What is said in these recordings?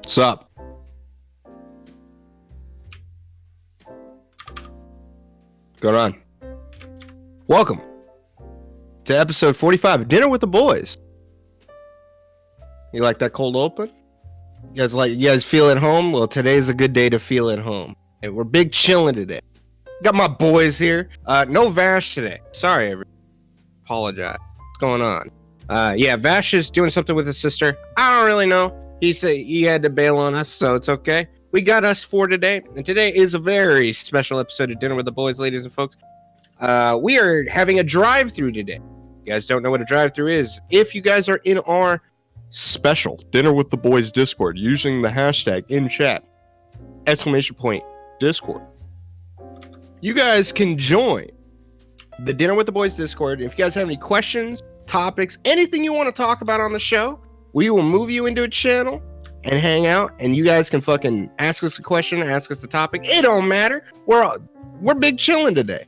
What's up? What's going on? Welcome to episode 45 of Dinner with the Boys. You like that cold open? You guys feel at home? Well, today's a good day to feel at home. Hey, we're big chilling today. Got my boys here. No Vash today. Sorry, everyone. Apologize. What's going on? Yeah, Vash is doing something with his sister. I don't really know. He said he had to bail on us, so it's okay. We got us for today, and today is a very special episode of Dinner with the Boys, ladies and folks. We are having a drive-thru today. You guys don't know what a drive-thru is. If you guys are in our special Dinner with the Boys Discord using the hashtag in chat, !Discord, you guys can join the Dinner with the Boys Discord. If you guys have any questions, topics, anything you want to talk about on the show, we will move you into a channel and hang out, and you guys can fucking ask us a question, ask us the topic. It don't matter. We're big chilling today.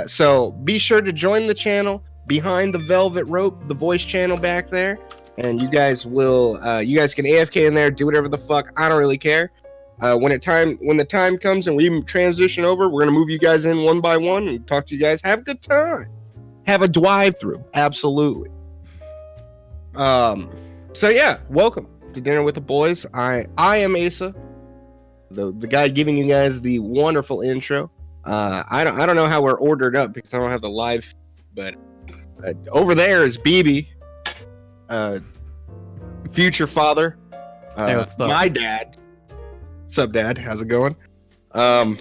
So be sure to join the channel behind the velvet rope, the voice channel back there, and you guys can AFK in there, do whatever the fuck. I don't really care. When the time comes and we transition over, we're gonna move you guys in one by one and talk to you guys. Have a good time. Have a drive-through. Absolutely. So yeah, welcome to Dinner with the Boys. I am Aceuhh, the guy giving you guys the wonderful intro. I don't know how we're ordered up because I don't have the live, but over there is BB, future father, hey, what's up? my dad. What's up, Dad? How's it going? Over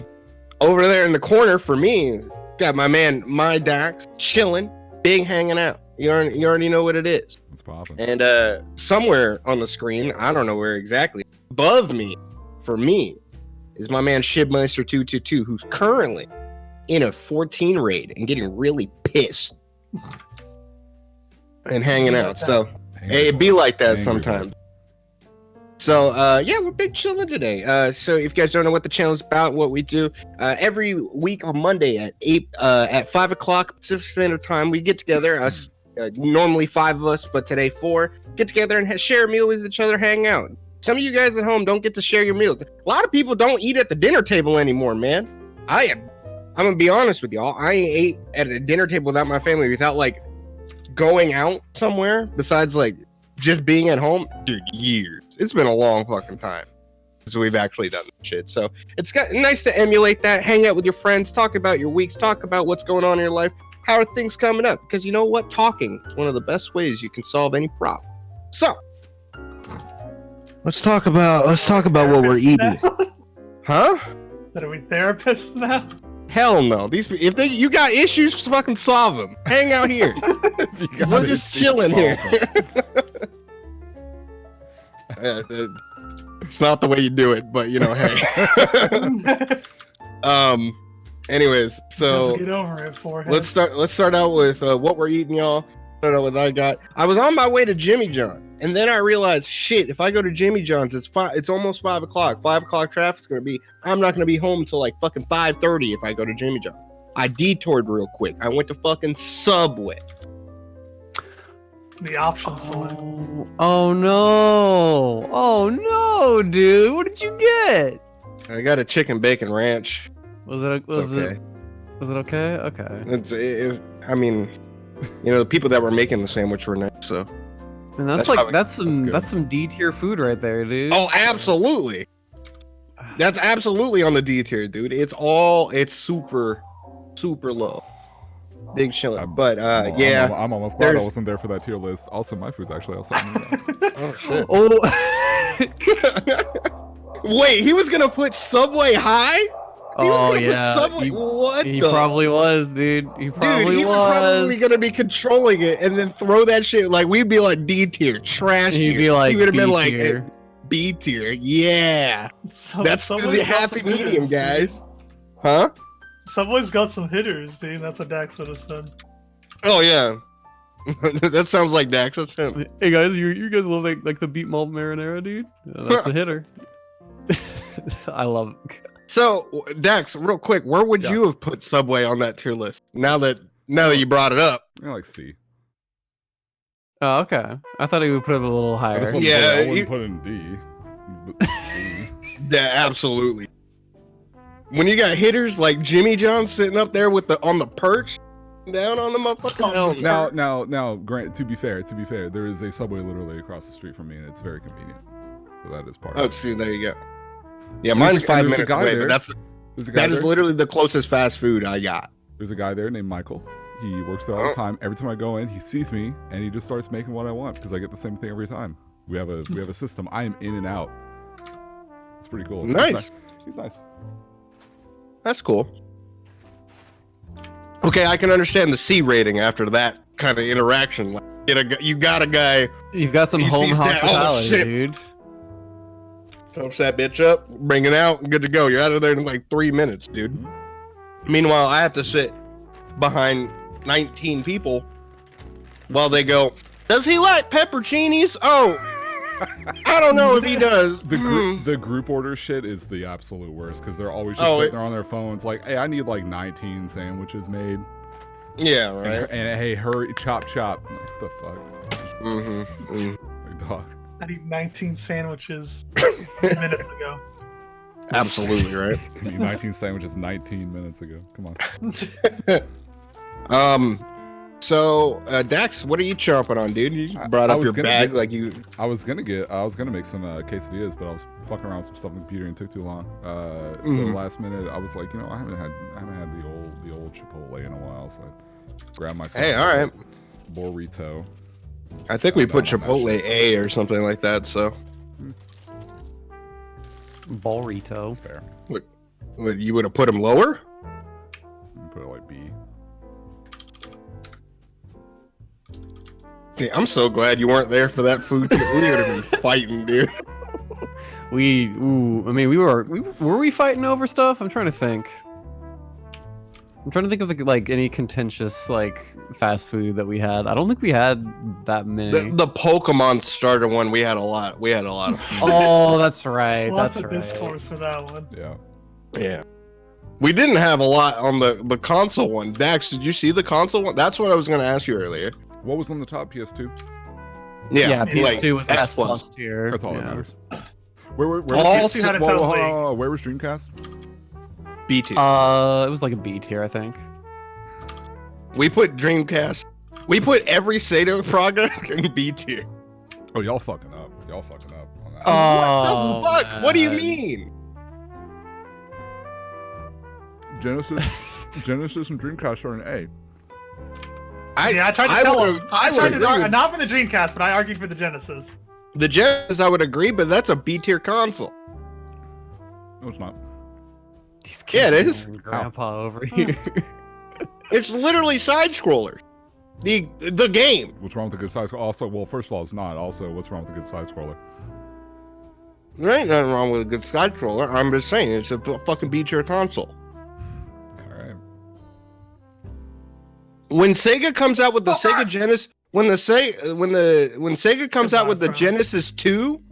there in the corner for me, got my man mieDAX chilling, big hanging out. You already know what it is. It's popping. And somewhere on the screen, I don't know where exactly, above me, for me, is my man Shib 222, who's currently in a 14 raid and getting really pissed and hanging out. So, hey, it be like that sometimes. So, yeah, we're big chilling today. So if you guys don't know what the channel is about, what we do, every week on Monday at 5 o'clock Pacific Standard Time, we get together, us, normally 5 of us, but today 4, get together and share a meal with each other, hang out. Some of you guys at home don't get to share your meals. A lot of people don't eat at the dinner table anymore, man. I'm gonna be honest with y'all. I ain't ate at a dinner table without my family without like going out somewhere besides like just being at home. Dude, years. It's been a long fucking time since we've actually done this shit. So it's nice to emulate that, hang out with your friends, talk about your weeks, talk about what's going on in your life. How are things coming up? Because you know what? Talking is one of the best ways you can solve any problem. So let's talk about what we're eating. Huh? Are we therapists now? Hell no. You got issues, fucking solve them. Hang out here. We're just chilling here. It's not the way you do it, but you know, hey. Anyways, so just get over it, forehead. let's start out with what we're eating, y'all. Start out with what I got. I was on my way to Jimmy John, and then I realized, shit, if I go to Jimmy John's, it's almost 5 o'clock. 5 o'clock traffic's I'm not gonna be home till like fucking 5:30 if I go to Jimmy John. I detoured real quick. I went to fucking Subway. The option select. Oh no, dude! What did you get? I got a chicken bacon ranch. Was it okay? Okay. I mean, you know, the people that were making the sandwich were nice, so. And that's some D tier food right there, dude. Oh, absolutely. That's absolutely on the D tier, dude. It's super, super low. Big chillin'. But yeah. I'm almost glad I wasn't there for that tier list. Also, my food's actually outside. Oh shit. Oh. Wait, he was gonna put Subway high? Oh yeah. He probably was, dude. He probably was probably gonna be controlling it and then throw that shit. Like we'd be like D tier, trash tier. He'd be like, he would have been like hey, B tier. Yeah. That's the happy medium, guys. Huh? Subway's got some hitters, dude. That's what Dax would have said. Oh yeah. That sounds like Dax. That's him. Hey guys, you guys love like the beet malt marinara, dude? Yeah, that's a hitter. I love it. So, Dax, real quick, where would you have put Subway on that tier list? Now that you brought it up. I like C. Oh, okay. I thought he would put it a little higher. I wouldn't put it in D. Yeah, absolutely. When you got hitters like Jimmy John sitting up there with on the perch, down on the motherfucker. Hell no. Now, Grant. To be fair, there is a Subway literally across the street from me, and it's very convenient. So that is part of it. Oh, see, there you go. Yeah, mine's 5 minutes away, but that is literally the closest fast food I got. There's a guy there named Michael. He works there all the time. Every time I go in, he sees me, and he just starts making what I want because I get the same thing every time. We have a system. I am in and out. It's pretty cool. Nice. He's nice. That's cool. Okay, I can understand the C rating after that kind of interaction. Like, you got a guy. You've got some home hospitality, dude. Toast that bitch up, bring it out, good to go. You're out of there in like 3 minutes, dude. Meanwhile, I have to sit behind 19 people while they go, does he like pepperoncinis? Oh, I don't know if he does. The group order shit is the absolute worst because they're always just sitting there on their phones like, hey, I need like 19 sandwiches made. Yeah, right. And hey, hurry, chop. What the fuck? Like, dog. I need 19 sandwiches minutes ago. Absolutely, right. I need 19 sandwiches 19 minutes ago. Come on. So, Dax, what are you chomping on, dude? You brought up your bag like you. I was gonna make some quesadillas, but I was fucking around with some stuff on the computer and it took too long. So last minute, I was like, I haven't had the old Chipotle in a while, so I grabbed myself. Hey, all right. Burrito. I think we put Chipotle A or something like that. So. Burrito. Fair. What? You would have put him lower? Put it like B. Yeah, I'm so glad you weren't there for that food. We would have been fighting, dude. Were we fighting over stuff? I'm trying to think. I'm trying to think of like any contentious like fast food that we had. I don't think we had that many. The Pokemon starter one, we had a lot. We had a lot of food. Oh, that's right. Lots that's of right. discourse for that one. Yeah. We didn't have a lot on the console one. Dax, did you see the console one? That's what I was going to ask you earlier. What was on the top? PS2? Yeah, PS2 like was S plus tier. That's all that matters. Where was Dreamcast? B tier. It was like a B tier, I think. We put Dreamcast. We put every Sega product in B tier. Oh, y'all fucking up. On that. What the fuck? Man. What do you mean? Genesis and Dreamcast are an A. I tried to tell him. Not for the Dreamcast, but I argued for the Genesis. The Genesis, I would agree, but that's a B tier console. No, it's not. Yeah, it is. Grandpa over here. It's literally side scrollers. The game. What's wrong with the good side scroller? Also, well, first of all, it's not. Also, what's wrong with the good side scroller? There ain't nothing wrong with a good side scroller. I'm just saying it's a fucking B tier console. When Sega comes out with the Sega Genesis, when Sega comes out with the Genesis 2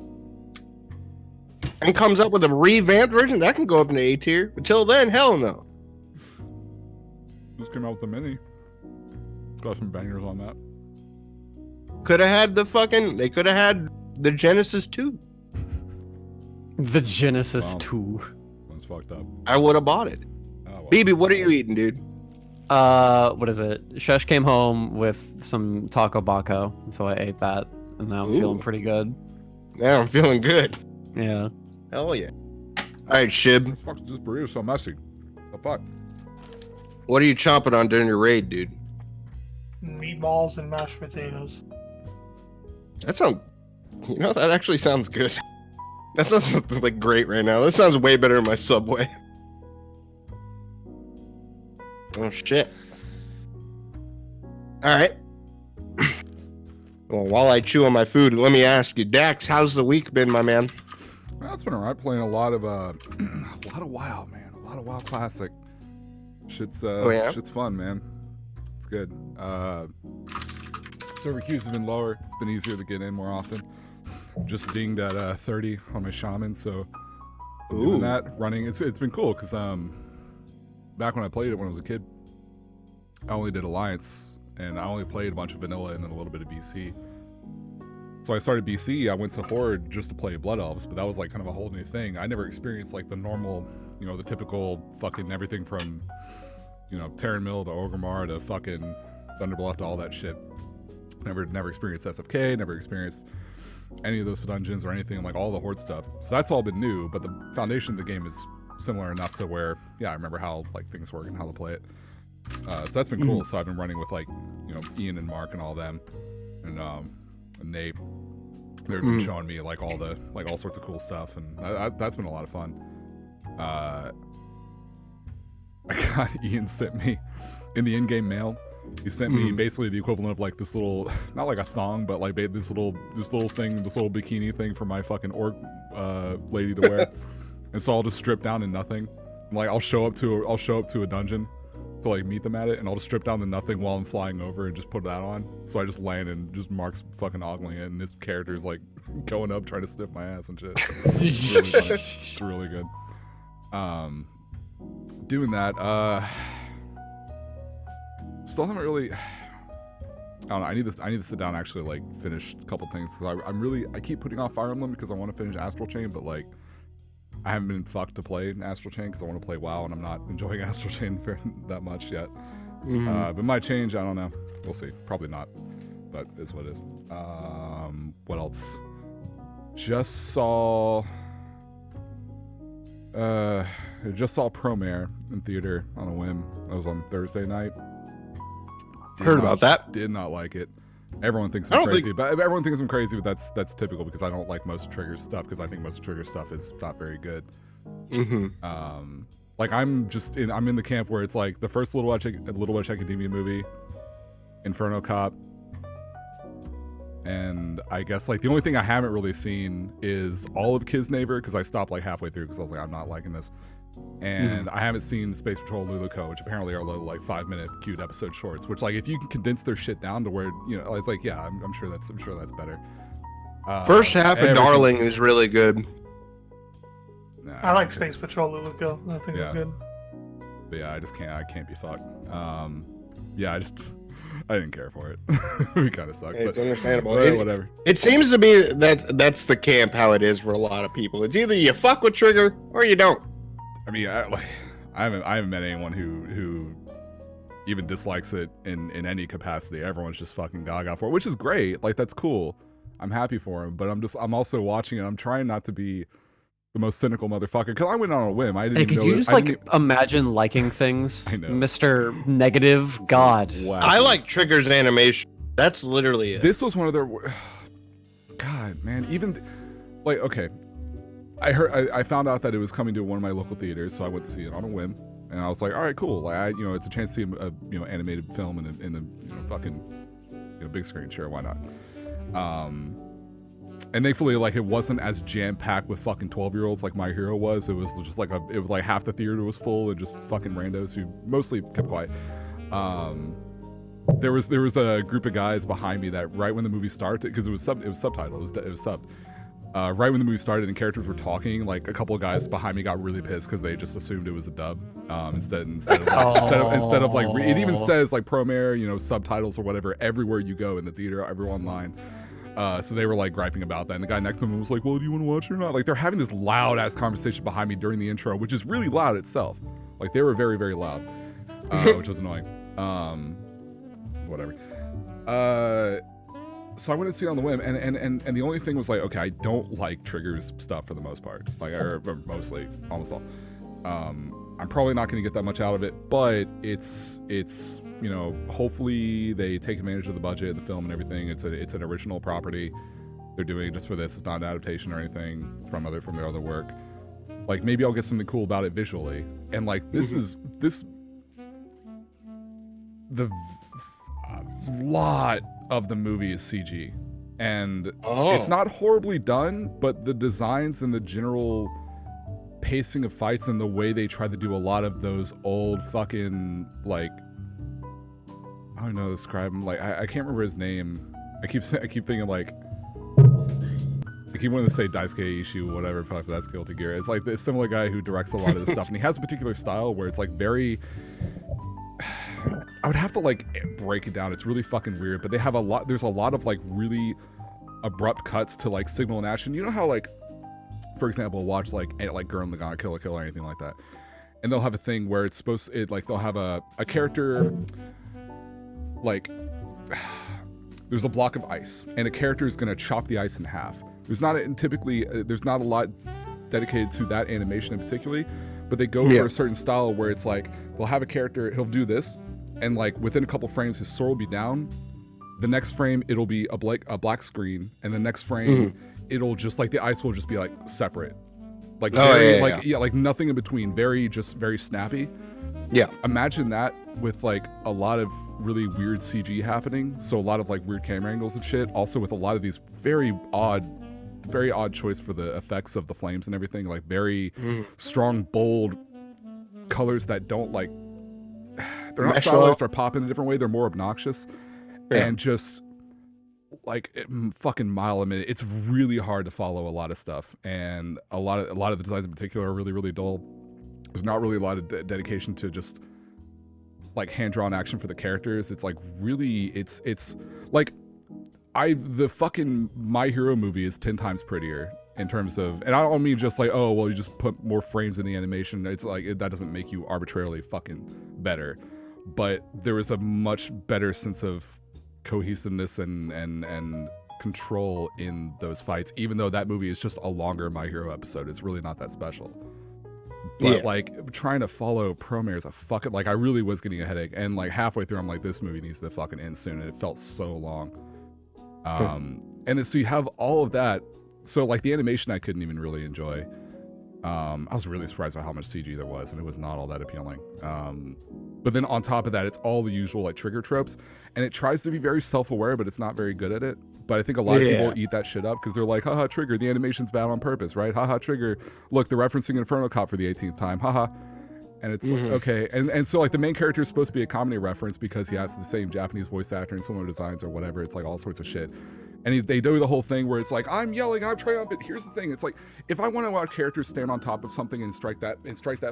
and comes up with a revamped version, that can go up into A tier. Until then, hell no. Just came out with the Mini. Got some bangers on that. Could have had they could have had the Genesis 2. The Genesis 2. That's fucked up. I would have bought it. Oh, well. BB, what are you eating, dude? What is it? Shush came home with some taco baco, so I ate that, and now I'm feeling pretty good. Now I'm feeling good. Yeah. Hell yeah. All right, Shib. What the fuck is this burrito so messy? What the fuck? What are you chomping on during your raid, dude? Meatballs and mashed potatoes. That actually sounds good. That sounds like great right now. That sounds way better than my Subway. Oh shit. Alright. Well, while I chew on my food, let me ask you, Dax, how's the week been, my man? Well, it's been alright, playing a lot of WoW, man. A lot of WoW Classic. Shit's fun, man. It's good. Server queues have been lower. It's been easier to get in more often. Just dinged at 30 on my shaman, so doing that, running. It's been cool because back when I played it when I was a kid, I only did Alliance, and I only played a bunch of vanilla and then a little bit of BC. So I started BC. I went to Horde just to play Blood Elves, but that was like kind of a whole new thing. I never experienced like the normal, you know, the typical fucking everything from, you know, Terran Mill to Orgrimmar to fucking Thunderbluff to all that shit. Never experienced SFK. Never experienced any of those dungeons or anything like all the Horde stuff. So that's all been new. But the foundation of the game is similar enough to where, yeah, I remember how like things work and how to play it. So that's been cool. So I've been running with like, you know, Ian and Mark and all them, and Nate. They've been showing me like all sorts of cool stuff, and that's been a lot of fun. Ian sent me in the in-game mail. He sent me basically the equivalent of like this little, not like a thong, but like this little thing, this little bikini thing for my fucking orc lady to wear. And so I'll just strip down to nothing. Like I'll show up to a dungeon to like meet them at it, and I'll just strip down to nothing while I'm flying over and just put that on. So I just land and just Mark's fucking ogling it, and this character's like going up trying to sniff my ass and shit. It's really funny. It's really good. Doing that. Still haven't really. I don't know. I need to sit down and actually like finish a couple things, because I keep putting off Fire Emblem because I want to finish Astral Chain, but like I haven't been fucked to play Astral Chain because I want to play WoW, and I'm not enjoying Astral Chain that much yet. But might change. I don't know. We'll see. Probably not, but it's what it is. What else? Just saw Promare in theater on a whim. That was on Thursday night. Heard about that. Did not like it. Everyone thinks I'm crazy, but everyone thinks I'm crazy. But that's typical because I don't like most of Trigger's stuff, because I think most of Trigger's stuff is not very good. Like I'm in the camp where it's like the first Little Witch Academia movie, Inferno Cop, and I guess like the only thing I haven't really seen is all of Kisneighbor, because I stopped like halfway through because I was like, I'm not liking this. And I haven't seen Space Patrol Luluco, which apparently are little like 5-minute cute episode shorts, which like if you can condense their shit down to where, you know, it's like, yeah, I'm sure that's better. First half of Darling is really good. Nah, I like Space Patrol Luluco. I think it's good. But yeah, I can't be fucked. Yeah, I didn't care for it. We kind of sucked. It's understandable. Whatever. It seems to be that's the camp how it is for a lot of people. It's either you fuck with Trigger or you don't. I mean, I haven't met anyone who even dislikes it in any capacity. Everyone's just fucking gaga for it, which is great. Like that's cool. I'm happy for him, but I'm also watching it. I'm trying not to be the most cynical motherfucker, because I went on a whim. I didn't. Could you just like imagine liking things, Mr. Negative God? Wow. I like Trigger's animation. That's literally it. This was one of their. God, man, even like okay. I found out that it was coming to one of my local theaters, so I went to see it on a whim, and I was like, all right, cool. Like, it's a chance to see a animated film in the fucking big screen. Sure, why not? And thankfully, like, it wasn't as jam packed with fucking 12-year-olds like My Hero was. It was just like it was like half the theater was full and just fucking randos who mostly kept quiet. There was a group of guys behind me that right when the movie started, because it was subtitled, it was subbed. Right when the movie started and characters were talking, like a couple of guys behind me got really pissed because they just assumed it was a dub. Instead of like it even says like Promare, subtitles or whatever everywhere you go in the theater, everywhere online. So they were like griping about that, and the guy next to them was like, "Well, do you want to watch it or not?" Like they're having this loud ass conversation behind me during the intro, which is really loud itself. Like they were very, very loud, which was annoying. Whatever. So I went to see it on the whim, and the only thing was like, okay, I don't like Trigger's stuff for the most part, like or mostly, almost all. I'm probably not going to get that much out of it, but it's hopefully they take advantage of the budget of the film and everything. It's an original property they're doing just for this. It's not an adaptation or anything from their other work. Like maybe I'll get something cool about it visually, and like the lot of the movie is CG, and it's not horribly done, but the designs and the general pacing of fights and the way they try to do a lot of those old fucking like, I don't know how to describe him. Like I can't remember his name. I keep thinking like, I keep wanting to say Daisuke Ishu, whatever, for that's Guilty Gear. It's like the similar guy who directs a lot of this stuff, and he has a particular style where it's like very. I would have to like break it down. It's really fucking weird, but they have there's a lot of like really abrupt cuts to like signal an action. You know how like, for example, watch like Gurren Lagann Kill la Kill or anything like that, and they'll have a thing where it's supposed to, like they'll have a character like there's a block of ice and a character is going to chop the ice in half. There's not there's not a lot dedicated to that animation in particular, but they go for a certain style where it's like they'll have a character, he'll do this, and like within a couple frames his sword will be down. The next frame it'll be a black screen, and the next frame it'll just like the ice will just be like separate, like like nothing in between, very snappy. Yeah, imagine that with like a lot of really weird CG happening, so a lot of like weird camera angles and shit, also with a lot of these very odd choice for the effects of the flames and everything, like very strong, bold colors that don't like, they're not stylized or pop in a different way, they're more obnoxious and just like fucking mile a minute. It's really hard to follow a lot of stuff, and a lot of the designs in particular are really dull. There's not really a lot of dedication to just like hand-drawn action for the characters. It's like really, it's like the fucking My Hero movie is 10 times prettier in terms of, and I don't mean just like, oh well, you just put more frames in the animation. It's like that doesn't make you arbitrarily fucking better, but there was a much better sense of cohesiveness and control in those fights, even though that movie is just a longer My Hero episode. It's really not that special. But like trying to follow Promare is a fucking, like I really was getting a headache, and like halfway through I'm like, this movie needs to fucking end soon, and it felt so long. And then so you have all of that, so like the animation I couldn't even really enjoy. I was really surprised by how much CG there was, and it was not all that appealing. But then on top of that, it's all the usual like trigger tropes, and it tries to be very self-aware, but it's not very good at it. But I think a lot of people eat that shit up because they're like, haha, Trigger, the animation's bad on purpose, right? Haha, Trigger, look, they're referencing Inferno Cop for the 18th time, haha. And it's like, okay, and so like the main character is supposed to be a comedy reference because he has the same Japanese voice actor and similar designs or whatever. It's like all sorts of shit. And they do the whole thing where it's like, I'm yelling, I'm triumphant. Here's the thing, it's like, if I want to watch characters stand on top of something and strike that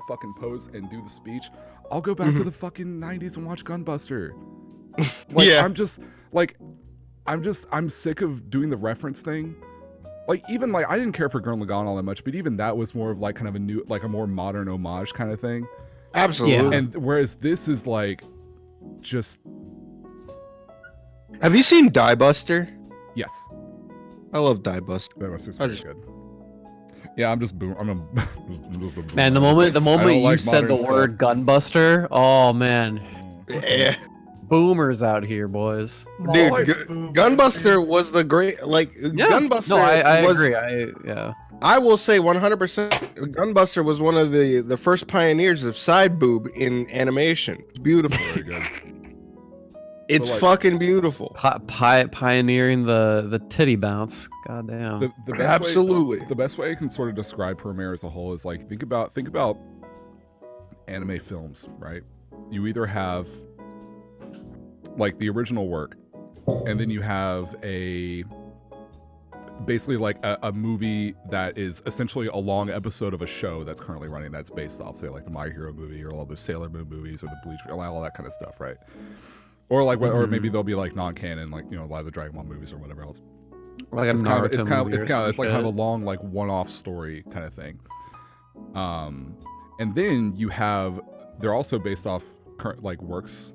fucking pose and do the speech, I'll go back to the fucking 90s and watch Gunbuster. Like, I'm sick of doing the reference thing. Like, even like, I didn't care for Gurren Lagann all that much, but even that was more of like kind of a new, like a more modern homage kind of thing. Absolutely. Yeah. And whereas this is like, just. Have you seen Die Buster? Yes. I love Die Buster. Die Buster's pretty good. Yeah, I'm just boom. I'm just a boomer. Man, the moment you said the word Gunbuster, oh man. Yeah. Boomers out here, boys. Dude, Gunbuster was the great, like, Gunbuster. No, I agree. I will say 100%. Gunbuster was one of the first pioneers of side boob in animation. It's beautiful. Very good. It's like, fucking beautiful. Pioneering the titty bounce. God damn. The best way, the best way I can sort of describe Promare as a whole is like, think about anime films, right? You either have like the original work, and then you have basically like a movie that is essentially a long episode of a show that's currently running that's based off, say, like the My Hero movie or all the Sailor Moon movies or the Bleach, all that kind of stuff, right? Or like, or maybe they'll be like non-canon, like, you know, a lot of the Dragon Ball movies or whatever else. Like it's kind of a long, like, one-off story kind of thing. And then you have, they're also based off current like works,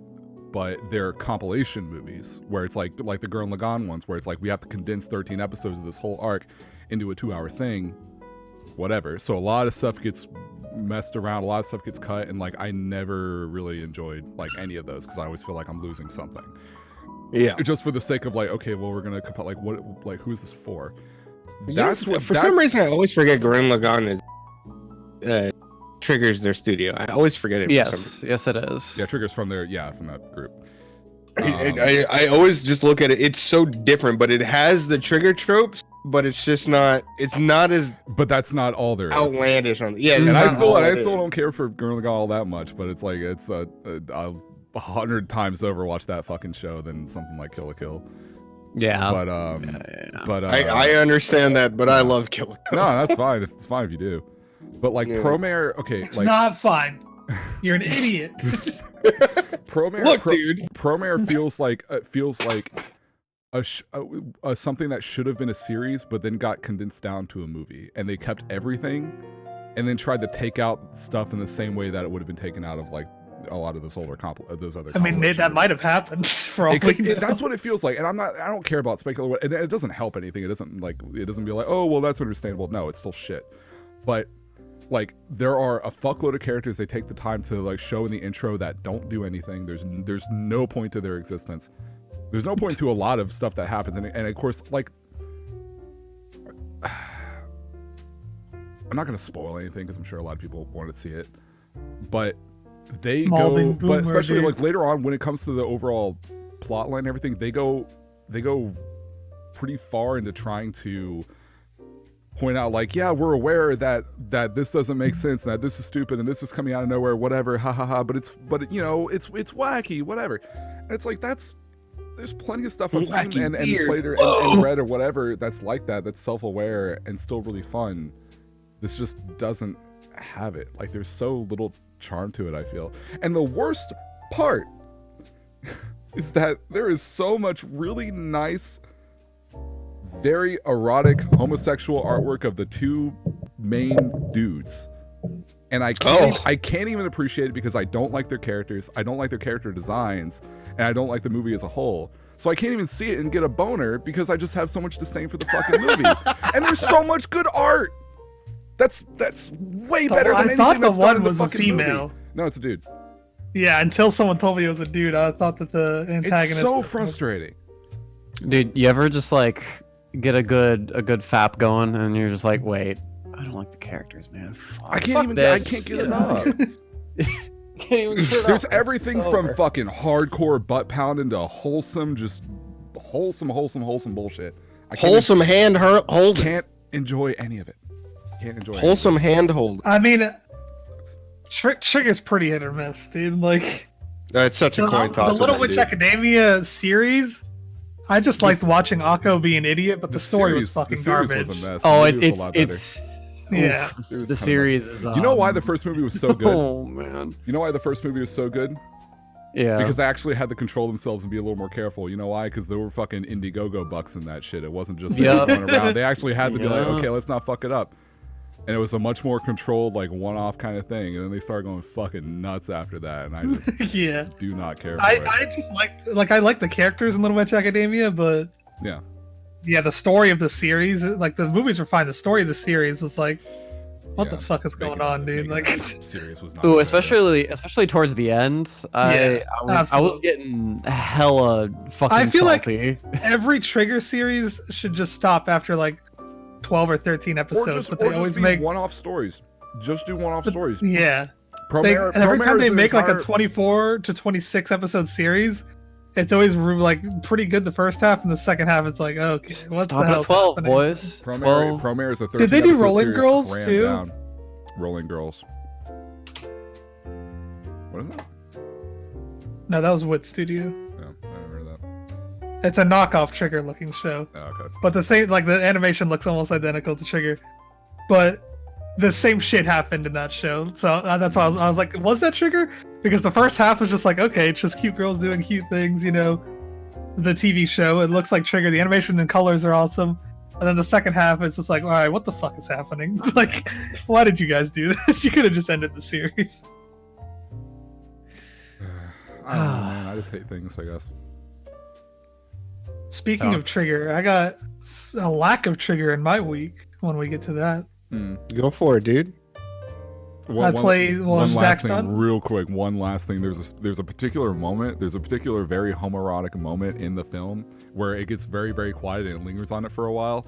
but they're compilation movies where it's like the Gurren Lagann ones, where it's like we have to condense 13 episodes of this whole arc into a 2-hour thing, whatever. So a lot of stuff gets messed around, a lot of stuff gets cut, and like I never really enjoyed like any of those because I always feel like I'm losing something. Yeah, just for the sake of like, okay, well, we're gonna compile, like, what, like, who's this for? That's what. For some reason, I always forget Gurren Lagann is Trigger's their studio. I always forget it. Yes, it is. Yeah, Trigger's from from that group. I always just look at it. It's so different, but it has the Trigger tropes, but it's just not. It's not as. But that's not all there is. Outlandish on. Yeah, and I still don't care for Gurren Lagann all that much. But it's like it's 100 times over watch that fucking show than something like Kill la Kill. Yeah. But I understand that, but I love Kill la Kill. No, that's fine. It's fine if you do. But like Promare, okay, it's like, not fine. You're an idiot. Promare, look, dude. Promare feels like something that should have been a series, but then got condensed down to a movie, and they kept everything, and then tried to take out stuff in the same way that it would have been taken out of like a lot of those other. I mean, that might have happened for all we know. That's what it feels like, and I don't care about speculating. It doesn't help anything. It doesn't be like, oh well, that's understandable. No, it's still shit. But like, there are a fuckload of characters they take the time to like show in the intro that don't do anything. There's no point to their existence. There's no point to a lot of stuff that happens, and of course, like, I'm not gonna spoil anything because I'm sure a lot of people want to see it, but they go, but especially like later on when it comes to the overall plot line and everything, they go pretty far into trying to point out like, yeah, we're aware that this doesn't make sense, and that this is stupid, and this is coming out of nowhere, whatever, ha ha ha, but you know, it's wacky, whatever. And it's like, there's plenty of stuff I've seen and played and read or whatever that's like that's self-aware and still really fun. This just doesn't have it. Like, there's so little charm to it, I feel. And the worst part is that there is so much really nice, very erotic homosexual artwork of the two main dudes. And I can't even appreciate it because I don't like their characters, I don't like their character designs, and I don't like the movie as a whole. So I can't even see it and get a boner because I just have so much disdain for the fucking movie. And there's so much good art. That's way better than anything that's done in the fucking movie. I thought the one was a female. No, it's a dude. Yeah, until someone told me it was a dude, I thought that the antagonist. It's so frustrating. Dude, you ever just like get a good fap going and you're just like, wait, I don't like the characters, man. I can't get enough. Can't even get There's everything from fucking hardcore butt pounding to wholesome bullshit. Wholesome hand hold. Can't enjoy any of it. Can't enjoy wholesome hand hold. I mean, Trigger's pretty hit or miss, dude. Like, it's such a coin toss. The Little Witch Academia series, I just liked watching Akko be an idiot, but the story was fucking garbage. Was a mess. Oh, it's yeah. The series is. You know why the first movie was so good? Oh man. You know why the first movie was so good? Yeah. Because they actually had to control themselves and be a little more careful. You know why? Because there were fucking Indiegogo bucks in that shit. It wasn't just going around. They actually had to be like, okay, let's not fuck it up. And it was a much more controlled, like, one-off kind of thing. And then they started going fucking nuts after that. And I just do not care for it. I just I like the characters in Little Witch Academia, but yeah, the story of the series, like, the movies were fine. The story of the series was like, what the fuck is going on, dude? Like, series was not. Ooh, especially towards the end, I was getting hella fucking I feel salty. Like every Trigger series should just stop after like 12 or 13 episodes, but they always make one-off stories. Just do one-off stories. Yeah. Every time they make like a 24 to 26 episode series, it's always like pretty good the first half, and the second half it's like, okay, what stop the at 12, happening? Boys. Promare is a 13 Did they do episode Rolling series Girls too? Down. Rolling Girls. What is that? No, that was Wit Studio. Yeah, I never heard that. It's a knockoff Trigger looking show. Oh, okay. But the same, like, the animation looks almost identical to Trigger. But the same shit happened in that show. So that's why I was like, was that Trigger? Because the first half was just like, okay, it's just cute girls doing cute things, you know. The TV show, it looks like Trigger. The animation and colors are awesome. And then the second half, it's just like, all right, what the fuck is happening? Like, why did you guys do this? You could have just ended the series. I don't know, man. I just hate things, I guess. Speaking of Trigger, I got a lack of Trigger in my week when we get to that. Go for it, dude. One last thing, real quick. One last thing. There's a particular moment. There's a particular very homoerotic moment in the film where it gets very, very quiet and it lingers on it for a while.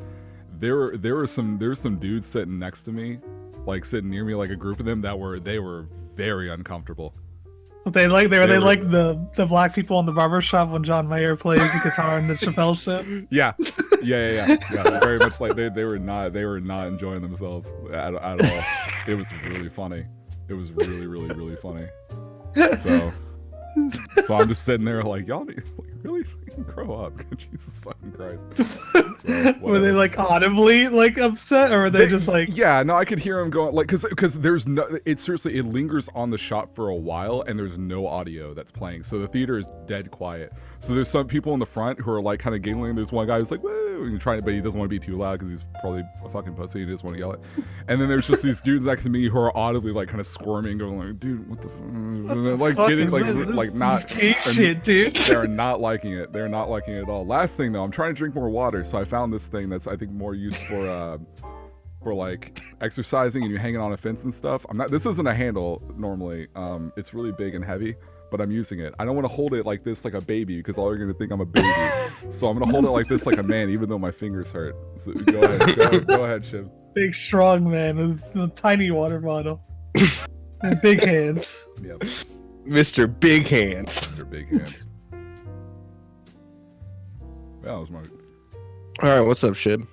There were some dudes sitting next to me, like sitting near me, like a group of them that were very uncomfortable. They like the black people in the barbershop when John Mayer plays the guitar in the Chappelle show. Yeah. Very much like they were not enjoying themselves at all. It was really funny. It was really, really, really funny. So I'm just sitting there like, y'all need, like, really grow up. Jesus fucking Christ. Were they like audibly like upset, or were they just like? Yeah, no, I could hear him going like because there's no. It seriously it lingers on the shot for a while, and there's no audio that's playing, so the theater is dead quiet. So there's some people in the front who are like kind of giggling. There's one guy who's like woo, and trying, but he doesn't want to be too loud because he's probably a fucking pussy. He just want to yell it. And then there's just these dudes next to me who are audibly like kind of squirming, going like, dude, what the like getting like not shit, dude. They're not liking it. They're not liking it at all. Last thing though, I'm trying to drink more water, so I found this thing that's I think more used for like exercising and you hanging on a fence and stuff. This isn't a handle normally. It's really big and heavy, but I'm using it. I don't want to hold it like this like a baby because all you're gonna think I'm a baby. So I'm gonna hold it like this like a man, even though my fingers hurt. So go ahead, Shib. Big strong man with a tiny water bottle and big hands. Yep. Mr. Big Hands. Mr. Big Hands. Yeah, that was my. All right, what's up, Shib?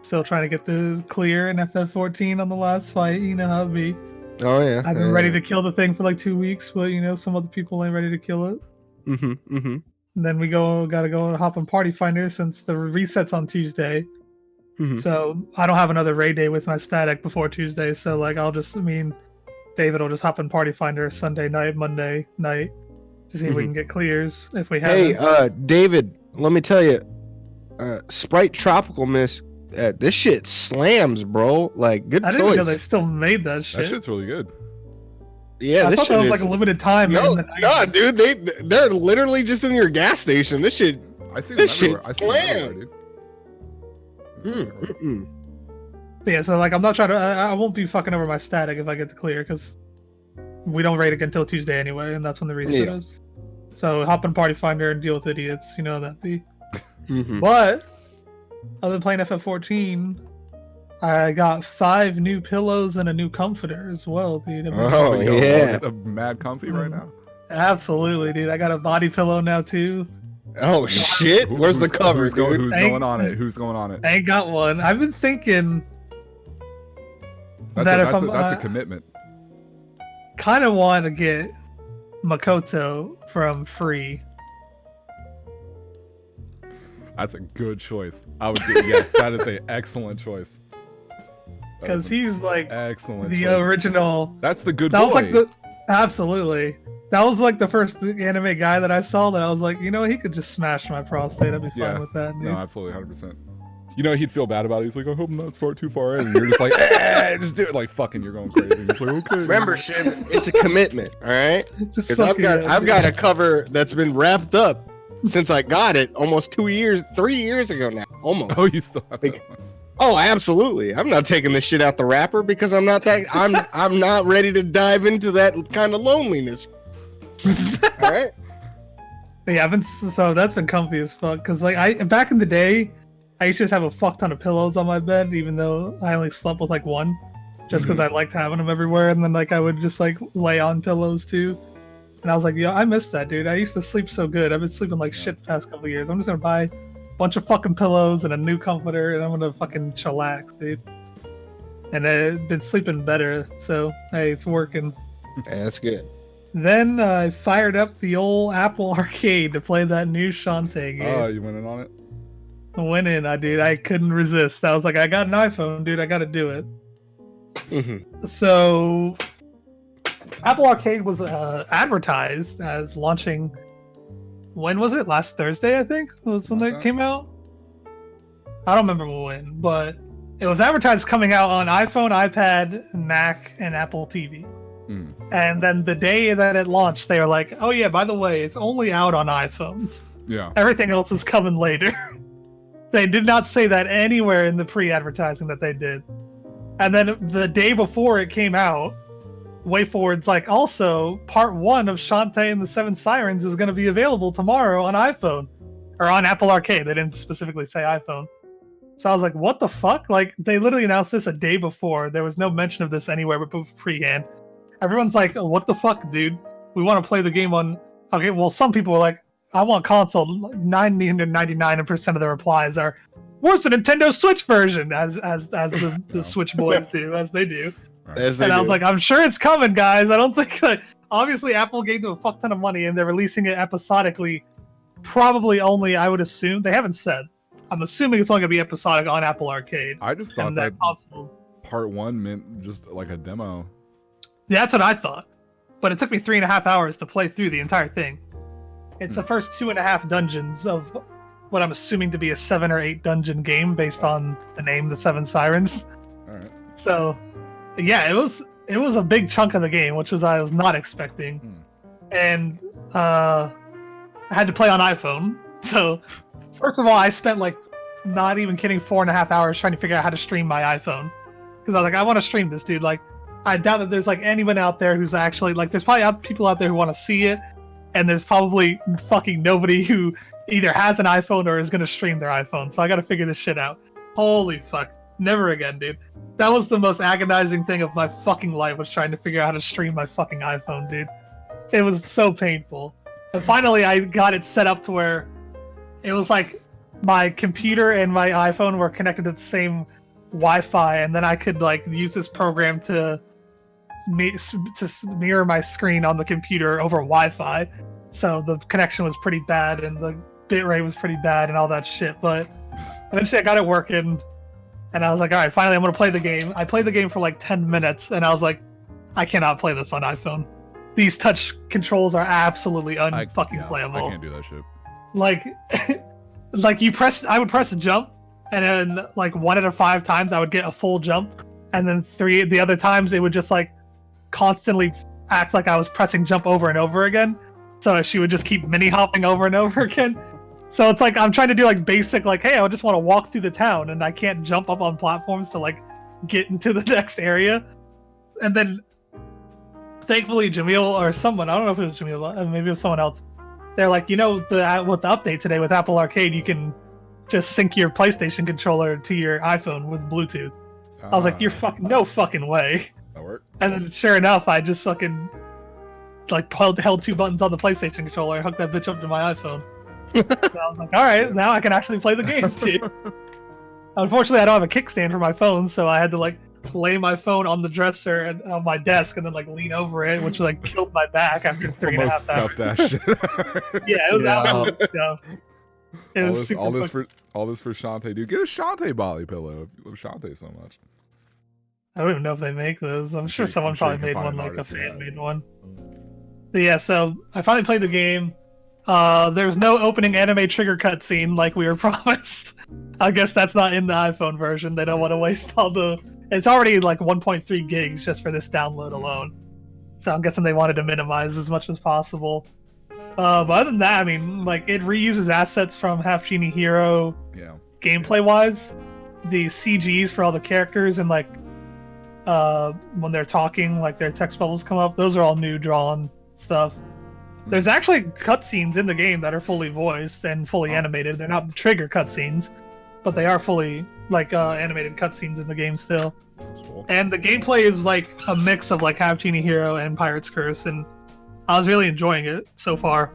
Still trying to get the clear in FF14 on the last fight. You know how it be. Oh yeah. I've been ready to kill the thing for like 2 weeks, but you know some other people ain't ready to kill it. And then we gotta go and hop on Party Finder since the reset's on Tuesday. So I don't have another raid day with my static before Tuesday. So like David will just hop in Party Finder Sunday night, Monday night to see if we can get clears if we have. Hey, David, let me tell you, Sprite Tropical Mist, this shit slams, bro. Like, good choice. I didn't know they still made that shit. That shit's really good. Yeah, I this thought shit that was like a limited time. No, dude, they're literally just in your gas station. This shit. I see them everywhere. I see them everywhere, dude. Yeah, so like I'm not trying to. I won't be fucking over my static if I get the clear because we don't raid again until Tuesday anyway, and that's when the reset is. So hop in Party Finder and deal with idiots. You know that be. But other than playing FF14, I got 5 new pillows and a new comforter as well, dude. Oh yeah, mad comfy right now. Absolutely, dude. I got a body pillow now too. Oh shit! Where's the cover? Who's going on it? Who's going on it? I ain't got one. I've been thinking. That's a commitment. Kind of want to get Makoto from Free. That's a good choice. I would get yes. That is an excellent choice. Because he's like excellent. The choice. Original. That's the good that boy. Was like absolutely. That was like the first anime guy that I saw that I was like, you know, he could just smash my prostate. I'd be fine with that. Dude. No, absolutely, 100%. You know, he'd feel bad about it. He's like, I hope I'm not too far in. And you're just like, just do it. Like, fucking, you're going crazy. It's like, okay. Remember, Shib, it's a commitment, all right? Because I've got a cover that's been wrapped up since I got it almost 3 years ago now. Almost. Oh, you still have that one. Oh, absolutely. I'm not taking this shit out the wrapper because I'm not ready to dive into that kind of loneliness. All right. Yeah, so that's been comfy as fuck. Cause like back in the day, I used to just have a fuck ton of pillows on my bed, even though I only slept with like one, just because I liked having them everywhere. And then like I would just like lay on pillows too. And I was like, yo, I miss that, dude. I used to sleep so good. I've been sleeping like shit the past couple of years. I'm just gonna buy a bunch of fucking pillows and a new comforter, and I'm gonna fucking chillax, dude. And I've been sleeping better, so hey, it's working. Yeah, that's good. Then I fired up the old Apple Arcade to play that new Shantae game. Oh, you went in on it? I went in, dude. I couldn't resist. I was like, I got an iPhone, dude. I got to do it. So, Apple Arcade was advertised as launching. When was it? Last Thursday, I think, was when it came out. I don't remember when, but it was advertised coming out on iPhone, iPad, Mac, and Apple TV. And then the day that it launched, they were like, oh yeah, by the way, it's only out on iPhones. Yeah. Everything else is coming later. They did not say that anywhere in the pre-advertising that they did. And then the day before it came out, WayForward's like, also, part 1 of Shantae and the 7 Sirens is going to be available tomorrow on iPhone. Or on Apple Arcade. They didn't specifically say iPhone. So I was like, what the fuck? Like, they literally announced this a day before. There was no mention of this anywhere but pre-hand. Everyone's like, what the fuck, dude? We want to play the game on... Okay, well, some people were like, I want console. 99% of the replies are, where's the Nintendo Switch version? As the Switch boys do, as they do. As they and I was like, I'm sure it's coming, guys. I don't think obviously Apple gave them a fuck ton of money and they're releasing it episodically. Probably only, I would assume. They haven't said. I'm assuming it's only going to be episodic on Apple Arcade. I just thought and that console. part 1 meant just like a demo. Yeah, that's what I thought. But it took me 3.5 hours to play through the entire thing. It's the first 2.5 dungeons of what I'm assuming to be a 7 or 8 dungeon game based on the name, the 7 Sirens. All right. So, yeah, it was a big chunk of the game, which I was not expecting. And I had to play on iPhone. So, first of all, I spent like, not even kidding, 4.5 hours trying to figure out how to stream my iPhone. Because I was like, I want to stream this, dude. Like, I doubt that there's like anyone out there who's actually like, there's probably people out there who want to see it. And there's probably fucking nobody who either has an iPhone or is going to stream their iPhone. So I got to figure this shit out. Holy fuck. Never again, dude. That was the most agonizing thing of my fucking life, was trying to figure out how to stream my fucking iPhone, dude. It was so painful. And finally I got it set up to where it was like my computer and my iPhone were connected to the same Wi-Fi, and then I could like use this program to mirror my screen on the computer over Wi-Fi. So the connection was pretty bad and the bitrate was pretty bad and all that shit. But eventually I got it working, and I was like, all right, finally I'm going to play the game. I played the game for like 10 minutes, and I was like, I cannot play this on iPhone. These touch controls are absolutely unfucking playable. I can't do that shit. Like, I would press a jump, and then like 1 out of 5 times I would get a full jump, and then the other times it would just like constantly act like I was pressing jump over and over again. So she would just keep mini hopping over and over again. So it's like I'm trying to do like basic, like, hey, I just want to walk through the town, and I can't jump up on platforms to like get into the next area. And then thankfully Jamil or someone, I don't know if it was Jamil, maybe it was someone else, they're like, with the update today with Apple Arcade, you can just sync your PlayStation controller to your iPhone with Bluetooth. I was like, no fucking way. That worked. And then sure enough, I just fucking like held 2 buttons on the PlayStation controller and hooked that bitch up to my iPhone. So I was like, all right, now I can actually play the game, dude. Unfortunately, I don't have a kickstand for my phone, so I had to like lay my phone on the dresser and on my desk and then like lean over it, which like killed my back after 3.5 hours. Stuffed ass shit. Yeah, it was absolute stuff. It was all this for Shantae, dude. Get a Shantae body pillow if you love Shantae so much. I don't even know if they make those. I'm sure someone probably made one, like a fan made one. But yeah, so I finally played the game. There's no opening anime trigger cutscene like we were promised. I guess that's not in the iPhone version. They don't want to waste all the... It's already like 1.3 gigs just for this download alone. So I'm guessing they wanted to minimize as much as possible. But other than that, I mean, like, it reuses assets from Half Genie Hero gameplay-wise. The CGs for all the characters and, like, when they're talking, like, their text bubbles come up. Those are all new drawn stuff. There's actually cutscenes in the game that are fully voiced and fully animated. They're not trigger cutscenes, but they are fully, like, animated cutscenes in the game still. Cool. And the gameplay is, like, a mix of, like, Half Genie Hero and Pirate's Curse, and I was really enjoying it so far.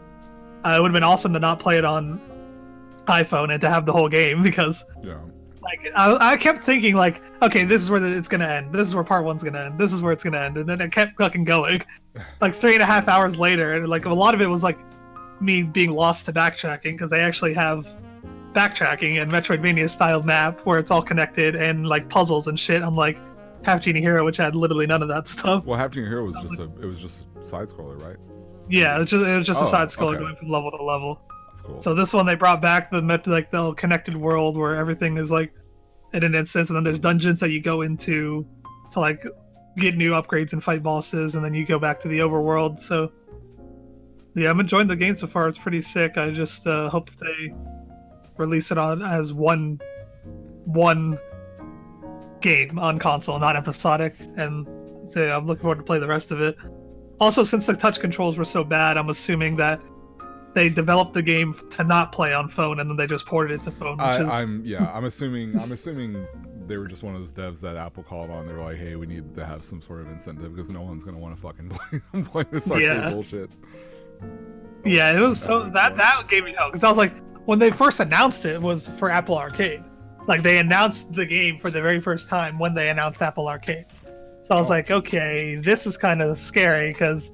It would have been awesome to not play it on iPhone and to have the whole game, because like I kept thinking, like, okay, this is where it's gonna end. This is where part 1's gonna end. This is where it's gonna end, and then it kept fucking going. Like 3.5 hours later, and like a lot of it was like me being lost to backtracking, because they actually have backtracking and Metroidvania style map where it's all connected and like puzzles and shit. I'm like Half Genie Hero, which had literally none of that stuff. Well, Half Genie Hero was just side scroller, right? Yeah, it was just a side scroller going from level to level. That's cool. So this one, they brought back the connected world where everything is like in an instance, and then there's dungeons that you go into to like get new upgrades and fight bosses, and then you go back to the overworld. So yeah, I'm enjoying the game so far. It's pretty sick. I just hope they release it on as one game on console, not episodic. And so I'm looking forward to play the rest of it. Also, since the touch controls were so bad, I'm assuming that they developed the game to not play on phone, and then they just ported it to phone. I'm assuming they were just one of those devs that Apple called on. They were like, "Hey, we need to have some sort of incentive because no one's gonna want to fucking play this bullshit." Yeah, it was so that gave me hope, because I was like, when they first announced it was for Apple Arcade. Like, they announced the game for the very first time when they announced Apple Arcade. So I was like, okay, this is kind of scary, because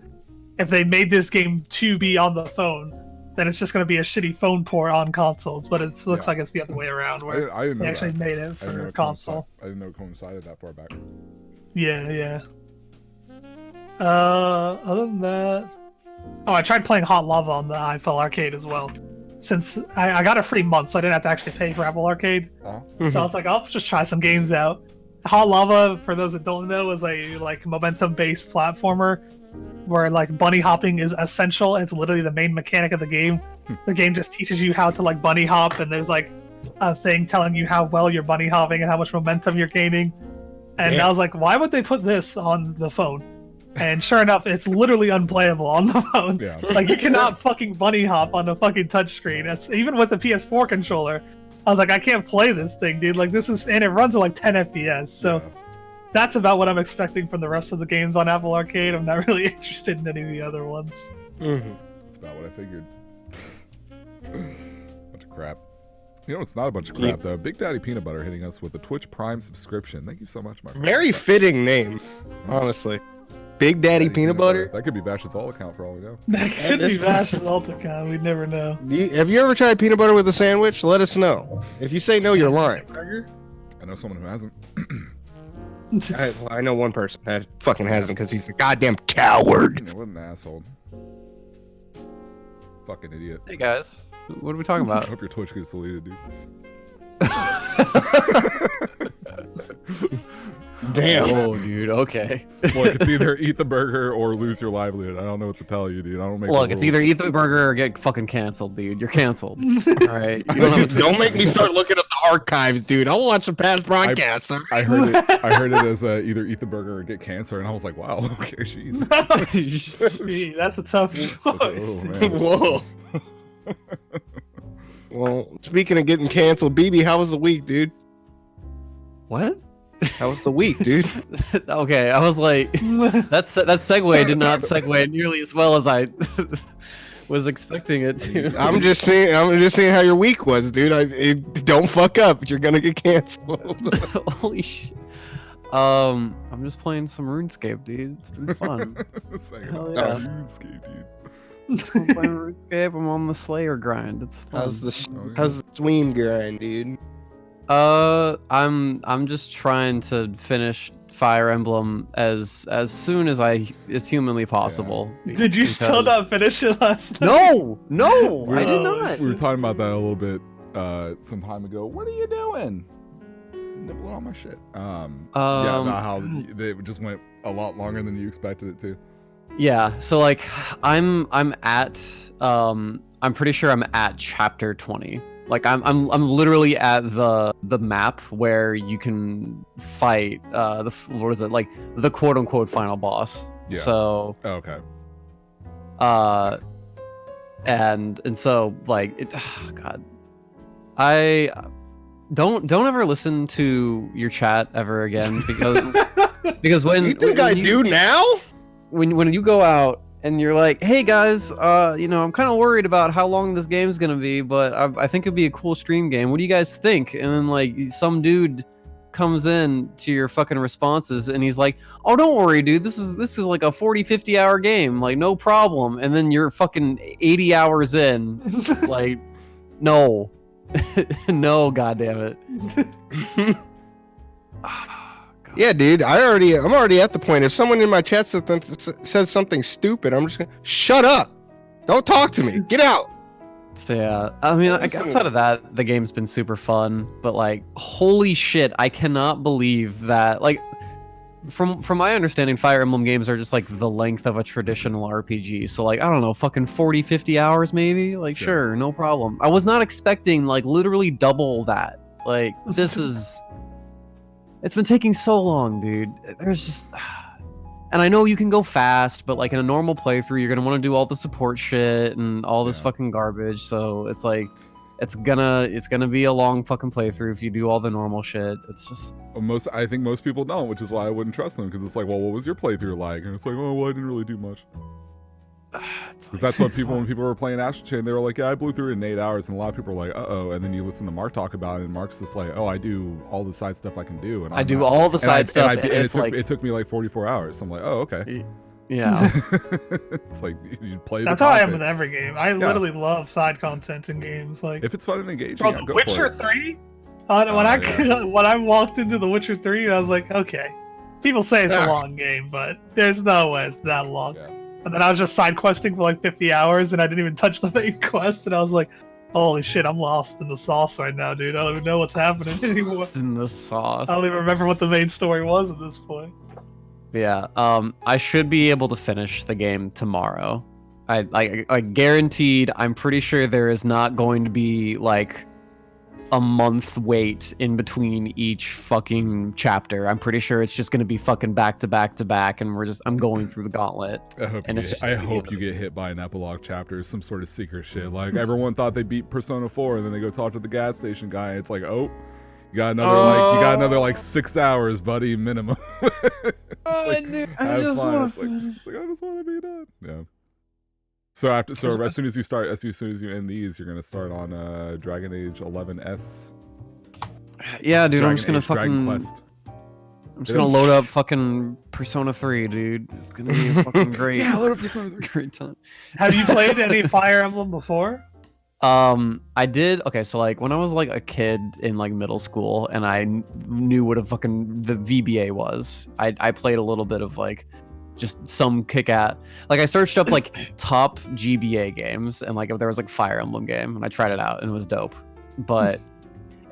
if they made this game to be on the phone, then it's just going to be a shitty phone port on consoles. But it looks like it's the other way around, where I didn't know they actually that. made it for console. I didn't know it coincided that far back. Yeah. Other than that, I tried playing Hot Lava on the iFL Arcade as well. Since I got a free month, so I didn't have to actually pay for Apple Arcade. So I was like, I'll just try some games out. Hot Lava, for those that don't know, is a momentum-based platformer where bunny hopping is essential. It's literally the main mechanic of the game. The game just teaches you how to bunny hop, and there's a thing telling you how well you're bunny hopping and how much momentum you're gaining. And I was like, why would they put this on the phone? And sure enough, it's literally unplayable on the phone. Yeah. You cannot fucking bunny hop on a fucking touchscreen. That's even with the PS4 controller. I was like, I can't play this thing, dude. And it runs at 10 FPS. So that's about what I'm expecting from the rest of the games on Apple Arcade. I'm not really interested in any of the other ones. That's about what I figured. Bunch of crap. You know, it's not a bunch of crap though. Big Daddy Peanut Butter hitting us with a Twitch Prime subscription. Thank you so much, my friend. Very fitting name, honestly. Big Daddy Peanut Butter. That could be Vash's alt account for all we know. That could be Vash's alt account. We'd never know. Have you ever tried peanut butter with a sandwich? Let us know. If you say no, you're lying. I know someone who hasn't. I know one person that fucking hasn't because he's a goddamn coward. Yeah, what an asshole. Fucking idiot. Hey guys, what are we talking I about? hope your Twitch gets deleted, dude. Damn. Oh, dude. Okay. Look, it's either eat the burger or lose your livelihood. I don't know what to tell you, dude. I don't make. Look, it's either eat the burger or get fucking canceled, dude. You're canceled. All right. Don't make me start looking up the archives, dude. I'll watch the past broadcasts. I heard it. I heard it as either eat the burger or get cancer, and I was like, wow, okay, jeez. That's a tough choice. Oh, man. Whoa. Well, speaking of getting canceled, BB, how was the week, dude? What? How was the week, dude? Okay, I was like, that segue did not segue nearly as well as I was expecting it to. I'm just saying how your week was, dude. Don't fuck up. You're gonna get canceled. Holy shit. I'm just playing some RuneScape, dude. It's been fun. Hell yeah. RuneScape, dude. I'm playing RuneScape. I'm on the Slayer grind. It's fun. How's the swing grind, dude? I'm just trying to finish Fire Emblem as soon as is humanly possible. Did you still not finish it last night? No, I did not. We were talking about that a little bit some time ago. What are you doing? Nibbling on my shit. Yeah, about how it just went a lot longer than you expected it to. Yeah, so I'm pretty sure I'm at chapter 20. I'm literally at the map where you can fight the quote unquote final boss. Yeah. So okay. And so God, I don't ever listen to your chat ever again because when you think I do now? When you go out and you're like, hey guys, I'm kind of worried about how long this game's gonna be, but I think it'd be a cool stream game. What do you guys think? And then some dude comes in to your fucking responses and he's like, oh, don't worry, dude. This is like a 40-50 hour game, no problem. And then you're fucking 80 hours in, no, no, goddamn it. Yeah, dude. I'm already at the point. If someone in my chat says something stupid, I'm just gonna shut up. Don't talk to me. Get out. So yeah, I mean, outside of that, the game's been super fun. But holy shit, I cannot believe that. From my understanding, Fire Emblem games are just the length of a traditional RPG. So I don't know, fucking 40-50 hours maybe. Sure, no problem. I was not expecting literally double that. This is. It's been taking so long, dude. There's just... And I know you can go fast, but in a normal playthrough, you're going to want to do all the support shit and all this fucking garbage. So it's it's gonna be a long fucking playthrough if you do all the normal shit. It's just... I think most people don't, which is why I wouldn't trust them, because it's well, what was your playthrough like? And it's oh, well, I didn't really do much. Because that's what when people were playing Astral Chain, they were like, yeah, I blew through it in 8 hours, and a lot of people were like, uh-oh, and then you listen to Mark talk about it, and Mark's just like, oh, I do all the side stuff I can do, and I do all the side stuff, and it took me 44 hours, so I'm like, oh, okay. Yeah. It's like you play. That's the how I content. am with every game. I literally love side content in games. Like If it's fun and engaging, bro, yeah, The go Witcher for it. 3. Yeah. When I walked into The Witcher 3, I was like, okay. People say it's a long game, but there's no way it's that long. Yeah. And then I was just side questing for like 50 hours, and I didn't even touch the main quest, and I was like, holy shit, I'm lost in the sauce right now, dude. I don't even know what's happening anymore. It's in the sauce. I don't even remember what the main story was at this point. Yeah. I should be able to finish the game tomorrow. I guaranteed. I'm pretty sure there is not going to be like a month wait in between each fucking chapter. I'm pretty sure it's just going to be fucking back to back to back, and I'm going through the gauntlet. I hope you get hit by an epilogue chapter, some sort of secret shit. Like everyone thought they beat Persona 4, and then they go talk to the gas station guy. And it's like, oh, you got another like 6 hours, buddy, minimum. I just want to. It's like I just want to be done. Yeah. So as soon as you end these, you're gonna start on Dragon Age 11S. Yeah, dude, Dragon I'm just gonna Age, Dragon fucking. Quest. I'm just gonna load up fucking Persona 3, dude. It's gonna be fucking great. Yeah, load up Persona 3. Great time. Have you played any Fire Emblem before? I did. Okay, so like when I was like a kid in like middle school, and I knew what the VBA was. I played a little bit of like just some like I searched up like top GBA games, and like there was like Fire Emblem game, and I tried it out, and it was dope. But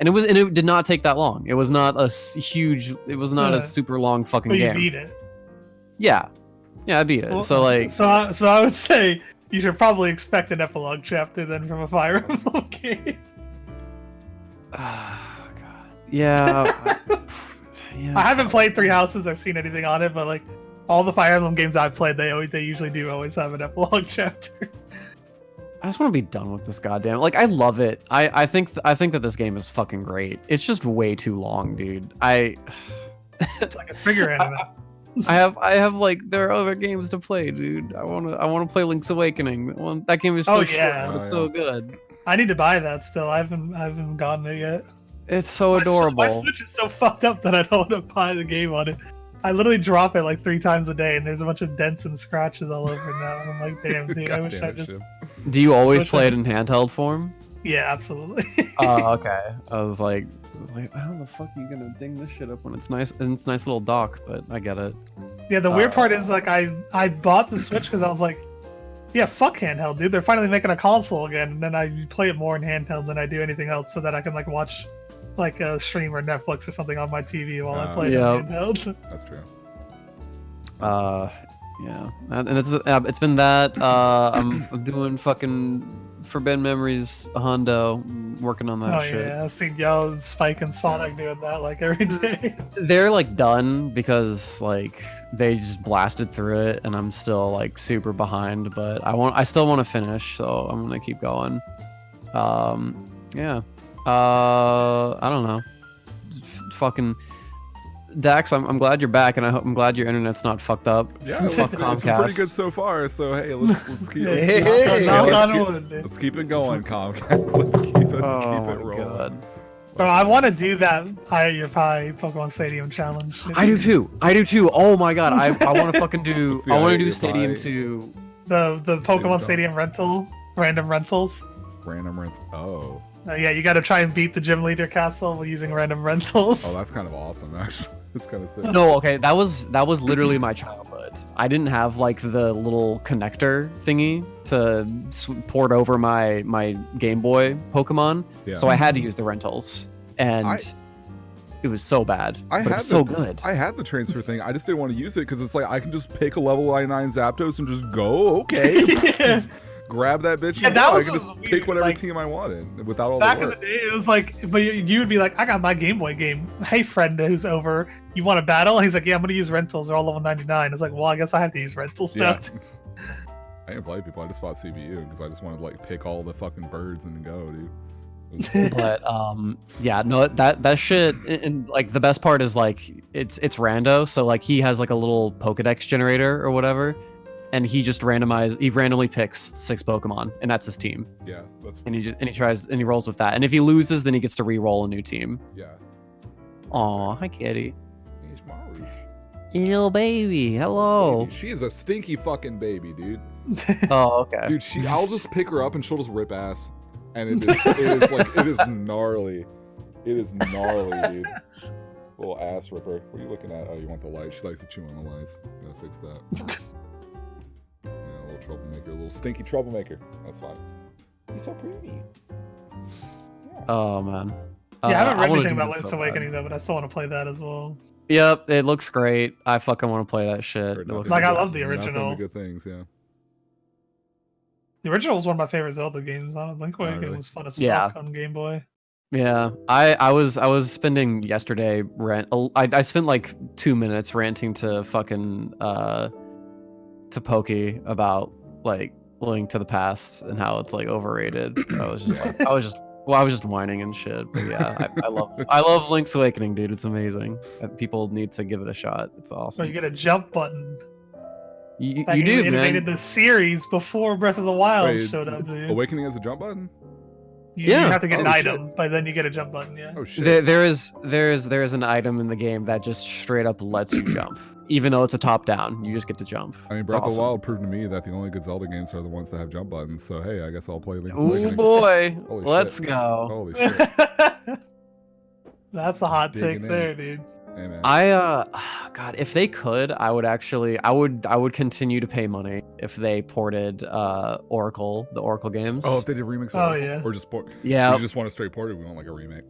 and it did not take that long. It was not a huge. It was not a super long fucking But you game. beat it. Yeah, I beat it. Well, so like, so I would say you should probably expect an epilogue chapter then from a Fire Emblem game. oh god, yeah. I haven't played Three Houses or seen anything on it, but like all the Fire Emblem games I've played, they usually do always have an epilogue chapter. I just want to be done with this goddamn. Like, I love it. I think that this game is fucking great. It's just way too long, dude. It's like a trigger anime. I have like there are other games to play, dude. I wanna play Link's Awakening. That game is so short, but it's so good. I need to buy that still. I haven't gotten it yet. It's so adorable. My Switch is so fucked up that I don't want to buy the game on it. I literally drop it like 3 times a day, and there's a bunch of dents and scratches all over it now. And I'm like, damn, dude, I wish I just. Do you always play it in handheld form? Yeah, absolutely. Oh, okay. I was like, how the fuck are you gonna ding this shit up when it's nice and it's nice little dock? But I get it. Yeah, the weird part is like I bought the Switch because I was like, yeah, fuck handheld, dude. They're finally making a console again, and then I play it more in handheld than I do anything else, so that I can like watch like a stream or Netflix or something on my TV while I play it in handheld. That's true. Yeah, and it's been that. I'm doing fucking Forbidden Memories Hondo, working on that shit. Yeah, I've seen y'all Spike and Sonic doing that like every day. They're like done because like they just blasted through it, and I'm still like super behind. But I still want to finish, so I'm gonna keep going. Yeah. I don't know. Fucking Dax, I'm glad you're back, and I'm glad your internet's not fucked up. Yeah, it's been pretty good so far. So hey, let's keep let's keep it going, Comcast. Let's keep it rolling. God. Bro, I want to do that Your Pie Pokemon Stadium challenge. I do too. Oh my god, I want to fucking do. I want to do Stadium 2. The Pokemon Stadium random rentals. Random rents. Oh. Yeah, you got to try and beat the gym leader castle using random rentals. Oh, that's kind of awesome, actually. It's kind of sick. No, okay, that was literally my childhood. I didn't have like the little connector thingy to port over my Game Boy Pokemon, so I had to use the rentals, and it was so bad. But it was so good. I had the transfer thing. I just didn't want to use it because it's like I can just pick a level 99 Zapdos and just go. Okay. Yeah. Grab that bitch and I can just pick whatever team I wanted without all the work. Back in the day, it was like, but you would be like, I got my Game Boy game. Hey, friend who's over, you want to battle? He's like, yeah, I'm going to use rentals. They're all level 99. It's like, well, I guess I have to use rentals now. I didn't play people. I just fought CBU because I just wanted to like pick all the fucking birds and go, dude. But yeah, no, that shit, and like the best part is like it's rando. So like he has like a little Pokedex generator or whatever. And he just randomly picks 6 Pokemon, and that's his team. Yeah, that's. And he rolls with that. And if he loses, then he gets to re-roll a new team. Yeah. Aw, hi kitty. He's Maru. Little baby, hello. Baby. She is a stinky fucking baby, dude. Oh, okay. Dude, I'll just pick her up and she'll just rip ass. And it is gnarly. It is gnarly, dude. Little ass ripper. What are you looking at? Oh, you want the light. She likes to chew on the lights. Gotta fix that. Yeah, a little troublemaker. A little stinky troublemaker. That's fine. You're so pretty. Yeah. Oh, man. Yeah, I haven't read wanna anything do about that Link's so Awakening bad. though, but I still want to play that as well. Yep, it looks great. I fucking want to play that shit. Heard It nothing looks Like, I but- love the nothing original. but good things, yeah. The original was one of my favorite Zelda games. Link Awakening really? was fun as Yeah. fuck on Game Boy. Yeah, I was spending yesterday I spent like 2 minutes ranting to fucking to Pokey about like Link to the Past and how it's like overrated. I was just whining and shit. But yeah, I love Link's Awakening, dude. It's amazing. People need to give it a shot. It's So awesome. you get a jump button. You That do, innovated man. the series before Breath of the Wild Wait, showed up, dude. Awakening has a jump button? You Yeah. have to get an Oh, item, but then you get a jump button, yeah. Oh shit. There is an item in the game that just straight up lets you jump, even though it's a top down. You just get to jump. I mean, It's Breath of the awesome. Wild proved to me that the only good Zelda games are the ones that have jump buttons. So hey, I guess I'll play Link's Oh Awakening. boy, Holy let's shit. go. Holy shit. That's a hot Digging take in. there, dude. Hey man. God, if they could, I would continue to pay money if they ported the Oracle games. Oh, if they did remakes of Oh, Oracle? yeah. Or just port. Yeah, We just want a straight port, or we want like a remake.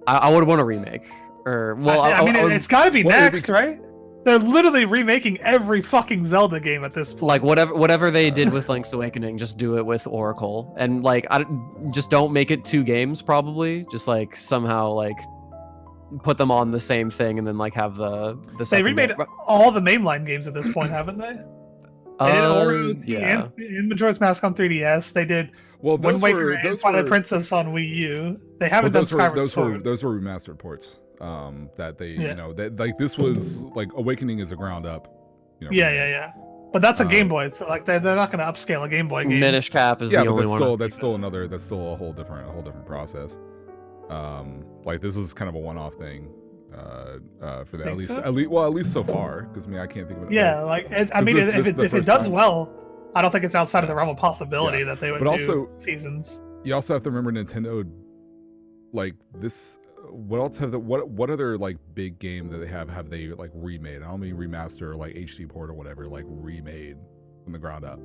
I would want a remake. Or well, I mean, would- it's got to be what would be- next, right? They're literally remaking every fucking Zelda game at this point. like whatever they did with Link's Awakening, just do it with Oracle, and like just don't make it 2 games. Probably just like somehow like put them on the same thing, and then like have the They second remade game. all the mainline games at this point, haven't they? They did Oro yeah. and Majora's Mask on 3DS. They did Well, Wind those Waker were and those Twilight were Princess on Wii U. They well, haven't done those were Skyward those were Sword. those were remastered ports. That they Yeah. you know that like this was like Awakening is a ground up. You know, Yeah, remake. yeah, yeah. But that's a Game Boy. So like they're not going to upscale a Game Boy game. Minish Cap is Yeah, the but only that's one. still that's still a whole different process. Like this is kind of a one-off thing for the Think so? at least so far, because I mean I can't think of it. Yeah, like I This mean, is- if this is the it first does time. well, I don't think it's outside of the realm of possibility that they would But do also- seasons. You also have to remember Nintendo, like this. What else have the what other like big game that they have they like remade? I don't mean remaster or like HD port or whatever, like remade from the ground up.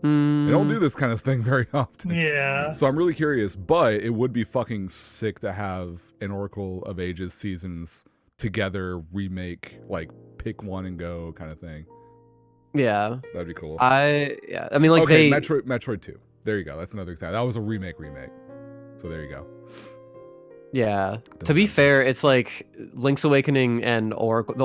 They don't do this kind of thing very often. Yeah. So I'm really curious, but it would be fucking sick to have an Oracle of Ages seasons together remake, like pick one and go kind of thing. Yeah, That'd be cool. I mean like okay, they Metroid 2. There you go. That's another example. That was a remake. So there you go. Yeah. To be fair, it's like Link's Awakening and the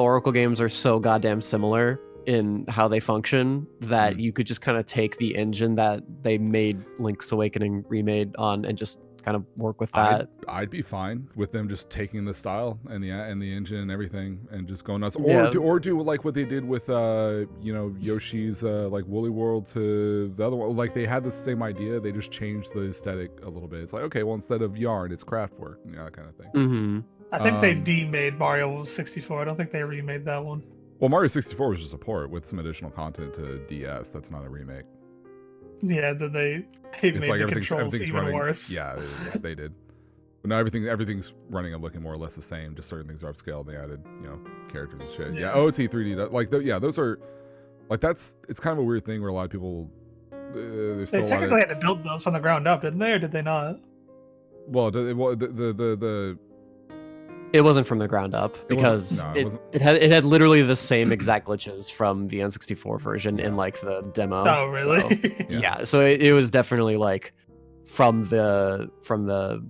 Oracle games are so goddamn similar in how they function that you could just kind of take the engine that they made Link's Awakening remade on and just kind of work with that. I'd be fine with them just taking the style and the engine and everything and just going nuts. Or Yeah. do like what they did with Yoshi's like Woolly World to the other one. Like they had the same idea, they just changed the aesthetic a little bit. It's like, okay, well instead of yarn, it's craft work, that kind of thing. Mm-hmm. I think they Um, demade Mario 64. I don't think they remade that one. Well, Mario 64 was just a port with some additional content to DS. That's not a remake. Yeah, then they It's made like the controls even running. worse. Yeah, they did. But now everything's running and looking more or less the same. Just certain things are upscaled. They added, characters and shit. Yeah, Yeah. OOT 3D. Like, those are, like, it's kind of a weird thing where a lot of people. There's They still a lot technically of. had to build those from the ground up, didn't they, or did they not? Well, the It wasn't from the ground up It wasn't- because no, it wasn't. it had literally the same exact glitches from the N64 version in like the demo. Oh, really? So, Yeah. yeah, so it was definitely like from the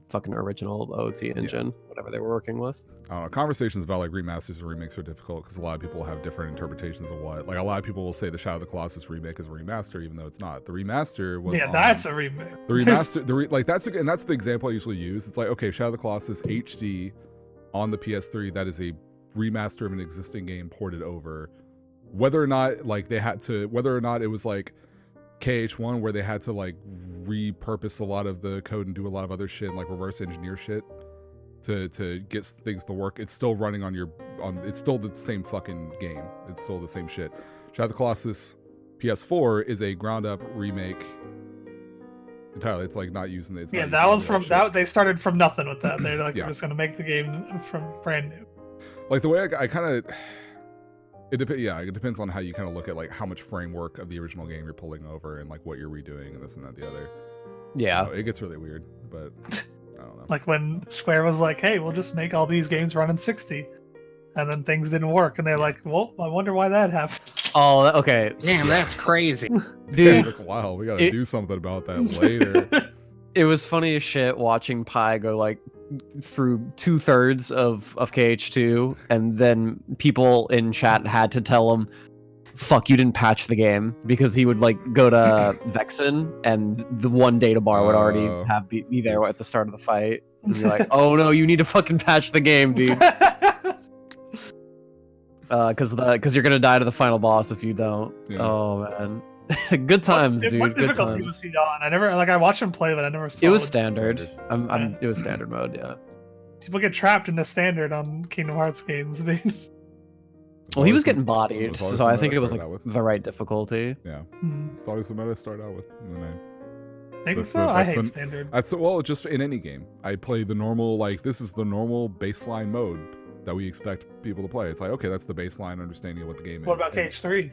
fucking original OOT engine, whatever they were working with. I don't know. Conversations about like remasters and remakes are difficult because a lot of people have different interpretations of what. Like a lot of people will say the Shadow of the Colossus remake is a remaster, even though it's not. The remaster was. Yeah, on- that's a remake. The remaster, that's the example I usually use. It's like, okay, Shadow of the Colossus HD on the PS3, that is a remaster of an existing game ported over. Whether or not it was like KH1 where they had to like repurpose a lot of the code and do a lot of other shit and like reverse engineer shit. to get things to work. It's still running it's still the same fucking game. It's still the same shit. Shadow of the Colossus PS4 is a ground up remake entirely. It's like not using it. Yeah, that was from that. They started from nothing with that. They're like, we're just gonna make the game from brand new. Like the way I kind of, it depends on how you kind of look at like how much framework of the original game you're pulling over and like what you're redoing and this and that the other. Yeah, so it gets really weird, but I don't know. Like when Square was like, "Hey, we'll just make all these games run in 60," and then things didn't work, and they're like, "Well, I wonder why that happened." Oh, okay. Damn, that's crazy. Dude, that's wild. We gotta do something about that later. It was funny as shit watching Pi go like through 2/3 of KH2, and then people in chat had to tell him, "Fuck, you didn't patch the game," because he would like go to Vexen, and the one data bar would already have be there at the start of the fight. And you're like, "Oh no, you need to fucking patch the game, dude." Because you're gonna die to the final boss if you don't. Yeah. Oh man. Good times, dude. What good difficulty times. was he on? I watched him play, but I never saw it was standard. It was standard mode, yeah. People get trapped in the standard on Kingdom Hearts games, dude. Well, he was getting bodied, so I think it was like the right difficulty. Yeah. It's always the meta to start out with in the name. Think so? I hate standard. Well, just in any game. I play the normal, like, this is the normal baseline mode that we expect people to play. It's like, okay, that's the baseline understanding of what the game is. What about KH3?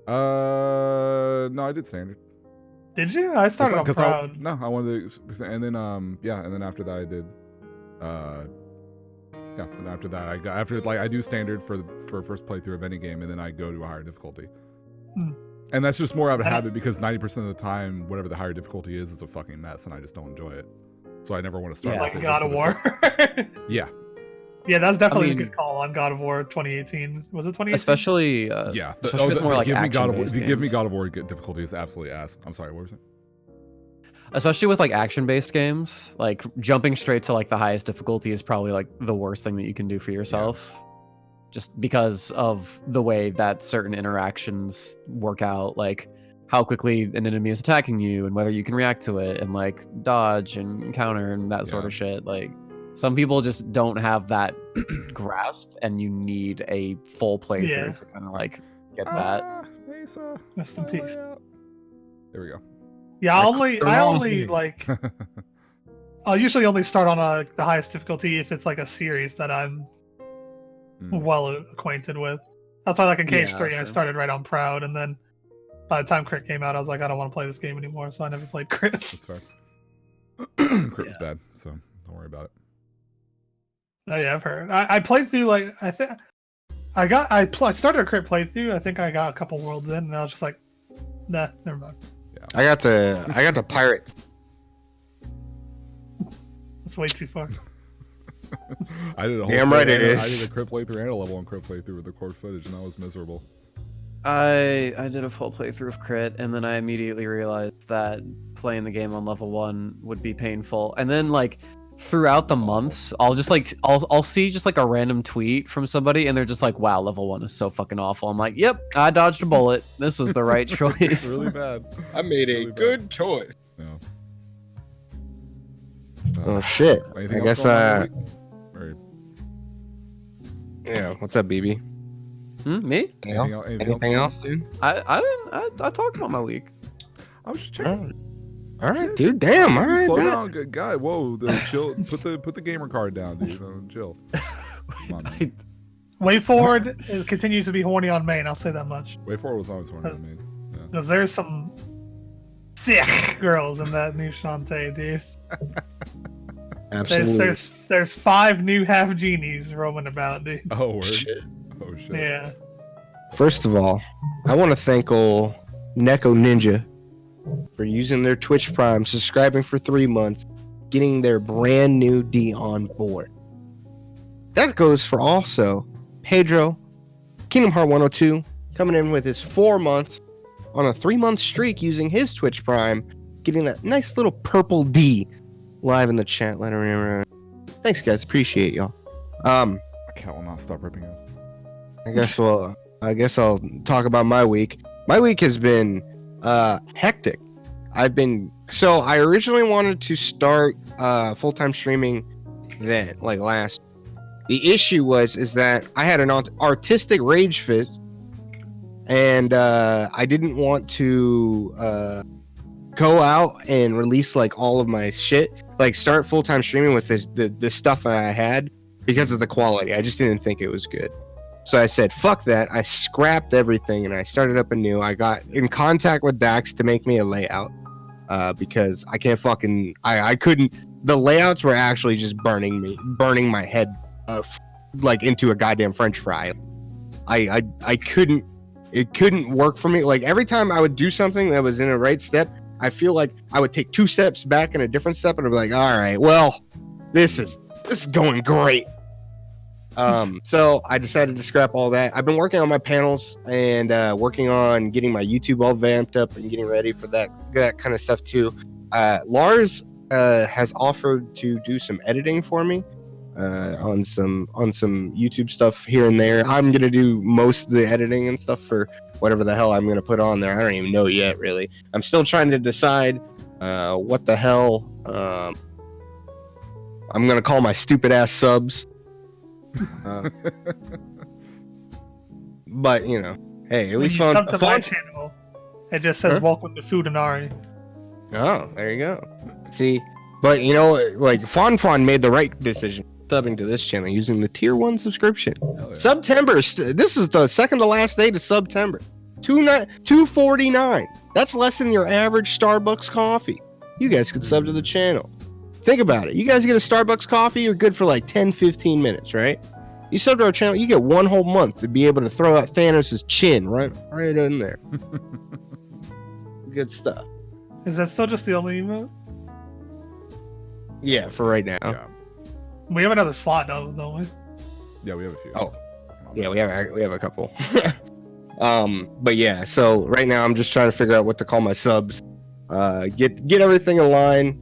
No, I did standard. Did you? I started on proud. I wanted to, and then and then after that I did, and after that I do standard for first playthrough of any game, and then I go to a higher difficulty. And that's just more out of habit because 90% of the time, whatever the higher difficulty is a fucking mess, and I just don't enjoy it. So I never want to start like God of War. Yeah. Yeah, that's definitely a good call on God of War 2018. Was it 2018? Especially, more like give me God of War. games. Give me God of War difficulty is absolutely ass. I'm sorry, what was it? Especially with like action-based games, like jumping straight to like the highest difficulty is probably like the worst thing that you can do for yourself. Yeah. Just because of the way that certain interactions work out, like how quickly an enemy is attacking you and whether you can react to it and like dodge and counter and that sort of shit. Like some people just don't have that grasp, and you need a full playthrough to kind of like get that. Rest in peace. There we go. Yeah, I only like. I'll usually only start on the highest difficulty if it's like a series that I'm well acquainted with. That's why, like in KH3, I started right on Proud, and then by the time Crit came out, I was like, I don't want to play this game anymore, so I never played Crit. That's fair. Crit was bad, so don't worry about it. Oh yeah, I've heard. I played through like I started a Crit playthrough. I think I got a couple worlds in, and I was just like, nah, never mind. Yeah. I got to pirate. That's way too far. I did a whole damn right it is. I did a Crit playthrough and a level 1 Crit playthrough with the core footage, and that was miserable. I did a full playthrough of Crit, and then I immediately realized that playing the game on level 1 would be painful. And then like throughout the months, I'll just like I'll see just like a random tweet from somebody, and they're just like, "Wow, level 1 is so fucking awful." I'm like, "Yep, I dodged a bullet. This was the right choice." It's really bad. I made a good choice. Yeah. Oh shit! I guess yeah. What's up, BB? Me? Anything else, dude? I talked about my week. I was just checking. All right, dude. Damn. All right. Slow down, good guy. Whoa, chill. Put the gamer card down, dude. Chill. Come on, Way Forward continues to be horny on main. I'll say that much. Way Forward was always horny on main. Because there's some thick girls in that new Shantae, dude. Absolutely. There's 5 new half genies roaming about, dude. Oh, word. Shit. Oh shit. Yeah. First of all, I want to thank old Neko Ninja for using their Twitch Prime, subscribing for 3 months, getting their brand new D on board. That goes for also Pedro, Kingdom Heart 102, coming in with his 4 months on a 3-month streak using his Twitch Prime, getting that nice little purple D live in the chat. Thanks, guys. Appreciate y'all. My cat will not stop ripping us. I guess I'll talk about my week. My week has been hectic. I originally wanted to start full-time streaming then, like last. The issue is that I had an artistic rage fit, and I didn't want to go out and release like all of my shit, like start full-time streaming with the stuff that I had because of the quality. I just didn't think it was good. So I said, fuck that. I scrapped everything and I started up anew. I got in contact with DAX to make me a layout because I can't fucking, I couldn't, the layouts were actually just burning my head like into a goddamn French fry. I couldn't, it couldn't work for me. Like every time I would do something that was in a right step, I feel like I would take 2 steps back in a different step and I'd be like, all right, well, this is going great. So I decided to scrap all that. I've been working on my panels and working on getting my YouTube all vamped up and getting ready for that kind of stuff too. Lars has offered to do some editing for me on some YouTube stuff here and there. I'm gonna do most of the editing and stuff for whatever the hell I'm gonna put on there. I don't even know yet, really. I'm still trying to decide what the hell I'm gonna call my stupid ass subs. But you know, hey, at least when you sub to my channel, it just says welcome to Food and Ari. Oh, there you go. See, but you know, like Fon made the right decision subbing to this channel using the tier 1 subscription. Yeah. September, this is the second to last day to September. $2.49. That's less than your average Starbucks coffee. You guys could sub to the channel. Think about it. You guys get a Starbucks coffee, you're good for like 10-15 minutes, right? You sub to our channel, you get 1 whole month to be able to throw out Thanos' chin right in there. Good stuff. Is that still just the only emote? Yeah, for right now. Yeah. We have another slot, don't we? Yeah, we have a few. Oh, yeah, we have a couple. But yeah, so right now I'm just trying to figure out what to call my subs. Get everything in line.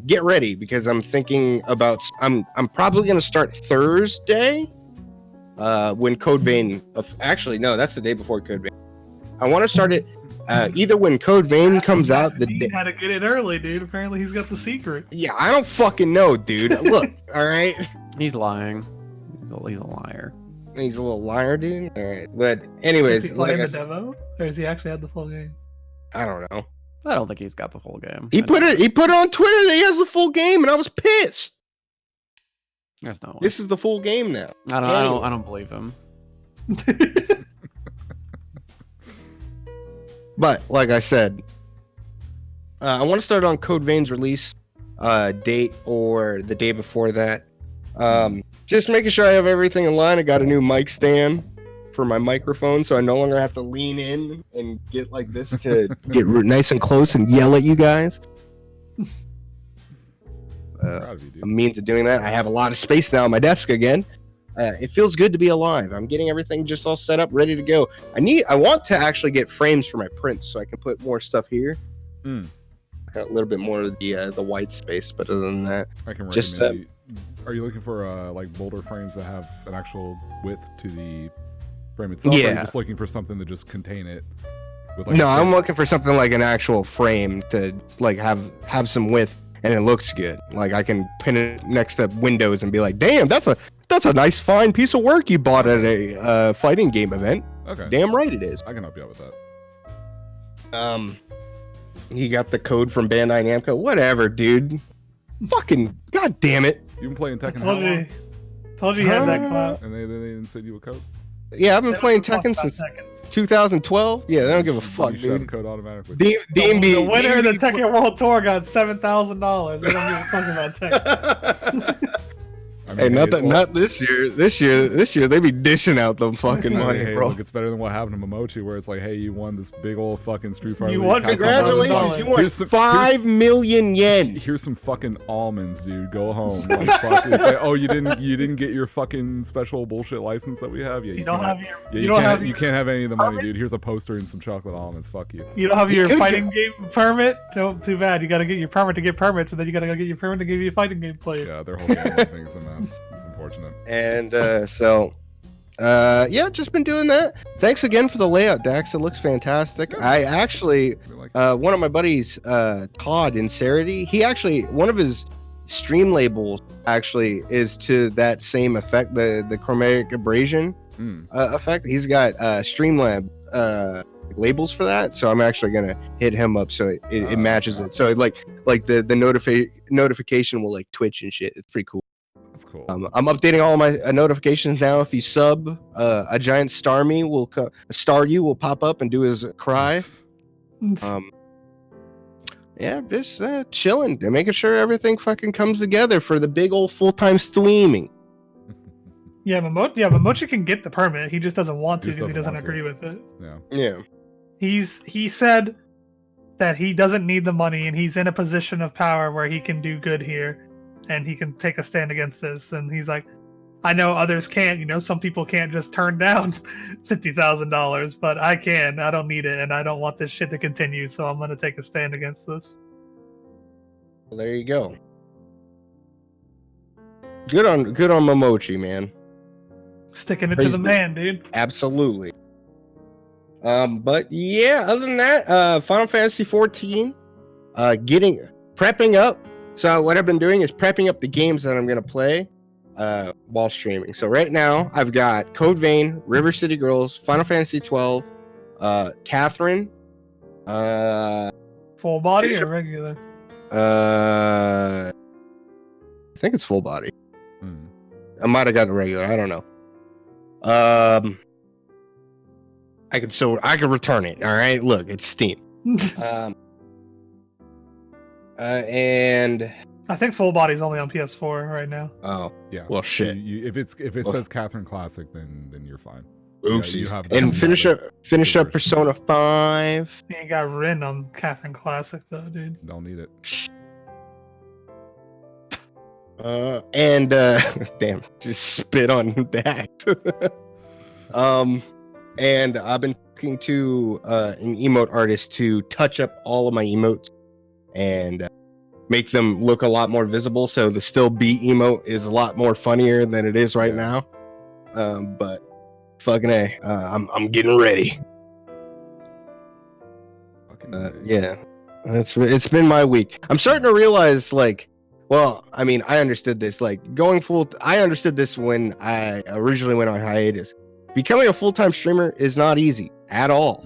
Get ready because I'm thinking about. I'm probably gonna start Thursday. When Code Vein. Actually, no, that's the day before Code Vein. I want to start it. Either when Code Vein comes out, the day. Had to get it early, dude. Apparently, he's got the secret. Yeah, I don't fucking know, dude. Look, all right. He's lying. He's a liar. He's a little liar, dude. All right, but anyways, is he playing the demo, or has he actually had the full game? I don't know. I don't think he's got the full game. He put it on Twitter that he has the full game, and I was pissed. There's no way. This is the full game now. I don't believe him. But like I said, I want to start on Code Vein's release date or the day before that. Just making sure I have everything in line. I got a new mic stand for my microphone, so I no longer have to lean in and get like this to get nice and close and yell at you guys. I'm mean to doing that. I have a lot of space now on my desk again. It feels good to be alive. I'm getting everything just all set up, ready to go. I want to actually get frames for my prints so I can put more stuff here. A little bit more of the white space, but other than that, I can recommend you. Are you looking for like bolder frames that have an actual width to the frame itself? Yeah. Or are you just looking for something to just contain it? With, like, no, I'm looking for something like an actual frame to like have some width and it looks good. Like I can pin it next to windows and be like, damn, that's a nice fine piece of work you bought at a fighting game event. Okay. Damn right it is. I can help you out with that. He got the code from Bandai Namco. Whatever, dude. Fucking god damn it. You've been playing Tekken how long? Told you had that clout. And they didn't send you a code? Yeah, I've been playing Tekken since 2012. Yeah, they don't give a fuck, you dude. The code automatically. The winner of the Tekken World Tour got $7,000. They don't give a fuck about Tekken. I mean, hey, not this year. This year they be dishing out them fucking money, hey, bro. Look, it's better than what happened to Momochi, where it's like, hey, you won this big old fucking Street Fighter. You won, congratulations, you won 5 million yen. Here's some fucking almonds, dude. Go home. Like, fucking say, oh, you didn't get your fucking special bullshit license that we have. Yeah, you can't have any of the money, dude. Here's a poster and some chocolate almonds. Fuck you. You don't have your fighting game permit? Too bad. You gotta get your permit to get permits, and then you gotta go get your permit to give you a fighting game player. Yeah, their whole game thing is a mess. It's unfortunate. And yeah, just been doing that. Thanks again for the layout, Dax. It looks fantastic. Yeah. I actually one of my buddies, Todd in Sarity, he actually one of his Stream Labels actually is to that same effect, the chromatic abrasion effect. He's got Streamlab labels for that, so I'm actually gonna hit him up so it matches it. So like the notification will like twitch and shit. It's pretty cool. That's cool. I'm updating all my notifications now. If you sub, a giant star you will pop up and do his cry. Yeah, just chilling and making sure everything fucking comes together for the big old full-time streaming. Yeah, Mochi can get the permit. He just doesn't want to because he doesn't agree with it. Yeah. He said that he doesn't need the money and he's in a position of power where he can do good here and he can take a stand against this. And he's like, I know others can't. You know, some people can't just turn down $50,000, but I can. I don't need it, and I don't want this shit to continue. So I'm gonna take a stand against this. Well, there you go. Good on Momochi, man. Sticking it to the man, dude. Absolutely. But yeah, other than that, Final Fantasy 14, prepping up. So what I've been doing is prepping up the games that I'm gonna play while streaming. So right now I've got Code Vein, River City Girls, Final Fantasy 12, Catherine, full body or regular? I think it's full body. I might have gotten regular. I don't know. I could return it. All right, look, it's Steam. And I think full body's only on PS4 right now. Oh yeah. Well, shit. If it says Catherine Classic, then you're fine. Oopsies. Yeah, and finish up Persona 5. You ain't got Rin on Catherine Classic though, dude. Don't need it. And damn, just spit on that. And I've been talking to an emote artist to touch up all of my emotes and make them look a lot more visible. So the still B emote is a lot more funnier than it is right now. But fucking A, I'm getting ready. Yeah, it's been my week. I'm starting to realize, like, well, I mean, I understood this. Like, I understood this when I originally went on hiatus. Becoming a full-time streamer is not easy at all.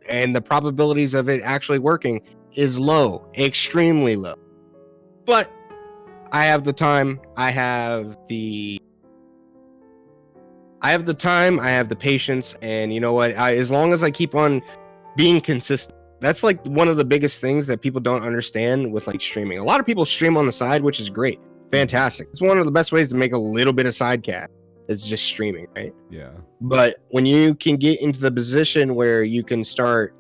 And the probabilities of it actually working is low, extremely low. But I have the time. I have the patience, and you know what? As long as I keep on being consistent, that's like one of the biggest things that people don't understand with like streaming. A lot of people stream on the side, which is great, fantastic. It's one of the best ways to make a little bit of side cash. It's just streaming, right? Yeah. But when you can get into the position where you can start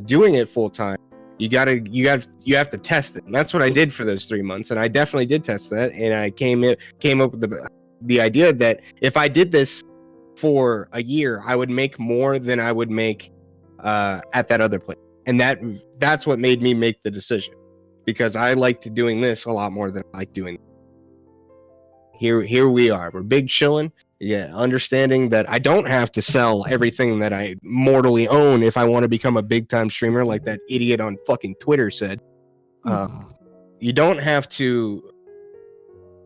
doing it full time, you have to test it. And that's what I did for those 3 months, and I definitely did test that. And I came up with the idea that if I did this for a year, I would make more than I would make at that other place. And that's what made me make the decision, because I liked doing this a lot more than I like doing. Here we are. We're big chilling. Yeah, understanding that I don't have to sell everything that I mortally own if I want to become a big time streamer, like that idiot on fucking Twitter said. You don't have to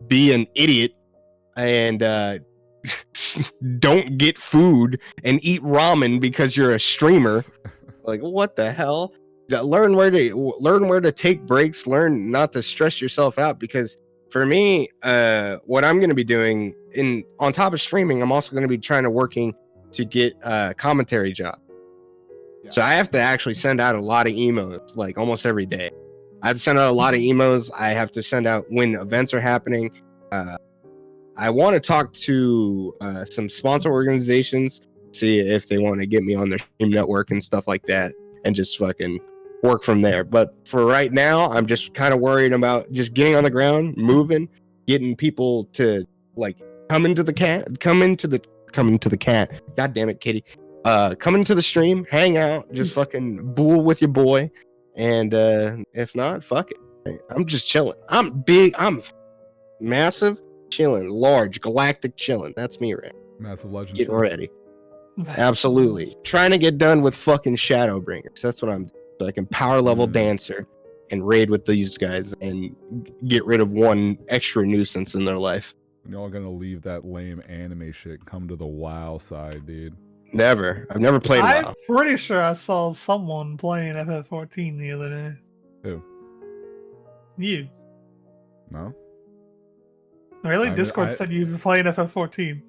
be an idiot and don't get food and eat ramen because you're a streamer. Like, what the hell? Learn where to take breaks. Learn not to stress yourself out, because for me, what I'm going to be doing on top of streaming, I'm also going to be working to get a commentary job. Yeah. So I have to actually send out a lot of emails, like almost every day. I have to send out a lot of emails. I have to send out when events are happening. I want to talk to some sponsor organizations, see if they want to get me on their stream network and stuff like that, and just fucking work from there. But for right now, I'm just kind of worried about just getting on the ground, moving, getting people to like come into the cat. God damn it, Kitty. Come into the stream, hang out, just fucking bull with your boy. And if not, fuck it. I'm just chilling. I'm big. I'm massive, chilling, large, galactic chilling. That's me, right? Massive legend. Getting ready. Absolutely. Trying to get done with fucking Shadowbringers. That's what I'm doing. Like a power level dancer and raid with these guys and get rid of one extra nuisance in their life. You're all gonna leave that lame anime shit, come to the WoW side, dude. Never. I've never played I'm WoW. pretty sure I saw someone playing FF14 the other day. Who? You. No? Really? I- Discord I- said you were playing FF14.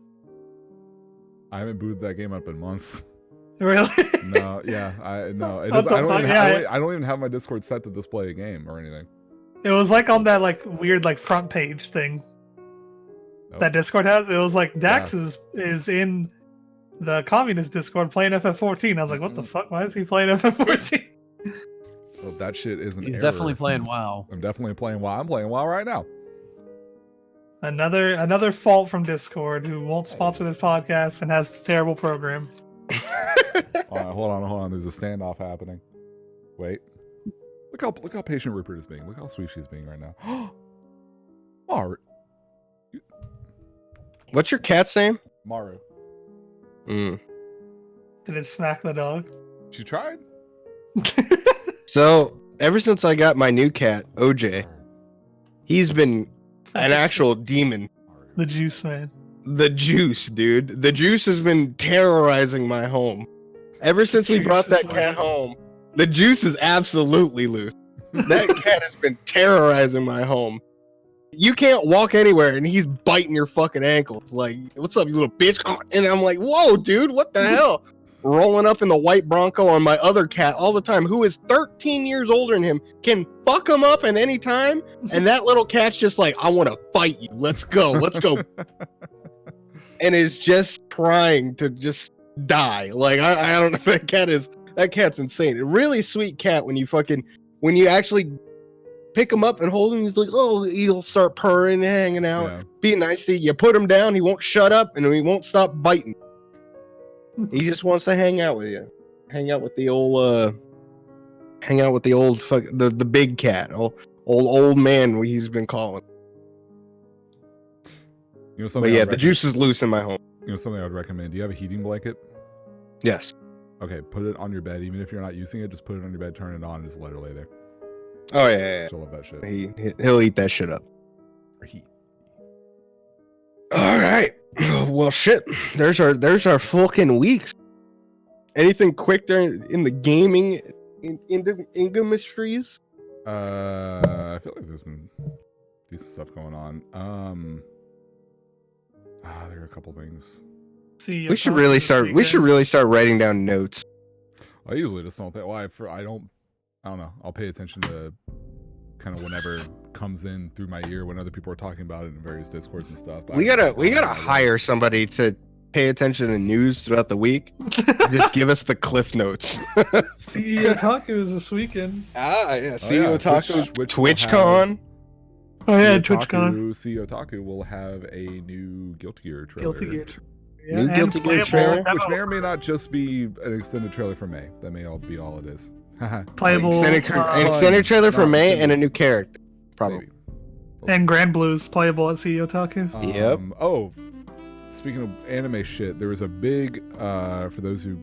I haven't booted that game up in months. Really? No, yeah, I no. It What is, the I don't fuck? even Yeah, I don't even have my Discord set to display a game or anything. It was like on that like weird like front page thing Nope. that Discord has. It was like Dax is in the communist Discord playing FF14. I was like, what the fuck? Why is he playing FF14? Well, that shit is an He's error. definitely playing WoW. I'm definitely playing WoW. I'm playing WoW right now. Another fault from Discord, who won't sponsor this podcast and has a terrible program. All right, hold on. There's a standoff happening. Wait. Look how patient Rupert is being. Look how sweet she's being right now. Maru. What's your cat's name? Maru. Mm. Did it smack the dog? She tried? So ever since I got my new cat, OJ, he's been an actual demon. The juice man. The juice, dude. The juice has been terrorizing my home. Ever since we brought that cat home, the juice is absolutely loose. That cat has been terrorizing my home. You can't walk anywhere and he's biting your fucking ankles. Like, what's up, you little bitch? And I'm like, whoa, dude, what the hell? Rolling up in the white Bronco on my other cat all the time, who is 13 years older than him, can fuck him up at any time. And that little cat's just like, I want to fight you. Let's go. Let's go. And is just trying to just die. Like, I don't know. That cat's insane. A really sweet cat when you actually pick him up and hold him, he's like, oh, he'll start purring and hanging out. Yeah. Being nice to you. You put him down, he won't shut up and he won't stop biting. He just wants to hang out with you. Hang out with the old the big cat. Old man he's been calling. You know something? But yeah, the juice is loose in my home. You know something I would recommend? Do you have a heating blanket? Yes. Okay, put it on your bed. Even if you're not using it, just put it on your bed, turn it on, and just let her lay there. Oh yeah. I love that shit. He'll eat that shit up. Or he. All right. Well, shit. There's our fucking weeks. Anything quick there in the gaming industries? I feel like there's been decent stuff going on. There are a couple things. See, We should really start writing down notes. I usually just don't think. Well, I don't know. I'll pay attention to kind of whenever comes in through my ear when other people are talking about it in various discords and stuff. We gotta hire somebody to pay attention to news throughout the week. Just give us the cliff notes. CEO Taco is this weekend. Yeah. Oh, CEO yeah. Taco, Twitch will TwitchCon. Oh yeah, CEO TwitchCon. CEO Taku will have a new Guilty Gear trailer. Guilty Gear. New and Guilty Gear playable trailer? Which may demo. or may not just be an extended trailer for May. That may all be all it is. Playable An extended trailer for not May extended. and a new character. Probably. Maybe. and Grand Blues playable at CEO Taku. Yep. Oh, speaking of anime shit, there was a big, for those who,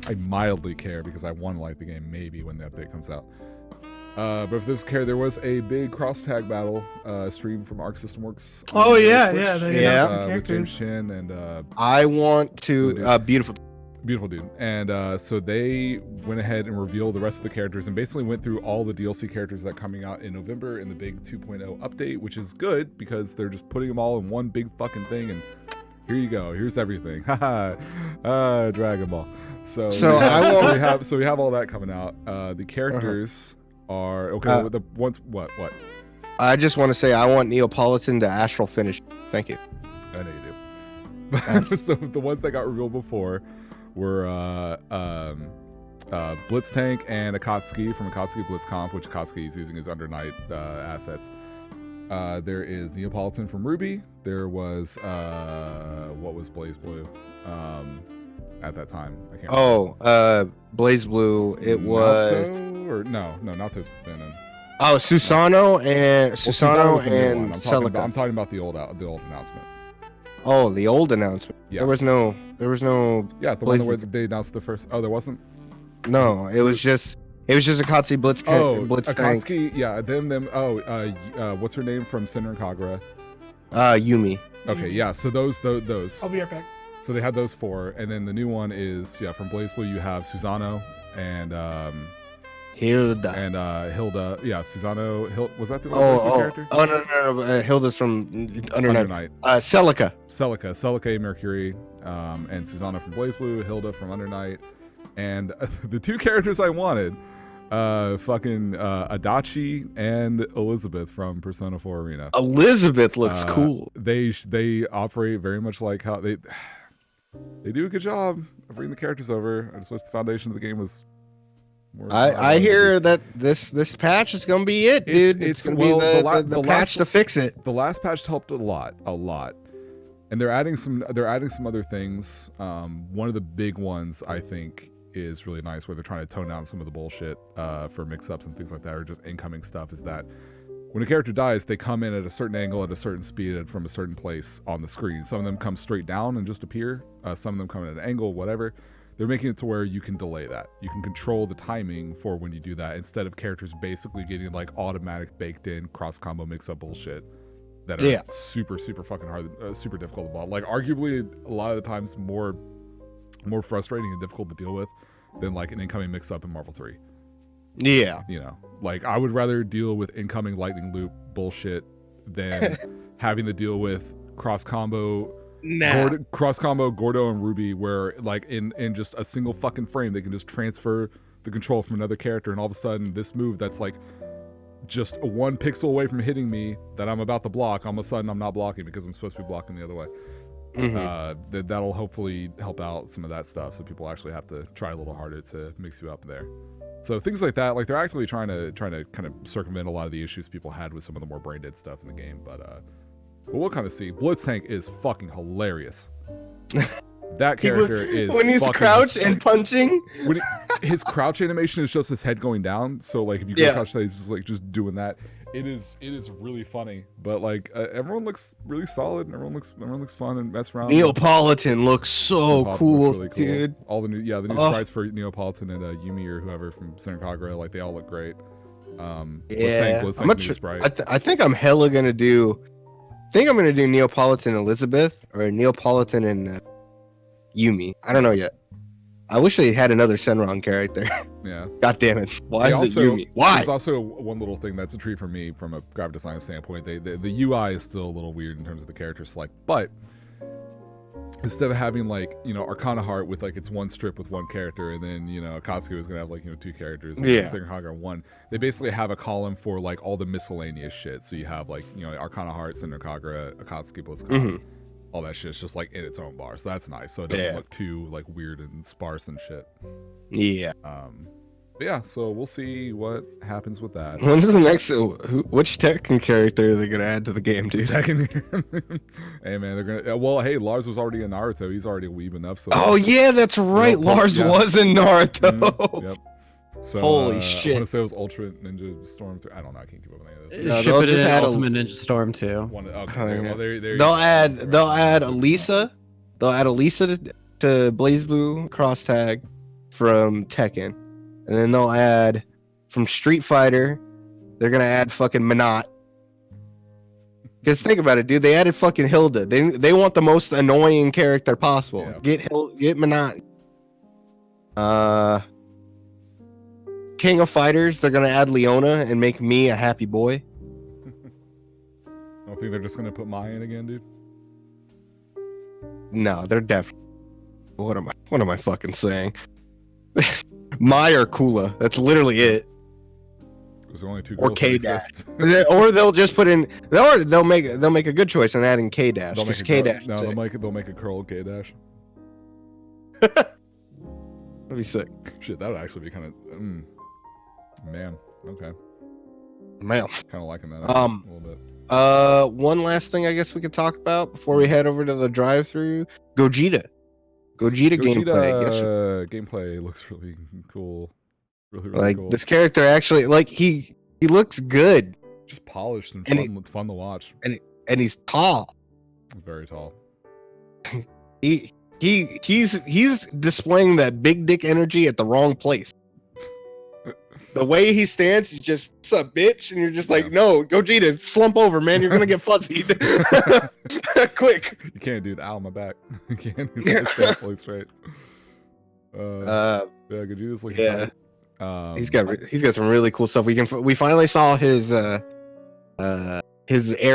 I mildly care because I want to like the game maybe when the update comes out. But if those care, there was a big cross tag battle stream from Arc System Works. Oh on yeah, Twitch, yeah, they Yeah. announced some with James characters. Chin and I want to beautiful. beautiful dude. And so they went ahead and revealed the rest of the characters and basically went through all the DLC characters that are coming out in November in the big 2.0 update, which is good because they're just putting them all in one big fucking thing and here you go. Here's everything. Haha. Dragon Ball. So we have all that coming out. The characters are okay. The ones what? I just want to say I want Neapolitan to astral finish. Thank you. I know you do. So the ones that got revealed before were Blitz Tank and Akatsuki from Akatsuki BlitzConf, which Akatsuki is using as Under Night assets. There is Neapolitan from Ruby. There was what was Blaze Blue at that time? I can't remember. Blaze Blue. It was Natsu, or no, Natsu's been in. Oh, Susano and Susano's the new one. and Celica. I'm talking about the old announcement. Oh, the old announcement. Yeah. There was no Yeah, the Blaze one where Blue. they announced the first. Oh, there wasn't. No, it was just It was just Akatsuki Blitz. Blitz Akatsuki, yeah, them. Oh, what's her name from Senran Kagura? Yumi. Okay, yeah. So those. I'll be right back. So they had those 4, and then the new one is from BlazBlue. You have Susano and Hilda. And Hilda. Yeah, Susano. Was that the BlazBlue character? Oh no. Hilda's from Under Night. Celica. Celica Mercury, and Susano from BlazBlue. Hilda from Under Night, and the 2 characters I wanted. Fucking Adachi and Elizabeth from Persona 4 Arena. Elizabeth looks cool. They operate very much like how they do a good job of bringing the characters over. I just wish the foundation of the game was more. I hear that this patch is gonna be it, dude. It's gonna be the patch to fix it. The last patch helped a lot, and they're adding some other things. One of the big ones I think is really nice, where they're trying to tone down some of the bullshit for mix-ups and things like that, or just incoming stuff, is that when a character dies, they come in at a certain angle, at a certain speed, and from a certain place on the screen. Some of them come straight down and just appear. Some of them come at an angle, whatever. They're making it to where you can delay that. You can control the timing for when you do that, instead of characters basically getting like automatic baked in cross-combo mix-up bullshit that are super fucking hard, super difficult to block. Like arguably a lot of the times more frustrating and difficult to deal with than like an incoming mix-up in Marvel 3. Yeah. You know, like I would rather deal with incoming lightning loop bullshit than having to deal with cross-combo Gordo and Ruby, where like in just a single fucking frame they can just transfer the control from another character, and all of a sudden this move that's like just 1 pixel away from hitting me that I'm about to block, all of a sudden I'm not blocking because I'm supposed to be blocking the other way. That'll hopefully help out some of that stuff, so people actually have to try a little harder to mix you up there. So things like that, like they're actually trying to kind of circumvent a lot of the issues people had with some of the more brain dead stuff in the game. But we'll kind of see. Blitztank is fucking hilarious. That character is when he's crouched and punching. His crouch animation is just his head going down. So like if you go crouch, he's just doing that. It is really funny, but like everyone looks really solid, and everyone looks fun and mess around. Neapolitan looks so cool, really cool, dude. All the new sprites for Neapolitan and Yumi or whoever from Senran Kagura, like they all look great. I think I'm hella gonna do. I think I'm gonna do Neapolitan Elizabeth or Neapolitan and Yumi. I don't know yet. I wish they had another Senran character. Yeah. God damn it. Why is it Yumi? Why? There's also one little thing that's a treat for me from a graphic design standpoint. The UI is still a little weird in terms of the character select, but instead of having like, Arcana Heart with like its 1 strip with 1 character, and then, Akatsuki was gonna have like, 2 characters, and Senran Kagura 1, they basically have a column for like all the miscellaneous shit. So you have like, Arcana Heart, Senran Kagura, Akatsuki, BlizzCon. All that shit's just like in its own bar, so that's nice. So it doesn't look too like weird and sparse and shit. Yeah. But yeah, so we'll see what happens with that. When is the next? Which Tekken character are they gonna add to the game, dude? Tekken. Hey man, they're gonna. Well, hey, Lars was already in Naruto. He's already weeb enough. So. Oh yeah, that's right. Lars was in Naruto. Yep. So, holy shit! I want to say it was Ultra Ninja Storm 3. I don't know. I can't keep up with any of this. No, Shib it in Ultimate Ninja Storm 2. They'll add Elisa. They'll add Elisa to BlazBlue cross tag from Tekken, and then they'll add from Street Fighter. They're gonna add fucking Minot. Because think about it, dude. They added fucking Hilda. They want the most annoying character possible. Yeah. Get Minot. King of Fighters, they're gonna add Leona and make me a happy boy. I don't think they're just gonna put Mai in again, dude. No, they're definitely. What am I fucking saying? Mai or Kula. That's literally it. There's only 2 or girls K Dash. Or they'll just put in. They'll make a good choice in adding K Dash. They'll make a curl K Dash. That'd be sick. Shit, that would actually be kind of. Man, okay. Man, kind of liking that a little bit. One last thing I guess we could talk about before we head over to the drive-through. Gogeta gameplay. Gameplay looks really cool. Really like cool. This character actually, like he looks good. Just polished and fun. It's fun to watch. And he's tall. Very tall. He's displaying that big dick energy at the wrong place. The way he stands, he's just, what's up, bitch? And you're just like, no, Gogeta, slump over, man. You're going to get fuzzied. Quick. You can't, dude. Ow, my back. You can't. He's got to stand fully straight. Yeah, Gogeta's looking tight. He's got some really cool stuff. We finally saw his Air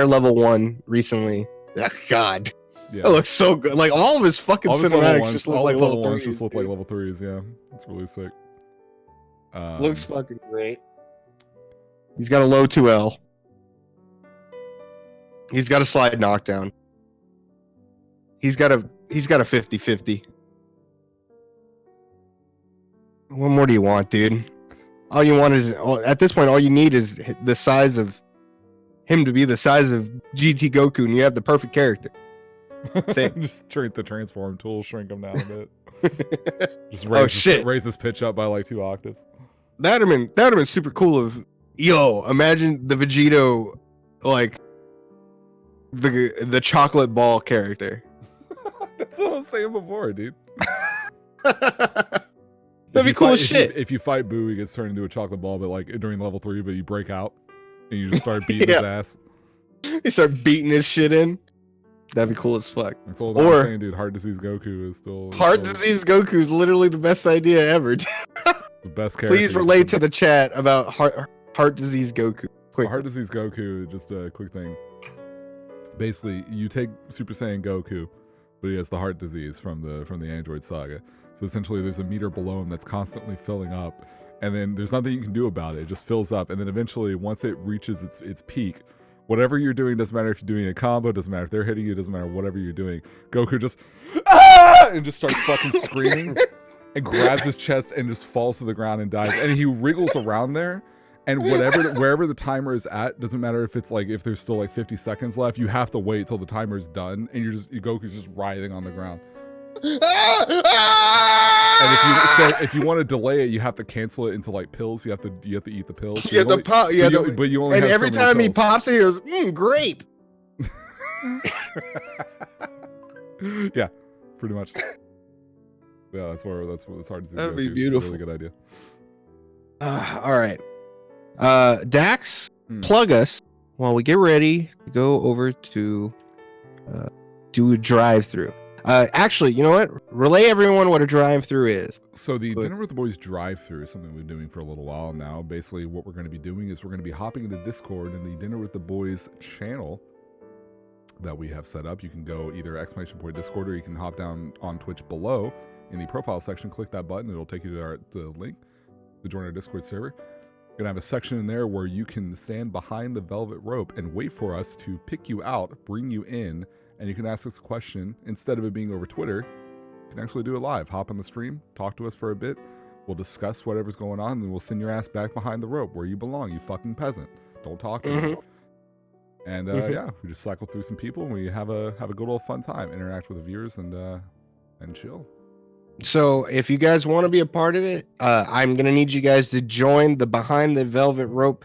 Level 1 recently. Oh, God. Yeah. That looks so good. Like, all of his fucking cinematics just look like level 3s. Just look like level 3s, yeah. It's really sick. Looks fucking great. He's got a low 2L. He's got a slide knockdown. He's got a 50-50. What more do you want, dude? All you want is, at this point, all you need is the size of him to be the size of GT Goku, and you have the perfect character. Just treat the transform tool, shrink him down a bit. Just raise his pitch up by like 2 octaves. That'd have been super cool. Imagine the Vegito, like the chocolate ball character. That's what I was saying before, dude. That'd be cool as shit. If you fight Boo, he gets turned into a chocolate ball, but like during level 3, but you break out and you just start beating his ass. You start beating his shit in. That'd be cool as fuck. Or saying, dude, Heart Disease Goku is still Disease Goku is literally the best idea ever. The best character. Please relate to the chat about Heart Disease Goku. Quick. Heart Disease Goku, just a quick thing. Basically, you take Super Saiyan Goku, but he has the heart disease from the Android saga. So essentially, there's a meter below him that's constantly filling up, and then there's nothing you can do about it. It just fills up, and then eventually, once it reaches its peak, whatever you're doing, doesn't matter if you're doing a combo, doesn't matter if they're hitting you, doesn't matter whatever you're doing. Goku just and just starts fucking screaming and grabs his chest and just falls to the ground and dies. And he wriggles around there, and wherever the timer is at, doesn't matter if it's like if there's still like 50 seconds left, you have to wait till the timer's done, and Goku's just writhing on the ground. And if you want to delay it, you have to cancel it into like pills. You have to eat the pills. But you only. And have every so many time he pills. pops it, he goes, grape. Yeah, pretty much. Yeah, that's hard to see. That'd be beautiful. It's a really good idea. All right, Dax, plug us while we get ready to go over to do a drive-through. Actually, you know what? Relay everyone what a drive-through is. So the Dinner with the Boys drive-through is something we've been doing for a little while now. Basically, what we're going to be doing is we're going to be hopping into Discord in the Dinner with the Boys channel that we have set up. You can go either !Discord, or you can hop down on Twitch below in the profile section. Click that button. It'll take you to the link to join our Discord server. We're going to have a section in there where you can stand behind the velvet rope and wait for us to pick you out, bring you in, and you can ask us a question. Instead of it being over Twitter, you can actually do it live. Hop on the stream, talk to us for a bit. We'll discuss whatever's going on, and then we'll send your ass back behind the rope where you belong, you fucking peasant. Don't talk to me. And yeah, we just cycle through some people, and we have a good old fun time, interact with the viewers, and chill. So if you guys want to be a part of it, I'm gonna need you guys to join the Behind the Velvet Rope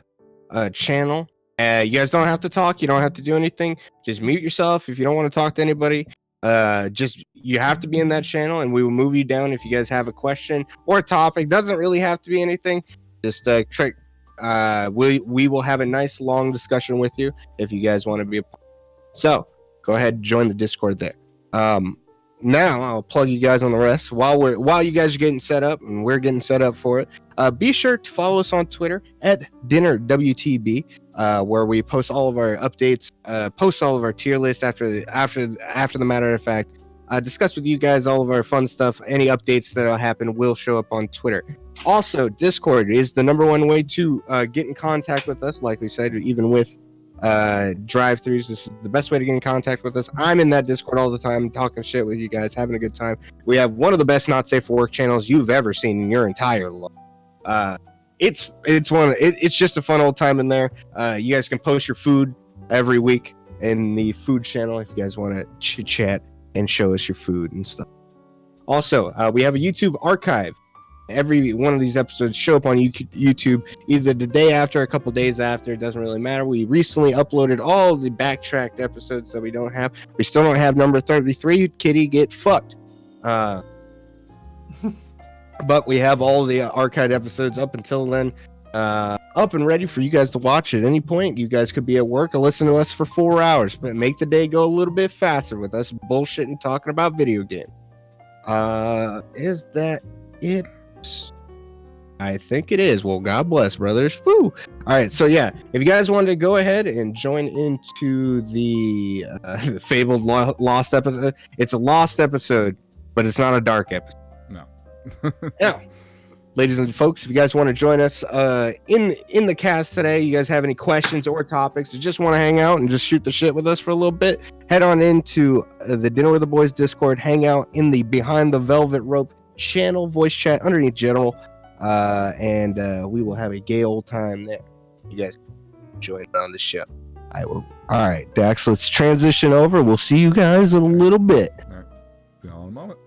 channel. You guys don't have to talk. You don't have to do anything. Just mute yourself if you don't want to talk to anybody. You have to be in that channel, and we will move you down if you guys have a question or a topic. Doesn't really have to be anything. Just we will have a nice long discussion with you if you guys want to be a part. So go ahead and join the Discord there. Now I'll plug you guys on the rest while you guys are getting set up and we're getting set up for it. Be sure to follow us on Twitter at DWTB, where we post all of our updates, post all of our tier lists after the matter of fact. Discuss with you guys all of our fun stuff. Any updates that'll happen will show up on Twitter. Also, Discord is the #1 way to get in contact with us. Like we said, even with drive-throughs, this is the best way to get in contact with us. I'm in that Discord all the time, talking shit with you guys, having a good time. We have one of the best not safe for work channels you've ever seen in your entire life. It's just a fun old time in there. You guys can post your food every week in the food channel if you guys want to chit chat and show us your food and stuff. Also, we have a YouTube archive. Every one of these episodes show up on YouTube either the day after or a couple days after. It doesn't really matter. We recently uploaded all the backtracked episodes that we don't have. We still don't have number 33. Kitty, get fucked. But we have all the archived episodes up until then. up and ready for you guys to watch at any point. You guys could be at work or listen to us for 4 hours, but make the day go a little bit faster with us bullshitting talking about video games. Is that it? I think it is. Well, God bless, brothers. Woo! All right, so yeah, if you guys wanted to go ahead and join into the fabled lost episode, it's a lost episode, but it's not a dark episode. No. Yeah. Ladies and folks, if you guys want to join us in the cast today, you guys have any questions or topics, or just want to hang out and just shoot the shit with us for a little bit, head on into the Dinner with the Boys Discord, hang out in the Behind the Velvet Rope channel, voice chat underneath General, and we will have a gay old time there. You guys join on the show. I will. All right, Dax, let's transition over. We'll see you guys in a little bit. All right. See you all in a moment.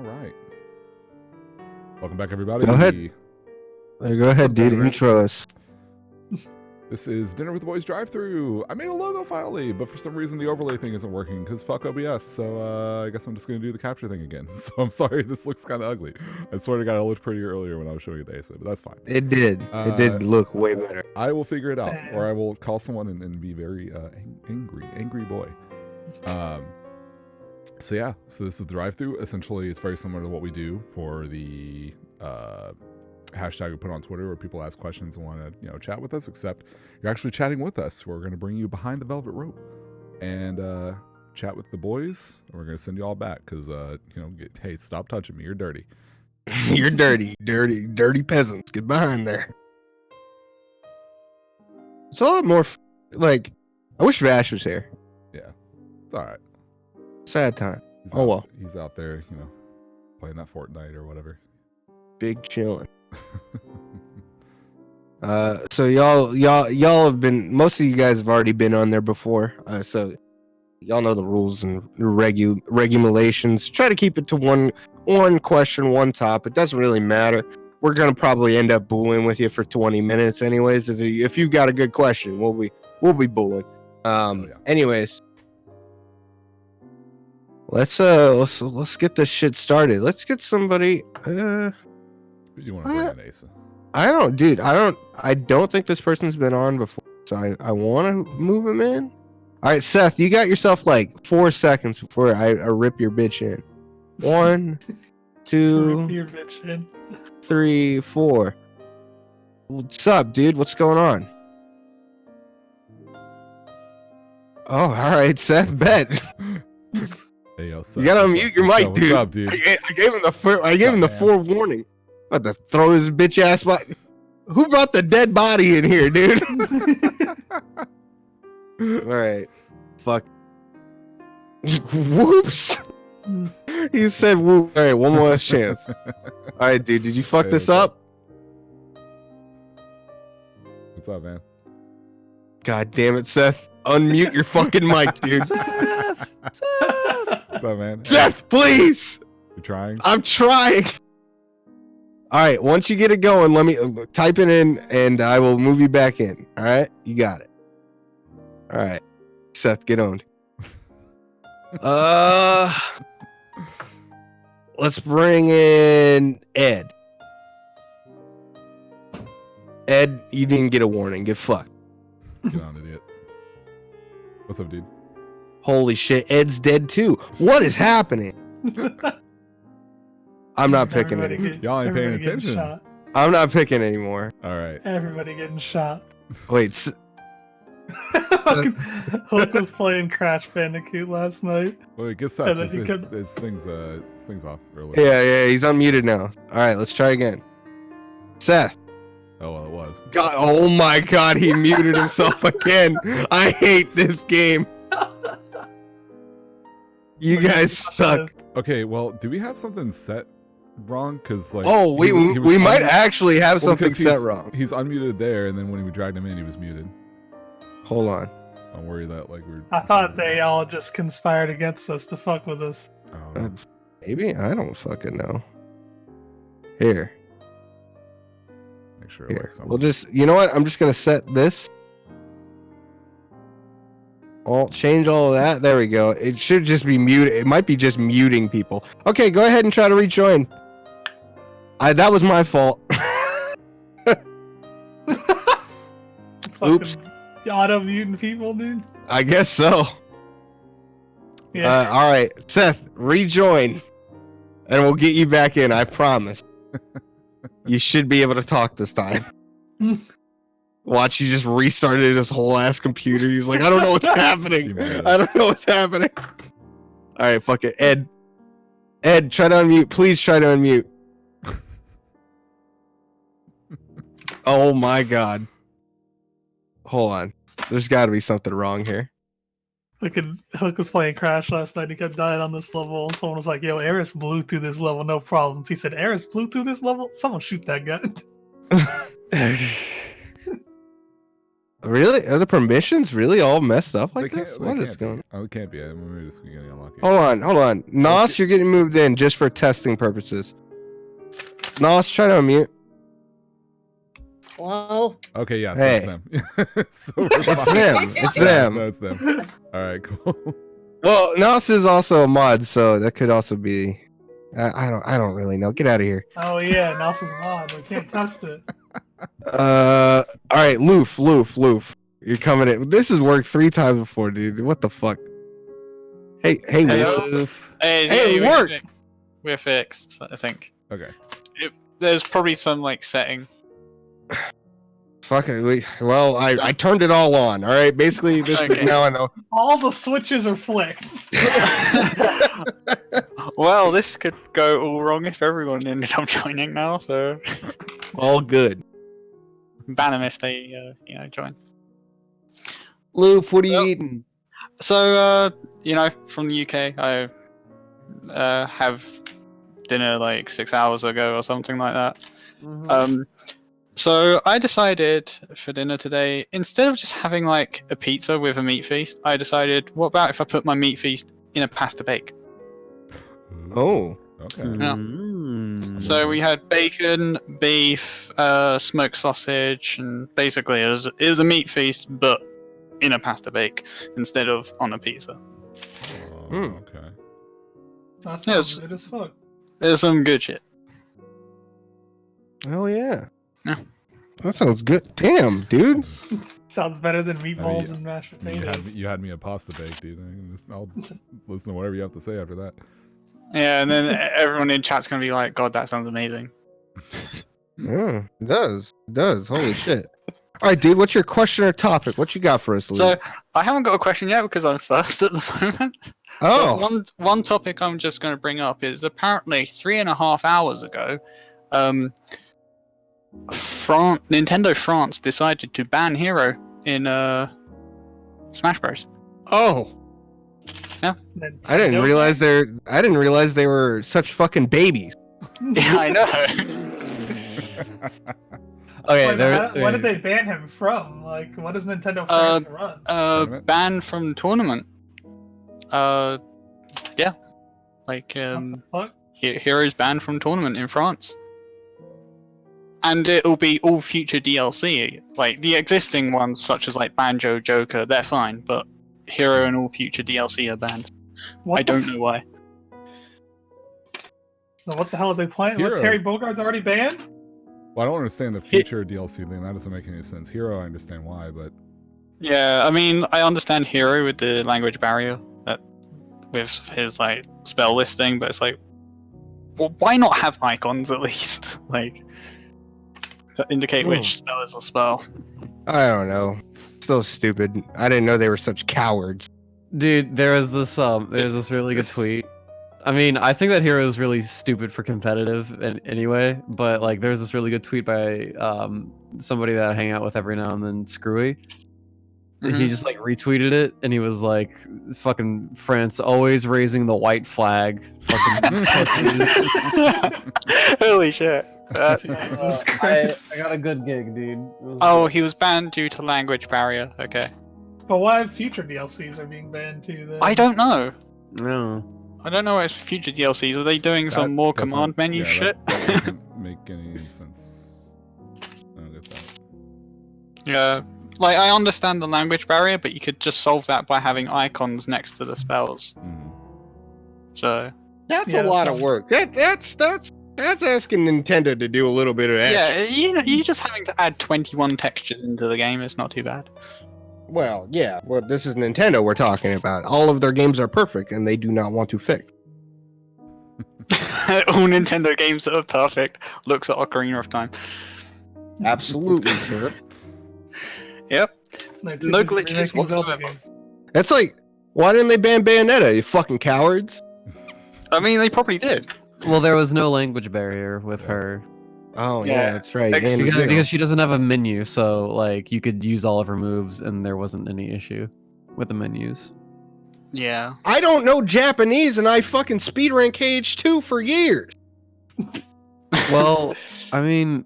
right. Welcome back, everybody. Go ahead. Go ahead, dude. Intro us. This is Dinner with the Boys drive-through. I made a logo finally, but for some reason the overlay thing isn't working because fuck OBS. So I guess I'm just gonna do the capture thing again. So I'm sorry, this looks kind of ugly. I swear to God, it looked prettier earlier when I was showing it to Asa, but that's fine. It did. It did look way better. I will figure it out, or I will call someone and be very angry boy. So yeah, so this is the drive-through. Essentially, it's very similar to what we do for the hashtag we put on Twitter where people ask questions and want to chat with us, except you're actually chatting with us. We're going to bring you behind the velvet rope and chat with the boys, and we're going to send you all back because hey, stop touching me, you're dirty. You're dirty peasants. Get behind there. It's a lot more like I wish Vash was here. Yeah, it's all right. Sad time. Well, he's out there playing that Fortnite or whatever. Big chillin'. So y'all have been, most of you guys have already been on there before, so y'all know the rules and regulations. Try to keep it to one question, one topic. It doesn't really matter. We're gonna probably end up booling with you for 20 minutes anyways. If you got a good question, we'll be booling. Anyways, let's get this shit started. Let's get somebody. You want to bring in Asa? I don't think this person's been on before, so I want to move him in. All right, Seth, you got yourself like 4 seconds before I rip your bitch in. 1, 2, Rip your bitch in. 3, 4. What's up, dude? What's going on? Oh, all right, Seth. Bet. Hey, yo, Seth, You gotta unmute your mic, dude. What's up, dude? I gave him the forewarning. About to throw his bitch ass. Who brought the dead body in here, dude? All right. Fuck. Whoops. He said whoop. All right, one more chance. All right, dude. Did you fuck this up? What's up, man? God damn it, Seth. Unmute your fucking mic, dude. Seth! What's up, man? Seth, please. You trying? I'm trying. All right, once you get it going, let me type it in and I will move you back in. All right, you got it. All right, Seth, get on. Let's bring in Ed. Ed, you didn't get a warning. Get fucked. Get on, idiot. What's up, dude? Holy shit, Ed's dead too. What is happening? I'm not picking anymore. Y'all ain't paying attention. Shot. I'm not picking anymore. All right. Everybody getting shot. Wait. Hulk was playing Crash Bandicoot last night. Well, it gets up. His thing's off earlier. Yeah, he's unmuted now. All right, let's try again. Seth. Oh, well, it was. God, oh my God, he muted himself again. I hate this game. You guys suck. Okay, well, do we have something set wrong? Because like, we might actually have something set wrong. He's unmuted there, and then when we dragged him in, he was muted. Hold on. So I'm worried that like we're. I thought they all just conspired against us to fuck with us. Maybe I don't fucking know. Here. Make sure. Here. Like We'll just. You know what? I'm just gonna set this. Change all of that. There we go. It should just be muted. It might be just muting people. Okay, go ahead and try to rejoin. That was my fault. Oops. Auto muting people, dude. I guess so. Yeah. All right, Seth, rejoin, and we'll get you back in. I promise. You should be able to talk this time. Watch, he just restarted his whole ass computer. He was like, I don't know what's happening. I don't know what's happening. All right, fuck it. Ed, try to unmute. Please try to unmute. Oh my God. Hold on. There's got to be something wrong here. Hook was playing Crash last night. He kept dying on this level. And someone was like, yo, Eris blew through this level, no problems. He said, Eris blew through this level? Someone shoot that guy. Really? Are the permissions really all messed up like They this? can't. What They is can't going be. Oh, it can't be. Maybe just getting unlucky. Hold on. Nos, you're getting moved in just for testing purposes. Nos, try to unmute. Hello? Okay, yeah, so Hey. it's them. So we're It's fine. them. It's Yeah, them. no, it's them. All right, cool. Well, Nos is also a mod, so that could also be. I don't really know. Get out of here. Oh yeah, Nelson's mod. We can't test it. All right, Loof. You're coming in. This has worked 3 times before, dude. What the fuck? Hey, Hello? Loof. Hey, It worked. We're fixed, I think. Okay. There's probably some like setting. Fuck it. Well, I turned it all on. All right. Basically, this is Okay. now I know. All the switches are flicked. Well, this could go all wrong if everyone ended up joining now. So All good. ban them if they, join. Loof, what are you Well- eating? So, from the UK, I have dinner like 6 hours ago or something like that. So I decided for dinner today, instead of just having like a pizza with a meat feast, I decided, what about if I put my meat feast in a pasta bake? Oh. Okay. Yeah. Mm. So we had bacon, beef, smoked sausage, and basically it was a meat feast, but in a pasta bake instead of on a pizza. Okay. That Yes. sounds good as fuck. There's some good shit. Oh yeah. Yeah. That sounds good. Damn, dude. Sounds better than meatballs I mean, and mashed You potatoes. had me a pasta bake, dude. I'll listen to whatever you have to say after that. Yeah, and then everyone in chat's gonna be like, "God, that sounds amazing." Yeah, it does. It does. Holy shit. All right, dude. What's your question or topic? What you got for us, Loof? So I haven't got a question yet because I'm first at the moment. Oh. But one topic I'm just going to bring up is apparently 3.5 hours ago, Nintendo France decided to ban Hero in Smash Bros. Oh. Then I didn't Nope. realize they were such fucking babies. Yeah, I know. Okay, Wait, there. what did they ban him from? Like, what does Nintendo France run? Tournament? Banned from tournament. Yeah, like What the fuck? Hero's banned from tournament in France. And it'll be all future DLC. Like the existing ones, such as like Banjo, Joker, they're fine, but Hero and all future DLC are banned. What I the don't know why. What the hell are they playing? Hero. What, Terry Bogart's already banned? Well, I don't understand the future DLC thing. That doesn't make any sense. Hero, I understand why, but Yeah, I mean, I understand Hero with the language barrier, with his like spell listing, but it's like, well, why not have icons at least, like, to indicate which spell is a spell? I don't know. So stupid. I didn't know they were such cowards. Dude, there's this really good tweet. I mean, I think that Hero is really stupid for competitive anyway, but like there's this really good tweet by somebody that I hang out with every now and then, Screwy. He just like retweeted it and he was like, fucking France always raising the white flag. Fucking pussies. Holy shit. I got a good gig, dude. It was Oh, good. he was banned due to language barrier. Okay. But why future DLCs are being banned too? Then? I don't know. No. I don't know what's future DLCs. Are they doing some that more doesn't- command menu yeah, shit? That doesn't make any sense. I don't get that. Yeah. Like, I understand the language barrier, but you could just solve that by having icons next to the spells. So, That's Yeah, a lot so- of work. That's asking Nintendo to do a little bit of that. yeah, you're just having to add 21 textures into the game. It's not too bad. Well, yeah. Well, this is Nintendo we're talking about. All of their games are perfect, and they do not want to fix. All Nintendo games that are perfect looks at Ocarina of Time. Absolutely, sir. Yep. They're too No busy glitches remaking Zelda whatsoever. games. That's like, why didn't they ban Bayonetta? You fucking cowards. I mean, they probably did. Well, there was no language barrier with her Oh yeah, Yeah. that's right. Ex- And, because she doesn't have a menu, so like you could use all of her moves and there wasn't any issue with the menus. Yeah. I don't know Japanese, and I fucking speedrun KH2 for years. Well, I mean,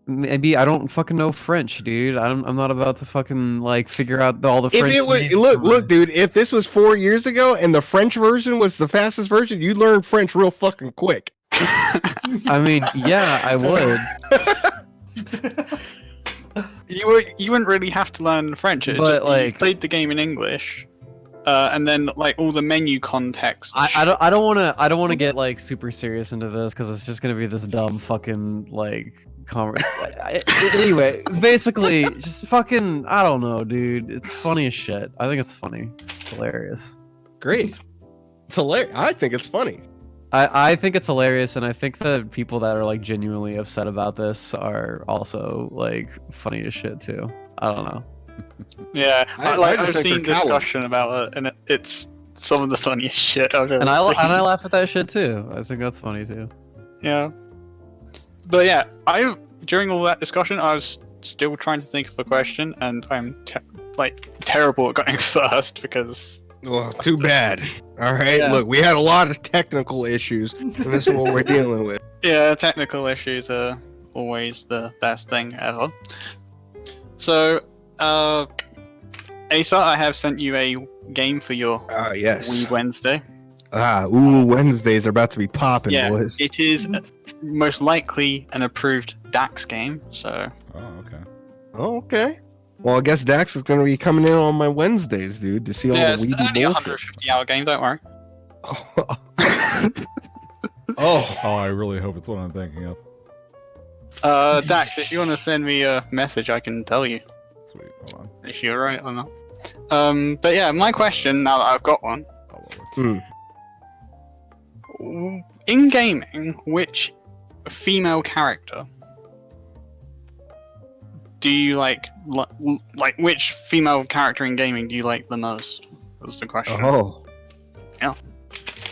maybe I don't fucking know French, dude. I'm not about to fucking like figure out all the If French it was names look, for look, my- dude. If this was 4 years ago and the French version was the fastest version, you learn French real fucking quick. I mean, yeah, I would. You wouldn't really have to learn French. It But, just like- you played the game in English, and then like all the menu context. I don't want to get like super serious into this because it's just gonna be this dumb fucking like converse. Anyway, basically, just fucking I don't know, dude. It's funny as shit. I think it's funny, it's hilarious. Great. It's hilarious. I think it's funny. I think it's hilarious, and I think the people that are like genuinely upset about this are also like funny as shit too. I don't know. Yeah, I I've just think seen they're cowards. discussion about it, and it's some of the funniest shit I've ever And I seen. laugh at that shit too. I think that's funny too. Yeah, but yeah, during all that discussion, I was still trying to think of a question, and I'm terrible at going first because Well, too bad. All right, Yeah. look, we had a lot of technical issues, and this is what we're dealing with. yeah, technical issues are always the best thing ever. So, Aceuhh, I have sent you a game for your Ah, yes. Wii Wednesday. Wednesdays are about to be popping, Yeah, boys. it is most likely an approved DAX game, so Oh, okay. Oh, okay. Well, I guess Dax is going to be coming in on my Wednesdays, dude, to see all yeah, the it's Weeby only a bullshit. 150-hour game, don't worry. Oh, Oh, I really hope it's what I'm thinking of. Dax, if you want to send me a message, I can tell you Sweet. Hold on. if you're right or not. But yeah, my question, now that I've got one. Oh, well, In gaming, which female character do you like which female character in gaming do you like the most? Was the question. oh.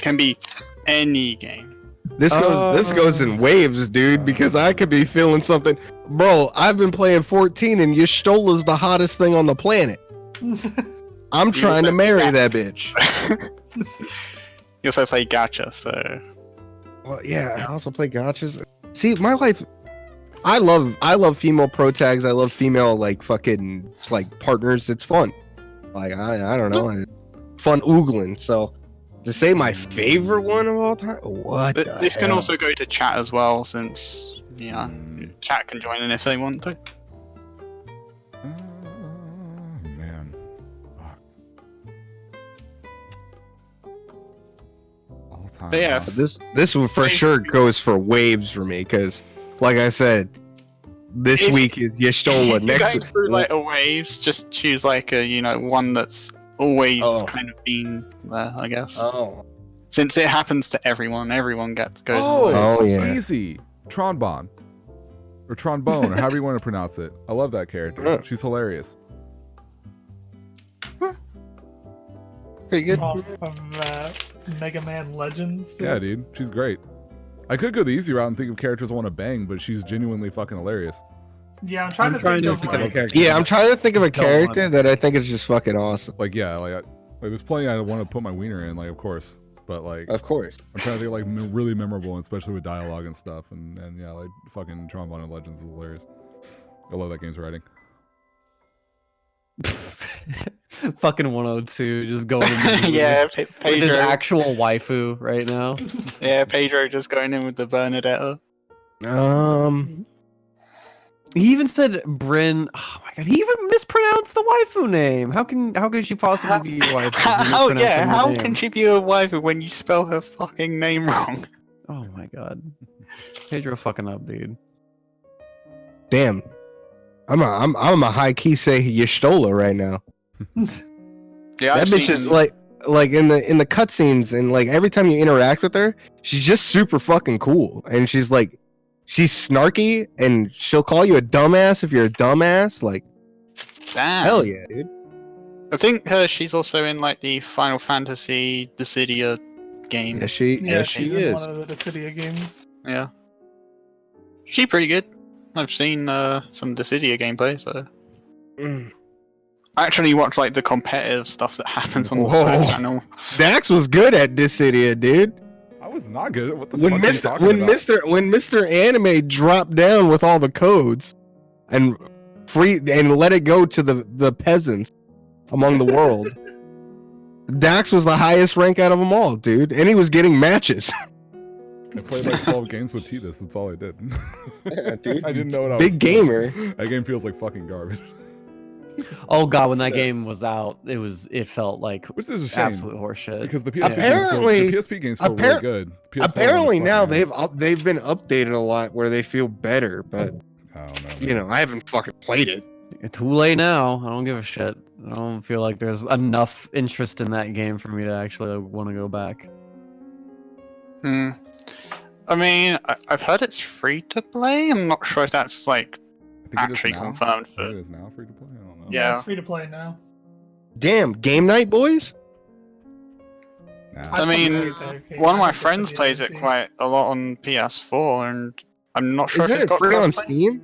Can be any game. This goes in waves, dude, because I could be feeling something. Bro, I've been playing 14 and Y'shtola's the hottest thing on the planet. I'm trying to marry that bitch. You also play gacha, so Well, yeah, I also play gotchas. See, my life, I love female pro tags. I love female like fucking like partners. It's fun. Like I don't know, fun oogling. So to say my favorite one of all time, what? But the this can hell? also go to chat as well, since chat can join in if they want to. man. Fuck. All time. But yeah, This one for sure goes for waves for me because, like I said, this If- week is Y'shtola. if you're Next going week, through like a waves, just choose like a one that's always Oh. kind of been there, I guess. oh, Since it happens to everyone goes. Oh, Oh, yeah. easy. Tronbon. Or Trombone, or however you want to pronounce it. I love that character. Huh. She's hilarious. Pretty good. From Mega Man Legends. Yeah, dude. She's great. I could go the easy route and think of characters I want to bang, but she's genuinely fucking hilarious. Yeah, I'm trying to think of like, character. yeah. I'm trying to think of a Don't character want- that I think is just fucking awesome. Like, yeah, like there's plenty I want to put my wiener in, like, of course. But, like, Of course. I'm trying to think of, like, really memorable, and especially with dialogue and stuff. And yeah, like, fucking Trombone and Legends is hilarious. I love that game's writing. Fucking 102, just going in Yeah, with his Pedro. actual waifu right now. Yeah, Pedro just going in with the Bernadetta. He even said Bryn. Oh my god, he even mispronounced the waifu name. How could she possibly be your waifu? if you're mispronouncing her How name? can she be a waifu when you spell her fucking name wrong? Oh my god, Pedro fucking up, dude. Damn. I'm a high key say Y'shtola right now. Yeah, That I've bitch seen- is like in the cutscenes and like every time you interact with her, she's just super fucking cool. And she's snarky and she'll call you a dumbass if you're a dumbass. Like Damn. hell yeah, dude. I think she's also in like the Final Fantasy Dissidia game. Yeah, she she's in is. one of the Dissidia games. Yeah. She pretty good. I've seen some Dissidia gameplay, so Mm. I actually watch like the competitive stuff that happens on the Whoa. Twitch channel. Dax was good at Dissidia, dude. was not good. What the fuck are you talking when about? Mr. Anime dropped down with all the codes and let it go to the peasants among the world. Dax was the highest rank out of them all, dude, and he was getting matches. I played like 12 games with Titus. That's all I did. Yeah, dude. I didn't know what I Big was gamer. doing. That game feels like fucking garbage. Oh god, when that game was out, it felt like Which is a shame. absolute horseshit. Because the PSP Apparently- games feel really good. PS4 Apparently was now fucking ass. they've been updated a lot where they feel better, but I don't know. you know, I haven't fucking played it. It's too late now. I don't give a shit. I don't feel like there's enough interest in that game for me to actually want to go back. Hmm. I mean, I've heard it's free to play. I'm not sure if that's like I think it is actually now. confirmed. I think For... it is now free to play. I don't know. Yeah. It's free to play now. Damn, game night, boys. Nah. I mean, Okay, one of my I think friends it's plays it free. quite a lot on PS4, and I'm not sure Isn't if it's it got free on crossplay. Steam?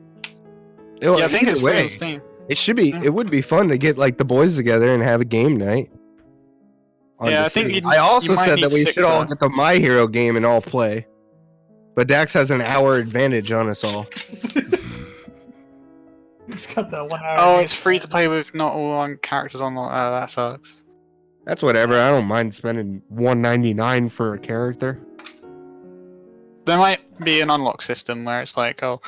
Yeah, I think Either it's free way, on Steam. It should be. Yeah. It would be fun to get like the boys together and have a game night. on Yeah, the I think Steam. you'd- I also you might said that need we six, should all get the My Hero game and all play. But Dax has an hour advantage on us all. It's got that 1 hour. Oh, it's free to play with not all on characters on. That sucks. That's whatever. I don't mind spending $1.99 for a character. There might be an unlock system where it's like, oh,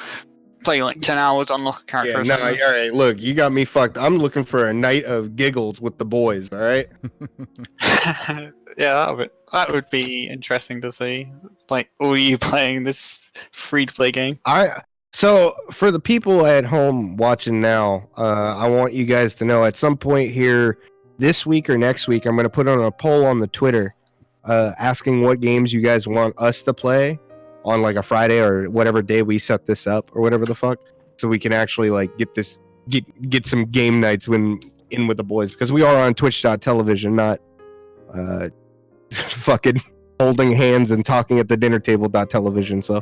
play like 10 hours, unlock a character. Yeah, or no, something. all right. Look, you got me fucked. I'm looking for a night of giggles with the boys. All right. Yeah, that would be interesting to see. Like, all you playing this free-to-play game? So for the people at home watching now, I want you guys to know at some point here this week or next week, I'm going to put on a poll on the Twitter, asking what games you guys want us to play on like a Friday or whatever day we set this up or whatever the fuck, so we can actually like get some game nights in with the boys, because we are on Twitch.television, not fucking holding hands and talking at the dinner table.television. So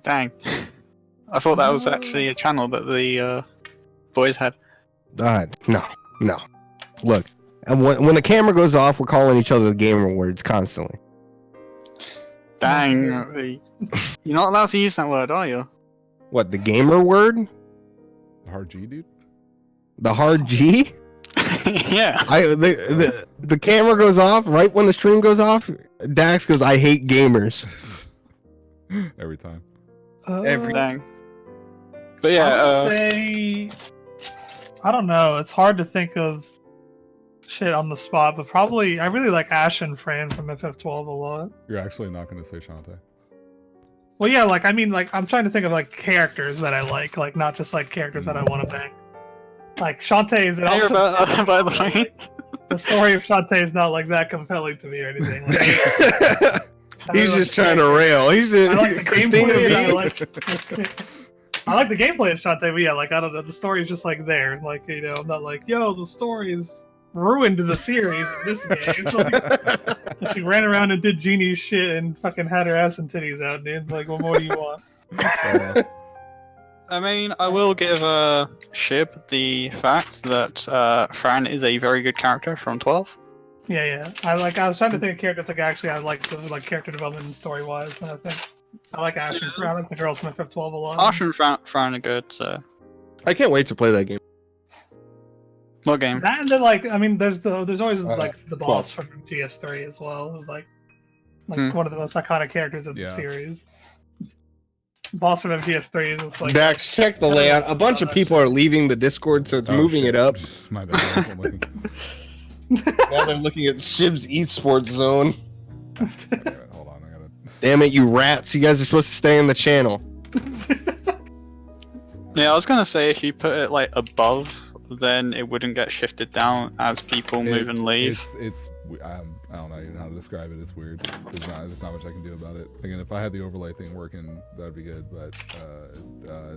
Dang. I thought that was actually a channel that the boys had. no. Look, and when the camera goes off, we're calling each other the gamer words constantly. Dang. You're not allowed to use that word, are you? What, the gamer word? Hard G, dude. The hard G? Yeah. The camera goes off right when the stream goes off. Dax goes, I hate gamers. Every time. Every- Dang. But I yeah, would say, I don't know. It's hard to think of shit on the spot, but probably I really like Ash and Fran from FF12 a lot. You're actually not going to say Shantae. Well, yeah, like I mean, like I'm trying to think of like characters that I like not just like characters that I want to bang. Like Shantae is I hear also about, by the way. the story of Shantae is not like that compelling to me or anything. Like, He's just trying to rail. He's just I like the Christina gameplay. And V. I like the gameplay of Shantae, but yeah, like I don't know, the story is just like there. Like, you know, I'm not like, yo, the story is ruined the series in this game. Like, she ran around and did genie shit and fucking had her ass and titties out, dude. Like, what more do you want? I mean, I will give Shib the fact that Fran is a very good character from 12. Yeah. I was trying to think of characters like actually I like the like character development and story wise, and I think I like Ash and Fran. I like the girls from FF12 a lot. Ash and Fran are good, so. I can't wait to play that game. What game? That and then like I mean, there's always like the boss from GS3 as well. Is like one of the most iconic characters of the series. Boss from MGS3 is just like Dax, check the layout. A bunch of people are leaving the Discord, so it's moving shit. it up. My bad. I'm looking. Now they're looking at Shib's esports zone. Alright, hold on. I gotta. Damn it, you rats. You guys are supposed to stay on the channel. Yeah, I was gonna say if you put it like above, then it wouldn't get shifted down as people move and leave. I don't know even how to describe it. It's weird. There's not much I can do about it. Again, if I had the overlay thing working, that'd be good. But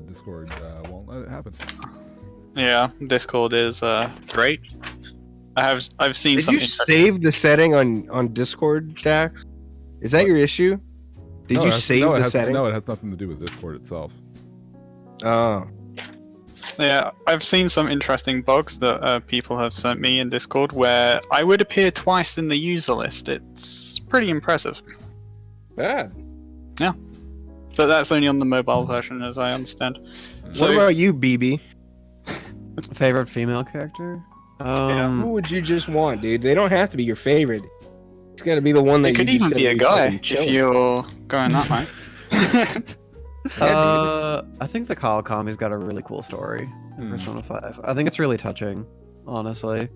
Discord won't let it happen. Yeah, Discord is great. I've seen Did some you interesting. save the setting on Discord, Dax? Is that your issue? Did No, you it has- save no, it the has, setting? No, it has nothing to do with Discord itself. Oh. Yeah, I've seen some interesting bugs that people have sent me in Discord where I would appear twice in the user list. It's pretty impressive. Bad. But that's only on the mobile version, as I understand. What about you, BB? Favorite female character? Who would you just want, dude? They don't have to be your favorite. It's gotta be the one that it could you even just be a gotta guy fucking if chilling. you're going that way. I think the Kawakami's got a really cool story in Persona 5. I think it's really touching, honestly.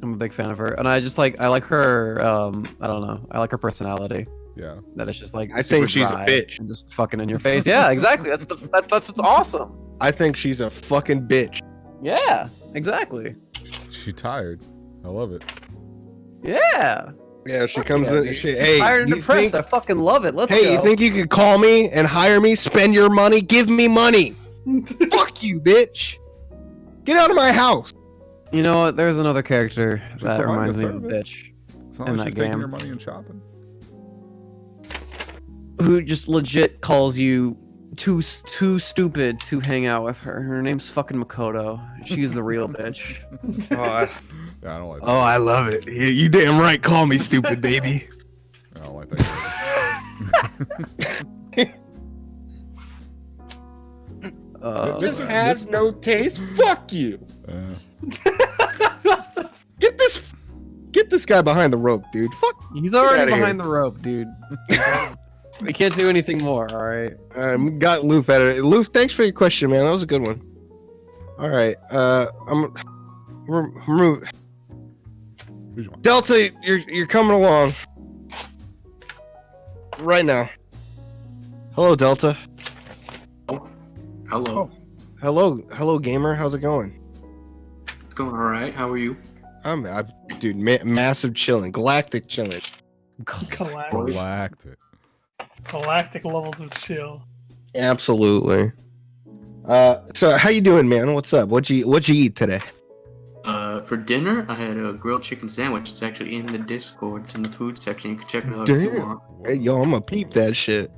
I'm a big fan of her, and I like her. I don't know. I like her personality. Yeah. That it's just like I super think she's a dry bitch. and just fucking in your face. Yeah, exactly. That's what's awesome. I think she's a fucking bitch. Yeah, exactly. She tired. I love it. Yeah. Yeah, she comes Yeah, in. dude. Hey, Tired and you depressed. think, I fucking love it. Let's hey, go. you think you could call me and hire me, spend your money, give me money? Fuck you, bitch. Get out of my house. You know what? There's another character that providing a reminds me of a service. bitch It's not In like that she's taking game. your money and shopping. who just legit calls you too stupid to hang out with her. Her name's fucking Makoto. She's the real bitch. Oh, Yeah, I don't like that. I love it. You damn right. Call me stupid, baby. I don't like that. This has no taste. Fuck you. Uh, Get this guy behind the rope, dude. Fuck. He's already outta here. behind the rope, dude. We can't do anything more, alright? We got Loof at it. Loof, thanks for your question, man. That was a good one. All right. We're which one? Delta, you're coming along right now. Hello, Delta. Hello. Hello, gamer. How's it going? It's going all right. How are you? Dude, massive chilling, galactic chilling. Galactic. Galactic levels of chill. Absolutely. So how you doing, man? What's up? What'd you eat today? For dinner, I had a grilled chicken sandwich. It's actually in the Discord. It's in the food section. You can check it out if you Damn. want. Hey, yo, I'm gonna peep that shit.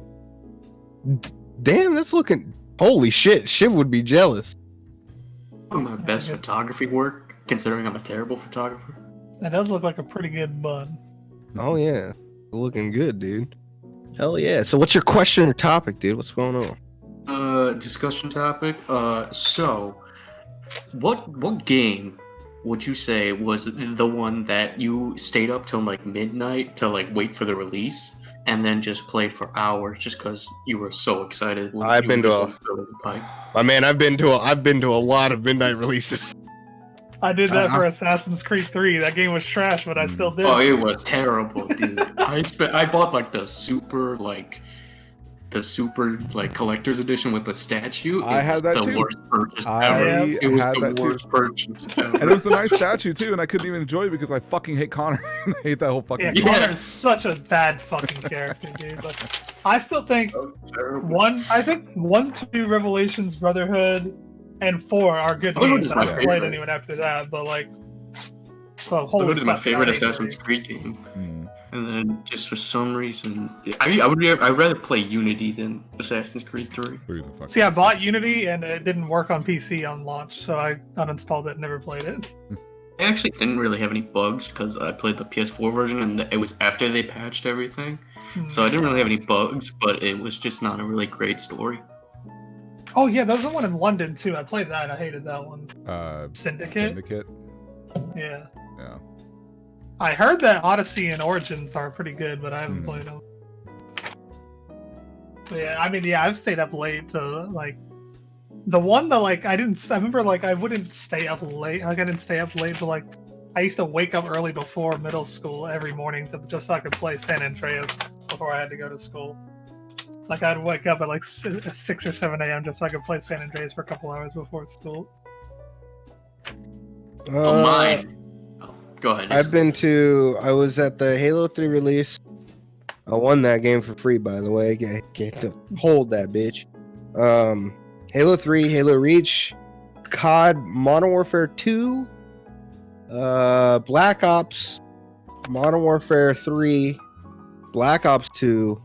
Damn, that's looking. Holy shit, Shib would be jealous. One of my best photography work, considering I'm a terrible photographer. That does look like a pretty good bun. Oh yeah, looking good, dude. Hell yeah. So what's your question or topic, dude? What's going on? Discussion topic. So, what game would you say was the one that you stayed up till like midnight to like wait for the release, and then just played for hours just because you were so excited? When I've you been were to done filling the pipe? My man, I've been to a lot of midnight releases. I did that for Assassin's Creed 3. That game was trash, but I still did. Oh, it was terrible, dude. I bought like the super collector's edition with the statue. I had that the too. worst purchase I ever. It was had the that too. worst purchase ever. And it was a nice statue too, and I couldn't even enjoy it because I fucking hate Connor. I hate that whole fucking Yeah, game. Yeah. Connor's such a bad fucking character, dude. But I still think Terrible. 1, 2, Revelations, Brotherhood, and 4 are good Brotherhood games. is I my haven't played favorite. anyone after that, but like, so Brotherhood is my fuck, favorite I hate Assassin's 3. Creed game. Mm. And then just for some reason, I'd rather play Unity than Assassin's Creed 3. Three's a fucking- See, I bought Unity and it didn't work on PC on launch, so I uninstalled it and never played it. I actually didn't really have any bugs because I played the PS4 version and it was after they patched everything. So I didn't really have any bugs, but it was just not a really great story. Oh yeah, there's the one in London too. I played that. I hated that one. Syndicate. Syndicate. Yeah. Yeah. I heard that Odyssey and Origins are pretty good, but I haven't played them. But yeah, I mean, yeah, I've stayed up late to like the one that like I remember like I wouldn't stay up late. Like I didn't stay up late, but like I used to wake up early before middle school every morning just so I could play San Andreas before I had to go to school. Like I'd wake up at like 6 or 7 a.m. just so I could play San Andreas for a couple hours before school. Mine. Oh, go ahead. I was at the Halo 3 release. I won that game for free, by the way. Get to hold that bitch. Halo 3, Halo Reach, COD, Modern Warfare 2, Black Ops, Modern Warfare 3, Black Ops 2,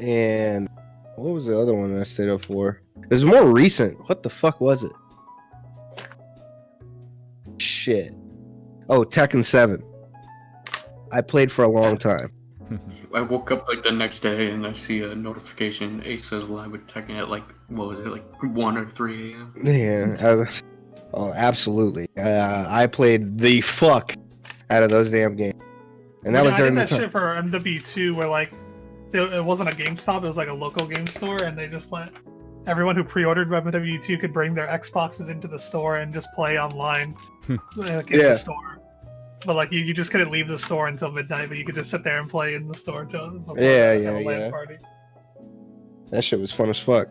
and what was the other one that I stayed up for? It was more recent. What the fuck was it? Shit. Oh, Tekken 7. I played for a long time. I woke up like the next day and I see a notification. Aceuh's live with Tekken at like, what was it, like 1 or 3 a.m. Yeah. Oh, absolutely. I played the fuck out of those damn games. And that was I during did the that time. shit for MW2 where like it wasn't a GameStop, it was like a local game store, and they just let everyone who pre-ordered MW2 could bring their Xboxes into the store and just play online like, in Yeah. the store. But like you just couldn't leave the store until midnight, but you could just sit there and play in the store until Yeah, have yeah, a LAN yeah. party. That shit was fun as fuck.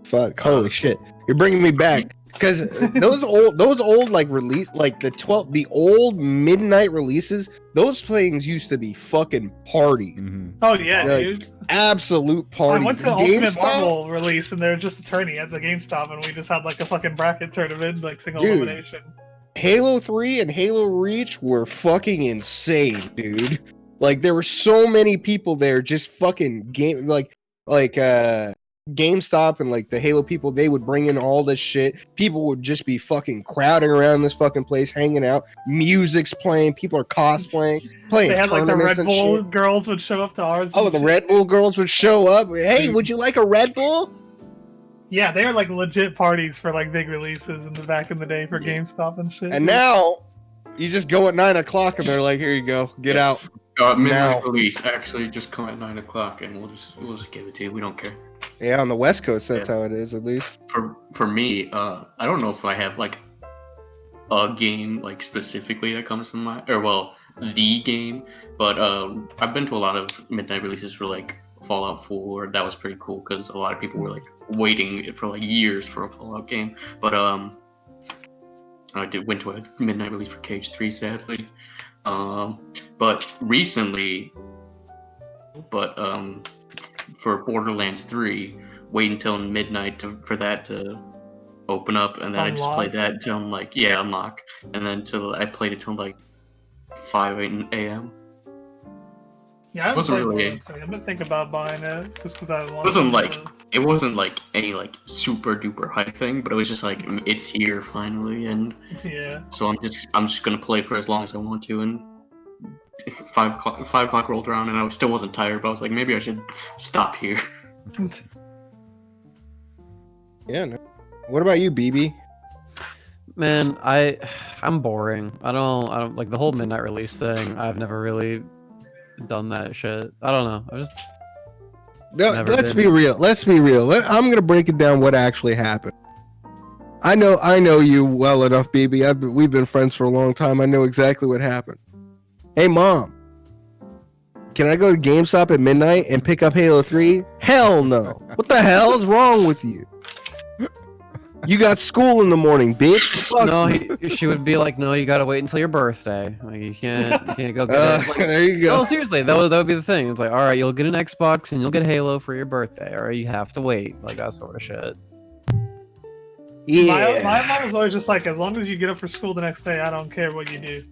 Fuck, holy shit! You're bringing me back because those old like release, like the old midnight releases. Those things used to be fucking party, Oh yeah, Like, dude. absolute I parties. went to the Ultimate GameStop? Marvel release and they were just a tourney at the GameStop, and we just had like a fucking bracket tournament, like single Dude. elimination. Halo 3 and Halo Reach were fucking insane, dude. Like there were so many people there just fucking GameStop and like the Halo people, they would bring in all this shit. People would just be fucking crowding around this fucking place, hanging out. Music's playing, people are cosplaying, playing They had like the tournaments Red and Bull shit. girls would show up to ours. Oh, and the shit. Red Bull girls would show up. Hey, would you like a Red Bull? Yeah, they were like legit parties for like big releases in the back in the day for GameStop and shit. And now you just go at 9 o'clock and they're like, here you go, get out. Midnight Now. release. Actually, just come at 9 o'clock and we'll just give it to you. We don't care. Yeah, on the West Coast, that's how it is, at least. For me, I don't know if I have like a game like specifically that comes to mind, or well, the game. But I've been to a lot of midnight releases for like Fallout 4. That was pretty cool because a lot of people were like waiting for like years for a Fallout game. But I went to a midnight release for Cage 3, sadly. But recently, for Borderlands 3, wait until midnight for that to open up, and then I just played that until unlock, and then till I played it till like 5 a.m. yeah, I wasn't really I've been thinking about buying it just because I want. It wasn't like any like super duper hype thing, but it was just like it's here finally, and Yeah. so I'm just gonna play for as long as I want to, and 5 o'clock rolled around and I still wasn't tired, but I was like, maybe I should stop here. Yeah. No. What about you, BB? Man, I'm boring. I don't like the whole midnight release thing. I've never really done that shit. I don't know. I just Let's be real. I'm gonna break it down. What actually happened? I know you well enough, BB. We've been friends for a long time. I know exactly what happened. Hey, Mom, can I go to GameStop at midnight and pick up Halo 3? Hell no. What the hell is wrong with you? You got school in the morning, bitch. Fuck No, you. she would be like, no, you gotta wait until your birthday. Like, you can't go get it. Like, there you go. no, seriously, that would be the thing. It's like, all right, you'll get an Xbox and you'll get Halo for your birthday, or you have to wait, like that sort of shit. Yeah. My mom was always just like, as long as you get up for school the next day, I don't care what you do.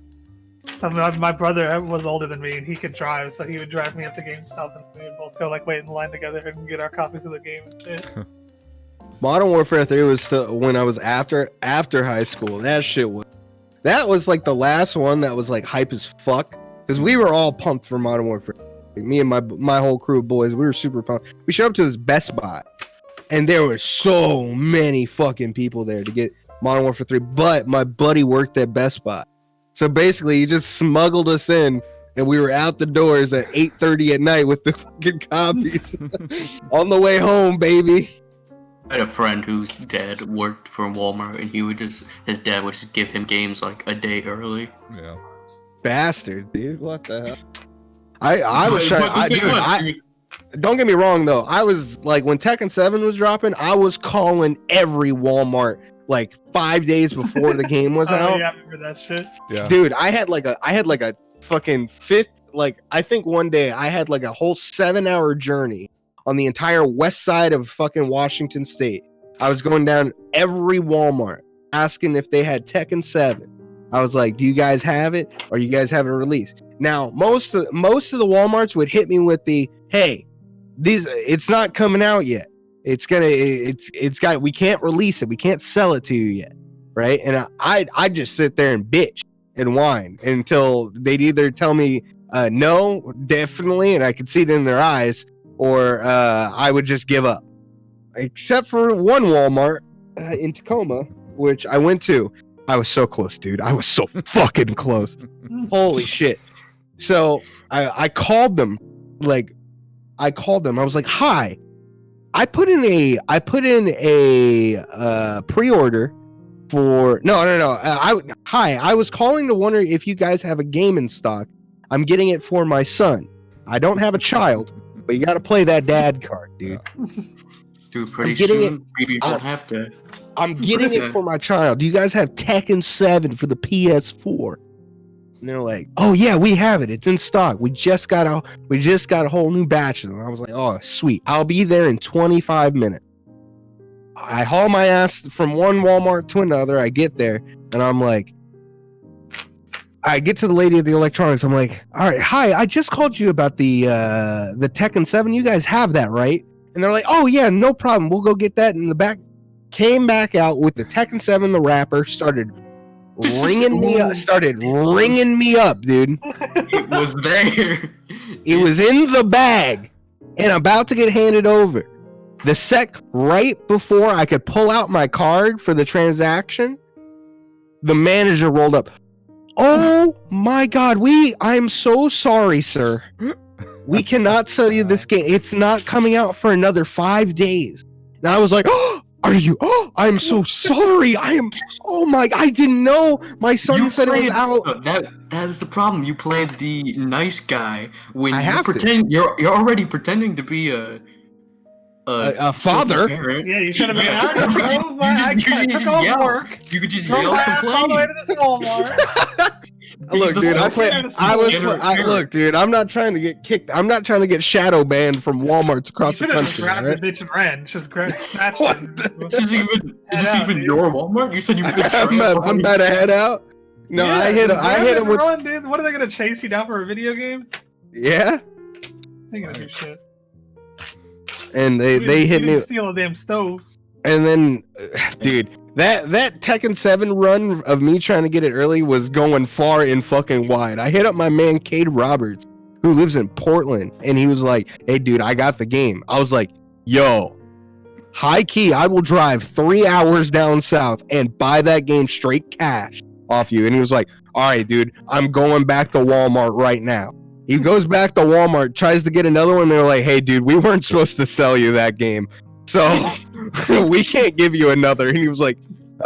So my brother was older than me and he could drive, so he would drive me up to GameStop and we would both go like wait in line together and get our copies of the game and shit. Modern Warfare 3 was still when I was after high school. That was like the last one that was like hype as fuck, because we were all pumped for Modern Warfare. Like, me and my whole crew of boys, we were super pumped. We showed up to this Best Buy, and there were so many fucking people there to get Modern Warfare 3. But my buddy worked at Best Buy, so basically he just smuggled us in, and we were out the doors at 8:30 at night with the fucking copies on the way home, baby. I had a friend whose dad worked for Walmart, and his dad would just give him games like a day early. Yeah. Bastard, dude. What the hell? I was trying. Don't get me wrong though. I was like, when Tekken 7 was dropping, I was calling every Walmart like 5 days before the game was out. Yeah, I remember that shit. Yeah. Dude, I had like a fucking I think one day I had like a whole 7-hour journey on the entire west side of fucking Washington State. I was going down every Walmart asking if they had Tekken 7. I was like, do you guys have it, or you guys have it released? Now, most of the Walmarts would hit me with the, hey, it's not coming out yet. it's got, we can't release it, we can't sell it to you yet, right? And I just sit there and bitch and whine until they'd either tell me no, definitely, and I could see it in their eyes, or I would just give up. Except for one Walmart in Tacoma, which I went to. I was so close, dude. I was so fucking close. Holy shit. So I called them. I was like, hi. I put in a pre-order for hi. I was calling to wonder if you guys have a game in stock. I'm getting it for my son. I don't have a child, but you got to play that dad card, dude. Dude, pretty soon, you don't have to. I'm getting it for my child. Do you guys have Tekken 7 for the PS4? And they're like, oh yeah, we have it. It's in stock. We just got a whole new batch of them. I was like, oh sweet. I'll be there in 25 minutes. I haul my ass from one Walmart to another. I get there and I'm like, I get to the lady at the electronics. I'm like, all right, hi, I just called you about the Tekken 7. You guys have that, right? And they're like, oh yeah, no problem. We'll go get that in the back. Came back out with the Tekken 7, the wrapper, started ringing me up, dude. It was there. It was in the bag and about to get handed over. Right before I could pull out my card for the transaction, the manager rolled up. Oh my God, I'm so sorry, sir. We cannot sell you this game. It's not coming out for another 5 days. And I was like, oh, are you? Oh, I'm so sorry. I didn't know. My son said it was out. That was the problem. You played the nice guy when you're already pretending to be a father. Parent. Yeah, you should have been I took off work. You could just yell and complain. All the way to this Walmart. Look, dude, look, dude, I'm not trying to get kicked. I'm not trying to get shadow banned from Walmarts across the country. Just grabbed the bitch and ran. Just snatched it. Is this even your Walmart? You said you. I'm about to head out. No, yeah, I hit him with. Dude. What are they gonna chase you down for a video game? Yeah. They gonna do shit. And they hit me. Steal a damn stove. And then, dude, that Tekken 7 run of me trying to get it early was going far and fucking wide. I hit up my man Cade Roberts, who lives in Portland, and he was like, hey, dude, I got the game. I was like, yo, high key, I will drive 3 hours down south and buy that game straight cash off you. And he was like, all right, dude, I'm going back to Walmart right now. He goes back to Walmart, tries to get another one. They're like, hey, dude, we weren't supposed to sell you that game. So we can't give you another. And he was like,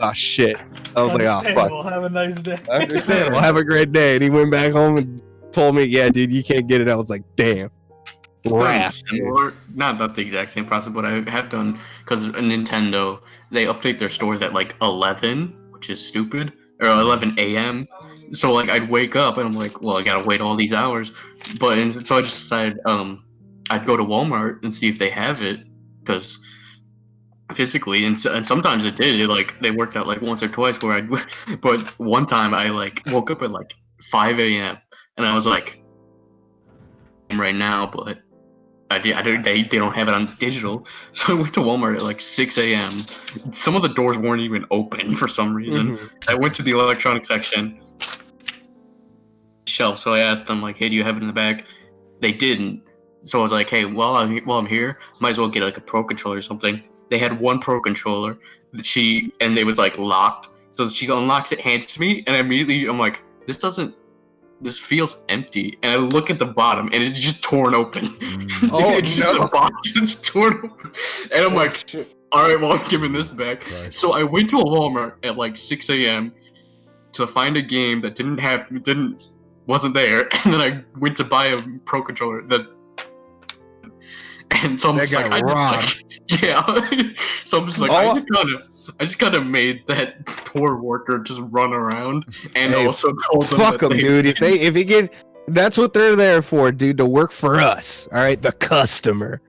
oh, shit. I was like, oh, fuck. Have a nice day. Understandable. Have a great day. And he went back home and told me, yeah, dude, you can't get it. I was like, damn. Similar, not the exact same process, but I have done, because Nintendo, they update their stores at like 11, which is stupid, or 11 a.m. So like I'd wake up and I'm like, well, I gotta wait all these hours. So I just decided I'd go to Walmart and see if they have it, because physically, and sometimes it did. They worked out like once or twice where but one time I like woke up at like 5 a.m. and I was like, I'm right now, but they don't have it on digital. So I went to Walmart at like 6 a.m. Some of the doors weren't even open for some reason. I went to the electronics section shelf, so I asked them like, hey, do you have it in the back? They didn't. So I was like, hey, while I'm here, might as well get like a Pro Controller or something. They had one Pro Controller, and it was like locked. So she unlocks it, hands it to me, and immediately I'm like, this feels empty. And I look at the bottom, and it's just torn open. Oh, it's just a box that's torn open. And I'm like, all right, well, I'm giving this back. Christ. So I went to a Walmart at like 6 a.m. to find a game that wasn't there, and then I went to buy a Pro Controller and so I'm just like, yeah. So I'm just like, I just kind of made that poor worker just run around, and also told them, fuck them, dude. If you get, that's what they're there for, dude, to work for us. All right, the customer.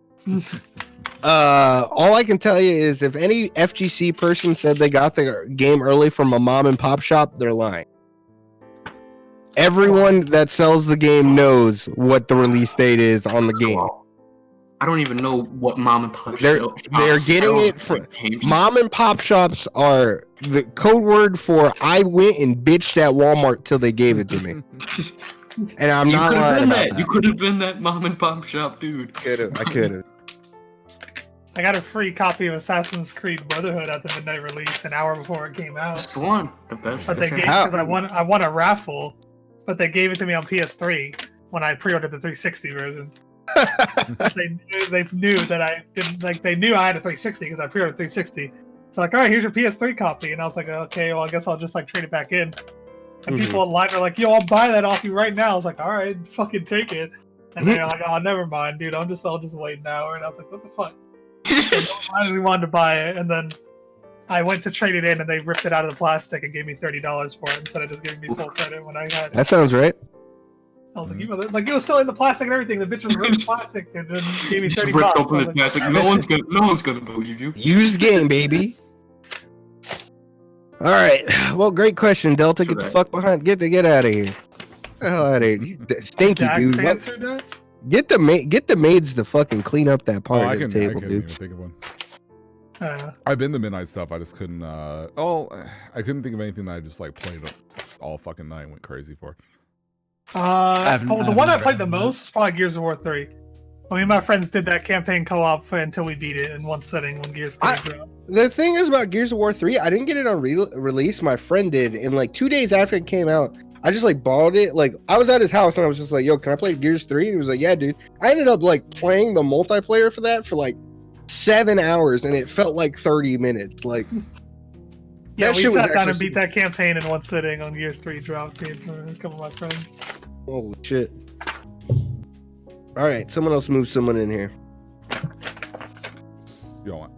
All I can tell you is, if any FGC person said they got the game early from a mom and pop shop, they're lying. Everyone that sells the game knows what the release date is on the game. I don't even know what mom and pop They're getting it from mom and pop shops are the code word for I went and bitched at Walmart till they gave it to me. And I'm not lying about that. You could have been that mom and pop shop dude. I could have. I got a free copy of Assassin's Creed Brotherhood at the midnight release an hour before it came out. That's the one. The best. But they gave because I won a raffle, but they gave it to me on PS3 when I pre-ordered the 360 version. they knew that I didn't like. They knew I had a 360 because I pre-ordered 360. So like, all right, here's your PS3 copy, and I was like, okay, well, I guess I'll just like trade it back in. And people online are like, yo, I'll buy that off you right now. I was like, all right, fucking take it. And they're like, oh, never mind, dude. I'll just wait an hour. And I was like, what the fuck? I finally wanted to buy it, and then I went to trade it in, and they ripped it out of the plastic and gave me $30 for it instead of just giving me full credit when I had it. That sounds right. I was like, it was still in the plastic and everything. The bitch was ripped plastic and then gave me $30. Ripped open the plastic. No one's gonna believe you. Used game, baby. All right. Well, great question, Delta. Get the fuck behind. Get out of here. Get the hell out of here. Stinky dude. Get the maids to fucking clean up that part of the table, dude. Even think of one. I've been to midnight stuff. I just couldn't. I couldn't think of anything that I just like played all fucking night and went crazy for. The one I played the most is probably Gears of War 3. Me and my friends did that campaign co-op until we beat it in one setting when Gears 3 dropped. The thing is about Gears of War 3, I didn't get it on release. My friend did, and like 2 days after it came out, I just like borrowed it. Like I was at his house and I was just like, "Yo, can I play Gears 3?" And he was like, "Yeah, dude." I ended up like playing the multiplayer for that for like 7 hours, and it felt like 30 minutes. Like, yeah, we sat down and beat that campaign in one sitting on Gears 3 dropped. A couple of my friends. Holy shit! All right, someone else move someone in here. You don't want?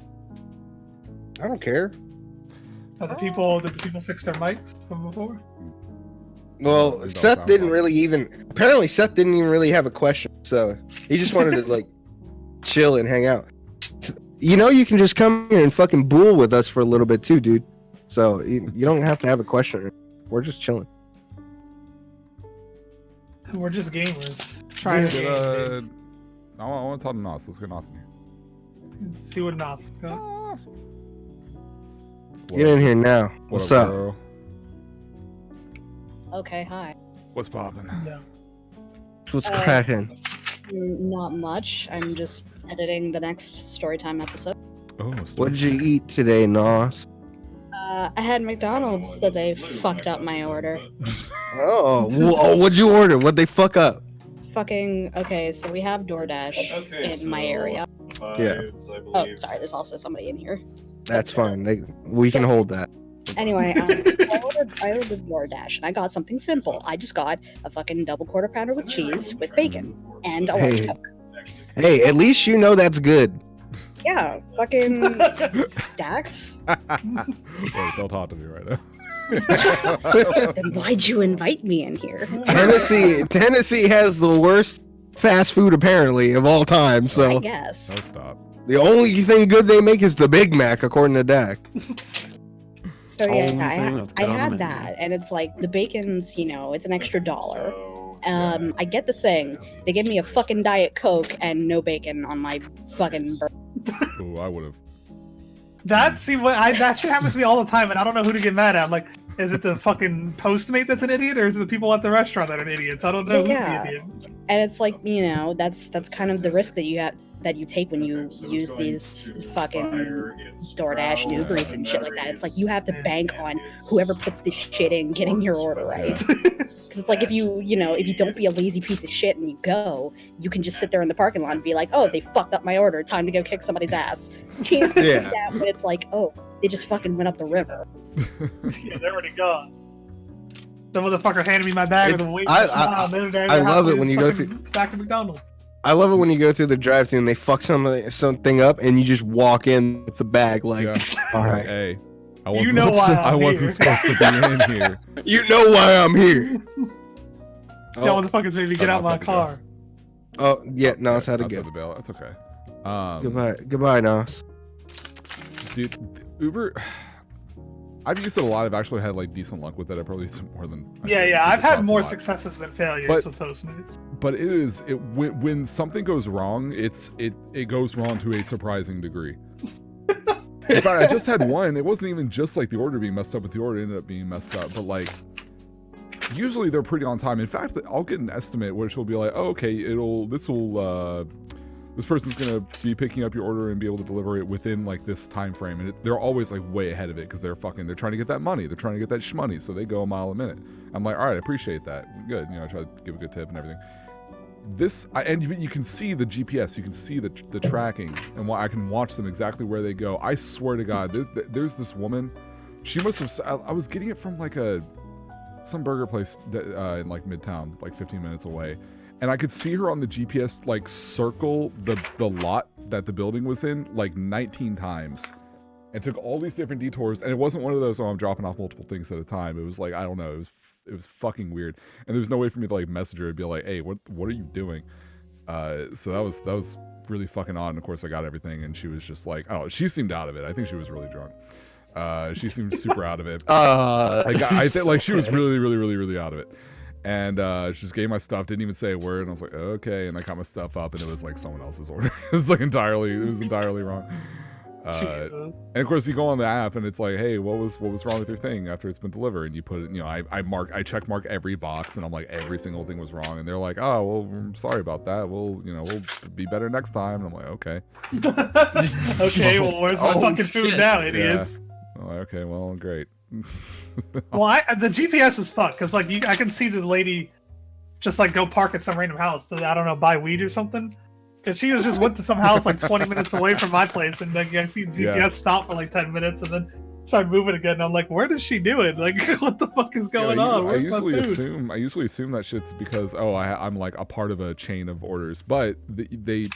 I don't care. Did the people fix their mics from before? Well, Seth didn't really even. Apparently, Seth didn't even really have a question, so he just wanted to like chill and hang out. You know, you can just come here and fucking bull with us for a little bit too, dude. So you don't have to have a question. We're just chilling. We're just gamers. I want to talk to Nos. Let's get Nos in here. Let's see what Nos got. Get in here now. What's up? Bro? Okay, hi. What's poppin'? Yeah. What's cracking? Not much. I'm just editing the next Storytime episode. Oh, what did you eat today, Nos? I had McDonald's that they fucked up my order. What'd you order? What'd they fuck up? Okay, so we have DoorDash in my area. Yeah. Oh, sorry, there's also somebody in here. That's fine. We can hold that. Anyway, I ordered DoorDash, and I got something simple. I just got a fucking double quarter pounder with cheese, with bacon, and a large Coke. Hey, at least you know that's good. Yeah, fucking Dax. Wait, don't talk to me right now. Then why'd you invite me in here? Tennessee has the worst fast food apparently of all time. So I guess. No, stop. The only thing good they make is the Big Mac, according to Dak. So yeah, I had that, and it's like the bacon's, it's an extra $1. I get the thing. They give me a fucking Diet Coke and no bacon on my fucking burger. Ooh, I would have. That shit happens to me all the time, and I don't know who to get mad at. I'm like, is it the fucking Postmate that's an idiot, or is it the people at the restaurant that are idiots? I don't know who's the idiot. And it's like, that's kind of the risk that you take when you use these fucking DoorDash and Uber Eats and shit like that. It's like you have to bank on whoever puts this shit in getting your order right. Because it's like if you don't be a lazy piece of shit and you can just sit there in the parking lot and be like, oh, they fucked up my order. Time to go kick somebody's ass. You can't do that when it's like, oh, they just fucking went up the river. Yeah, they're already gone. The motherfucker handed me my bag with a wait. I love it when you go through back to McDonald's. I love it when you go through the drive-thru and they fuck something up and you just walk in with the bag like, all right. Hey, I wasn't supposed to be in here. You know why I'm here. Yo, motherfuckers made me get out my car. Oh yeah, Nos had to go. The bail. That's okay. Goodbye, Nos. Dude, Uber. I've used it a lot. I've actually had like decent luck with it. I probably used it more than. I've had more successes than failures with Postmates. But when something goes wrong, it goes wrong to a surprising degree. In fact, I just had one. It wasn't even just like the order being messed up, but the order ended up being messed up. But like, usually they're pretty on time. In fact, I'll get an estimate which will be like, oh, okay, this person's gonna be picking up your order and be able to deliver it within like this time frame, and they're always like way ahead of it because they're trying to get that money, they're trying to get that shmoney, so they go a mile a minute. I'm like, all right, I appreciate that, good, I try to give a good tip and everything. And you can see the GPS, you can see the tracking, and I can watch them exactly where they go. I swear to God, there's this woman, she must have. I was getting it from like some burger place in like Midtown, like 15 minutes away. And I could see her on the GPS like circle the lot that the building was in like 19 times, and took all these different detours. And it wasn't one of those, oh, I'm dropping off multiple things at a time. It was like, I don't know, it was fucking weird. And there was no way for me to like message her and be like, hey, what are you doing? So that was really fucking odd. And of course I got everything, and she was just like, oh, she seemed out of it. I think she was really drunk. She seemed super out of it. I think like she was really, really, really, really out of it. And she just gave my stuff, didn't even say a word, and I was like, okay. And I got my stuff up, and it was like someone else's order. It was entirely wrong. And of course, you go on the app, and it's like, hey, what was wrong with your thing after it's been delivered? And you put it, I check mark every box, and I'm like, every single thing was wrong. And they're like, oh, well, I'm sorry about that. We'll be better next time. And I'm like, okay. Okay, well, where's my fucking food now, idiots? Yeah. I'm like, okay, well, great. Well, the GPS is fucked because like I can see the lady just like go park at some random house to, I don't know, buy weed or something. Because she just went to some house like 20 minutes away from my place, and like I see the GPS stop for like 10 minutes and then start moving again. And I'm like, where does she do it? Like, what the fuck is going on? I usually assume that shit's because I'm like a part of a chain of orders, but they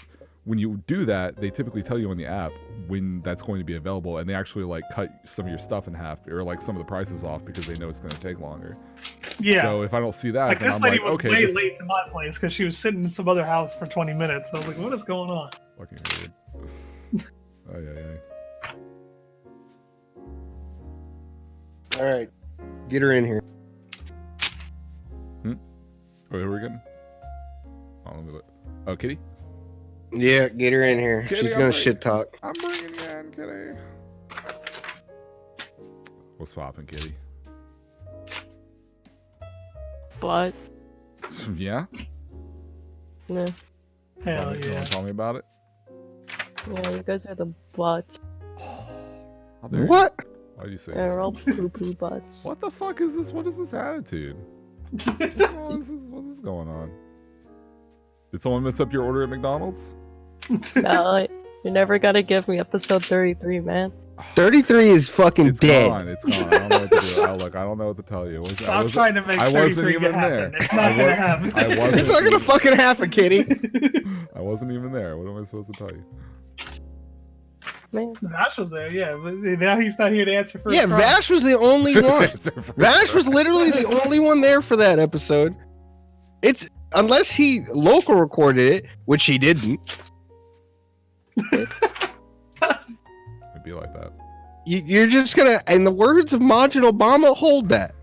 when you do that, they typically tell you on the app when that's going to be available, and they actually like cut some of your stuff in half or like some of the prices off because they know it's going to take longer. Yeah. So if I don't see that, like then this I'm lady like, was okay, way late to my place because she was sitting in some other house for 20 minutes. I was like, what is going on? Fucking weird. Oh yeah. All right, get her in here. Oh, who are we getting? Oh, let me look. Oh, Kitty. Yeah, get her in here. Kitty, She's gonna shit talk. I'm bringing you in, Kitty. What's poppin', Kitty? But yeah. Yeah. Hell You yeah. want to tell me about it? Yeah, you guys are the butts. How dare you? What? Why do you say They're this? all poo-poo butts. What the fuck is this? What is this attitude? What's this going on? Did someone mess up your order at McDonald's? No, you're never gonna give me episode 33, man. 33 is fucking It's dead. gone. It's gone. I don't know what to do. Look, I don't know what to tell you. Stop trying to make I wasn't 33 even happen. there. It's not gonna happen. I wasn't. It's not gonna fucking happen, Kitty. I wasn't even there. What am I supposed to tell you? Man. Vash was there, yeah, but now he's not here to answer for Yeah, his crime. Vash was the only one. Vash was literally the only one there for that episode. It's unless he local recorded it, which he didn't. It'd be like that. You're just gonna, in the words of Majin Obama, hold that.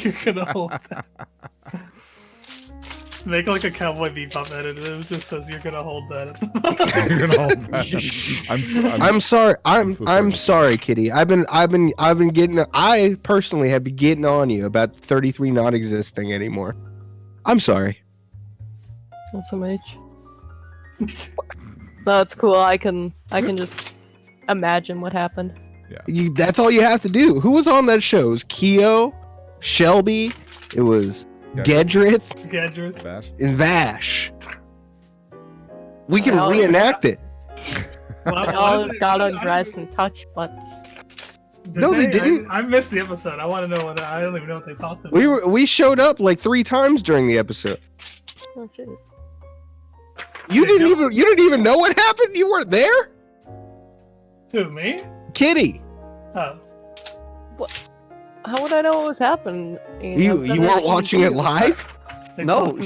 You're gonna hold that. Make like a Cowboy Bebop edit. It just says you're gonna hold that. You're gonna hold that. I'm sorry. so I'm sorry, Kitty. I've been getting. I personally have been getting on you about 33 not existing anymore. I'm sorry. What's some age? No, it's cool. I can just imagine what happened. Yeah. That's all you have to do. Who was on that show? It was Keo, Shelby. It was Gedrith, Vash. and Vash. We can Well, reenact it. They all got undressed and touch butts. No, they didn't. I missed the episode. I want to know what. I don't even know what they talked about. We showed up like 3 times during the episode. Oh shit. You didn't even know what happened. You weren't there, Who, me? Kitty. Oh. How would I know what was happening? You weren't watching it live. No,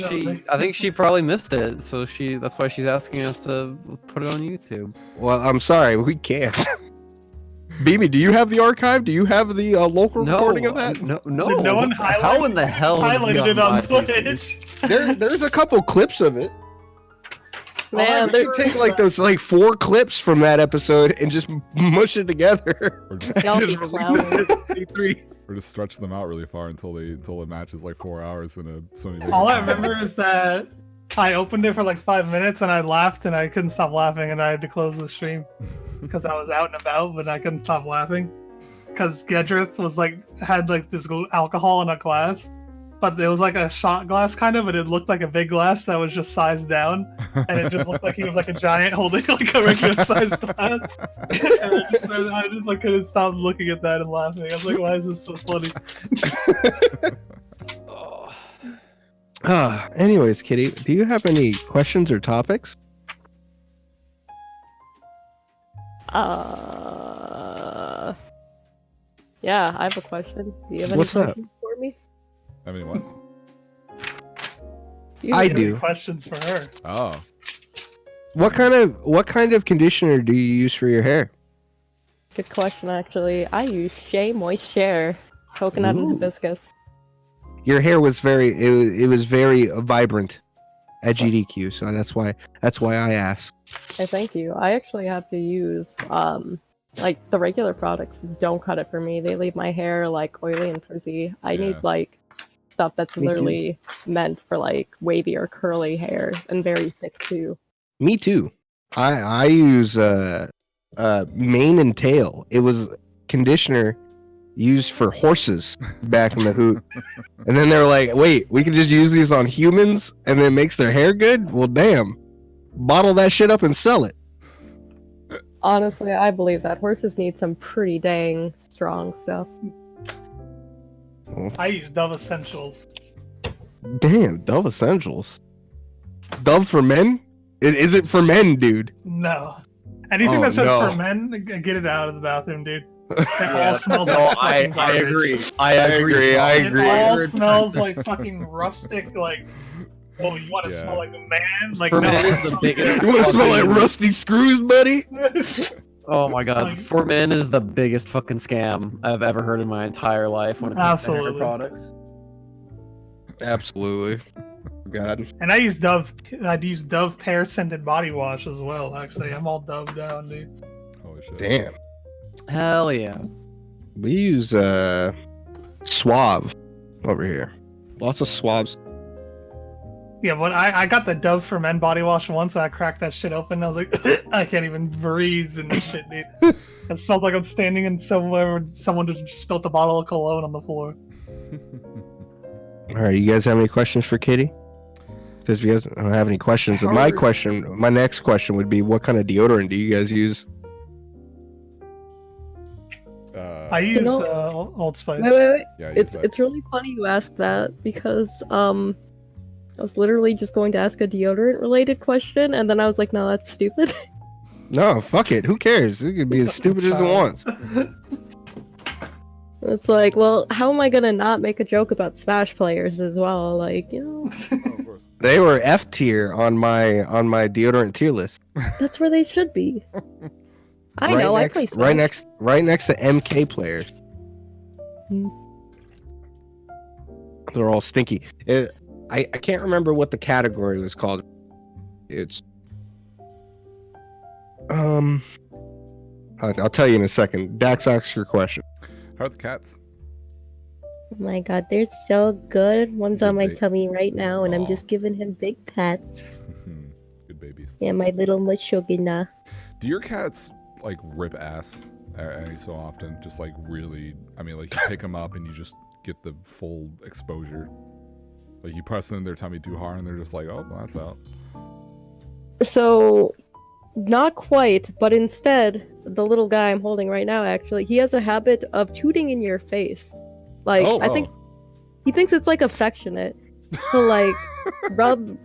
I think she probably missed it, so that's why she's asking us to put it on YouTube. Well, I'm sorry, we can't. Beamy, do you have the archive? Do you have the local No, recording of that? no. Did no one How in the hell would highlighted be it on my PC? Twitch? There's a couple clips of it. Man, You take like those 4 clips from that episode and just mush it together. Or just, y'all be Just release it clowning. at E3. or just stretch them out really far until the match is like 4 hours in a Sony. All I Vegas. remember is that I opened it for like 5 minutes and I laughed and I couldn't stop laughing and I had to close the stream because I was out and about, but I couldn't stop laughing because Gedrith was had this alcohol in a glass, but it was like a shot glass kind of, but it looked like a big glass that was just sized down, and it just looked like he was like a giant holding like a regular sized glass. And I just couldn't stop looking at that and laughing. I was like, why is this so funny? Anyways, Kitty, do you have any questions or topics? Yeah, I have a question. Do you have any What's up? questions for me? I mean, what? You I have do. Any questions for her? Oh, What kind of conditioner do you use for your hair? Good question, actually. I use Shea Moisture, coconut and Ooh. hibiscus. Your hair was it was very vibrant at GDQ, so that's why I asked. I thank you. I actually have to use like the regular products don't cut it for me. They leave my hair like oily and frizzy. I Yeah. need like stuff that's Me too. literally meant for like wavy or curly hair and very thick too. Me too. I use mane and tail. It was conditioner used for horses back in the hoot. And then they were like, wait, we can just use these on humans and it makes their hair good? Well, damn. Bottle that shit up and sell it. Honestly, I believe that horses need some pretty dang strong stuff. I use Dove Essentials. Damn, Dove Essentials. Dove for men? Is it for men, dude? No. Anything Oh, that says no. for men, get it out of the bathroom, dude. It all smells No, like I fucking garbage. agree. I It all smells like fucking rustic, oh, you want to Yeah. smell like a man? Like, For no. men is the biggest. You want to smell like fucking- rusty screws, buddy? Oh my god, Like- for men is the biggest fucking scam I've ever heard in my entire life when it comes to hair Absolutely. products. Absolutely. God. And I use Dove. I'd use Dove pear scented body wash as well. Actually, I'm all Dove down, dude. holy shit. Damn. Hell yeah. We use Suave over here. Lots of Suaves. Yeah, but I got the Dove for Men body wash once, and I cracked that shit open. And I was like, I can't even breathe in this shit, dude. It smells like I'm standing in somewhere where someone just spilled a bottle of cologne on the floor. All right, you guys have any questions for Kitty? Because if you guys don't have any questions, my next question would be, what kind of deodorant do you guys use? I use know- Old Spice. Wait. Yeah, I use that. It's really funny you ask that because I was literally just going to ask a deodorant related question and then I was like, no, that's stupid. No, fuck it. Who cares? It could be as stupid as it wants. It's like, well, how am I gonna not make a joke about Smash players as well? Like, you know, Oh, of course. They were F tier on my deodorant tier list. that's where they should be. I know, I play Smash. right next to MK players. Hmm. They're all stinky. I can't remember what the category was called. It's I'll tell you in a second. Dax, ask your question. How are the cats? Oh my god, they're so good. One's on my Good tummy right now and I'm Aw. just giving him big pats. Good babies. Yeah, my little Mushogina. Do your cats like rip ass any so often? Just like really, I mean, like you pick them up and you just get the full exposure. Like you press them in their tummy too hard and they're just like, oh, well, that's out. So, not quite, but instead, the little guy I'm holding right now, actually, he has a habit of tooting in your face. Like, I think he thinks it's like affectionate. He'll like rub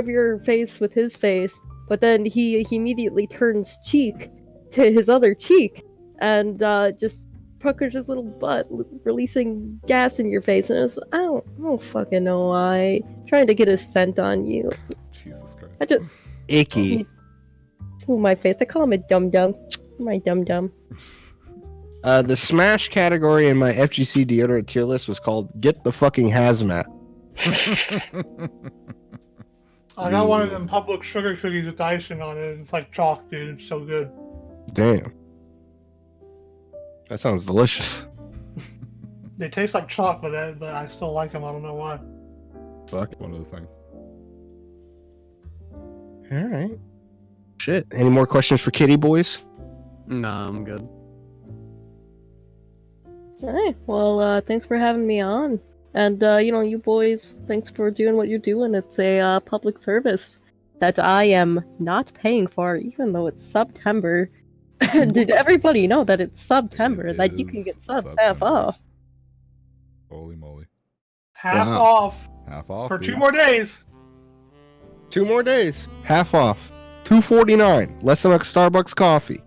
your face with his face, but then he immediately turns cheek to his other cheek and just puckers his little butt, releasing gas in your face. And it's, I don't fucking know why. Trying to get a scent on you. Jesus Christ. I just Icky. smooth my face. I call him a dum dum. My dum-dum. The smash category in my FGC deodorant tier list was called "Get the fucking hazmat." I got one of them public sugar cookies with icing on it. And it's like chalk, dude. It's so good. Damn. That sounds delicious. They taste like chalk, but I still like them. I don't know why. Fuck. One of those things. All right. Shit. Any more questions for Kitty boys? Nah, I'm good. Alright, well, thanks for having me on. And, you boys, thanks for doing what you're doing. It's a public service that I am not paying for, even though it's September. Did everybody know that it's September, that you can get subs half off? Holy moly. Half off. Half off. For dude. 2 more days. 2 more days. Half off. $2.49. Less than a Starbucks coffee.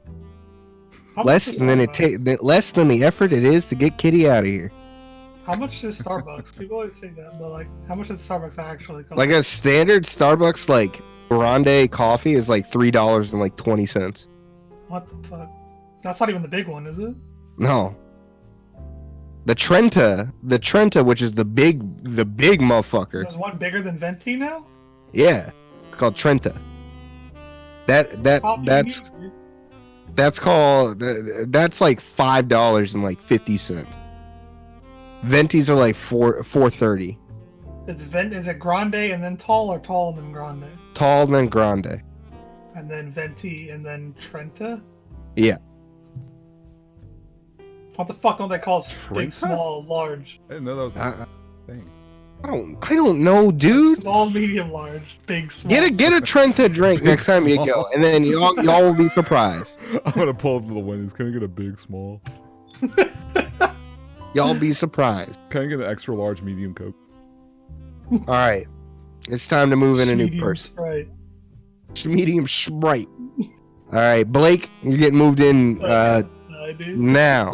Less than the effort it is to get Kitty out of here. How much is Starbucks? People always say that, but like, how much does Starbucks actually cost? Like a standard Starbucks like grande coffee is like $3.20. What the fuck? That's not even the big one, is it? No. The Trenta, which is the big motherfucker. There's one bigger than Venti now? Yeah, it's called Trenta. That's called that's like $5.50. Ventis are like $4.30. Is it grande and then tall, or tall and then grande? Tall then grande. And then Venti and then Trenta? Yeah. What the fuck don't they call big, Trenta? small, large? I didn't know that was a thing. I don't know, dude. Small, medium, large, big, small. Get a Trenta drink Big, next time you small. go, and then y'all will be surprised. I'm gonna pull up to the Wendy's. Can I get a big, small? Y'all be surprised. Can I get an extra large, medium Coke? All right, it's time to move in a new Medium person. Sprite. Medium Sprite. All right, Blake, you're getting moved in I do. now.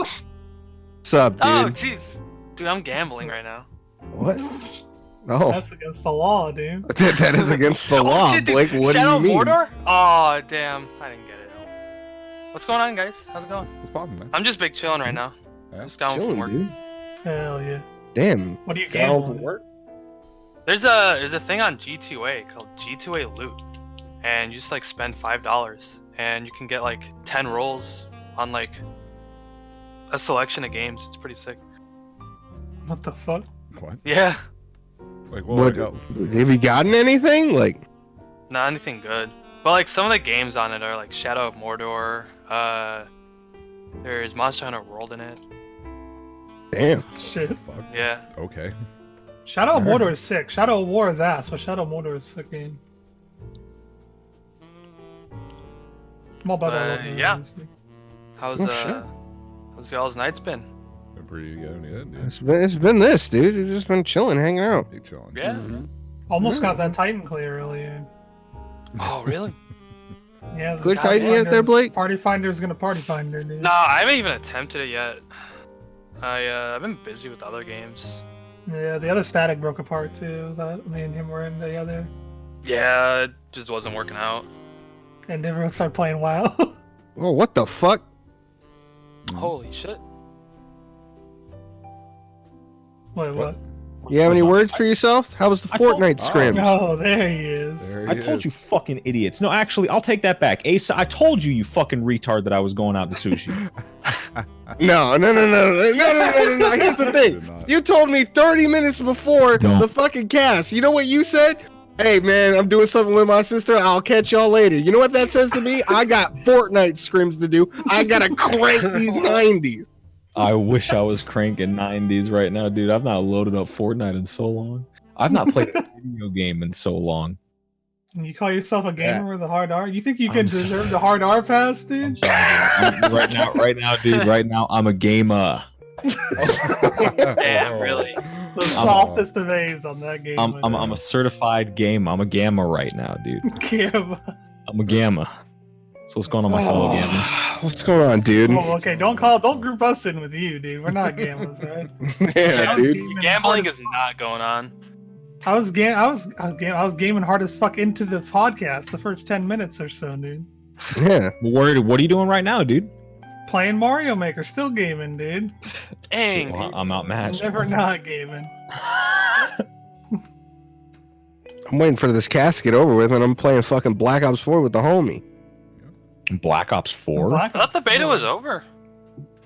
What's up, dude? Oh, jeez. Dude, I'm gambling right now. What? Oh, That's against the law, dude. that is against the Oh, law, shit, dude. Blake. What Shadow do you mean? Mordor? Oh, damn. I didn't get it. What's going on, guys? How's it going? What's poppin', man? I'm just big chilling right now. Yeah. Just got home Chilling, from work. dude. Hell yeah. Damn. What do you Got home gamble? from work? There's a thing on G2A called G2A Loot, and you just like spend $5, and you can get like 10 rolls on like a selection of games. It's pretty sick. What the fuck? What? Yeah. It's like, well, What, have you gotten anything? Like, Not anything good. But like some of the games on it are like Shadow of Mordor. There's Monster Hunter World in it. damn. Shit. fuck. Yeah. Okay. Shadow of Mordor is sick. Shadow of War is ass, but Shadow of Mordor is a sick game. I'm all about that. Yeah. How's Oh, shit. how's y'all's nights been? Been pretty good, dude. It's been this, dude. You've just been chilling, hanging out. Big chillin'. Yeah. Almost got that Titan clear earlier. Oh really? Yeah. the Good Party Titan yet there, Finder's- Blake? Party Finder's gonna Party Finder, dude. No, I haven't even attempted it yet. I've been busy with other games. Yeah, the other Static broke apart too. That me and him were in together. Yeah, it just wasn't working out. And everyone started playing WoW. Oh, what the fuck? Holy shit. Wait, what? You have any words for yourself? How was the I told- Fortnite scrim? Oh, there he is. There I he told is. you fucking idiots. No, actually, I'll take that back. Asa, I told you, you fucking retard, that I was going out to sushi. No. Here's the Did thing. not. You told me 30 minutes before Don't. the fucking cast. You know what you said? Hey, man, I'm doing something with my sister. I'll catch y'all later. You know what that says to me? I got Fortnite scrims to do. I gotta crank these 90s. I wish I was cranking 90s right now, dude. I've not loaded up Fortnite in so long. I've not played a video game in so long. And you call yourself a gamer with a hard R? You think you I'm can sorry. deserve the hard R pass, I'm dude? sorry, dude. right now, dude. Right now, I'm a gamer. Damn, really? The softest of A's on that game. I'm a certified gamer. I'm a gamma right now, dude. Gamma. I'm a gamma. So what's going on, my fellow gamers? What's going on, dude? Oh, okay, don't group us in with you, dude. We're not gamers, right? Yeah, dude. Gambling is not going on. I was gaming hard as fuck into the podcast the first 10 minutes or so, dude. Yeah. What are you doing right now, dude? Playing Mario Maker, still gaming, dude. Dang, Well, dude. I'm outmatched. Never not gaming. I'm waiting for this cast to get over with, and I'm playing fucking Black Ops 4 with the homie. Black Ops 4? Black I thought the Ops beta 4. was over.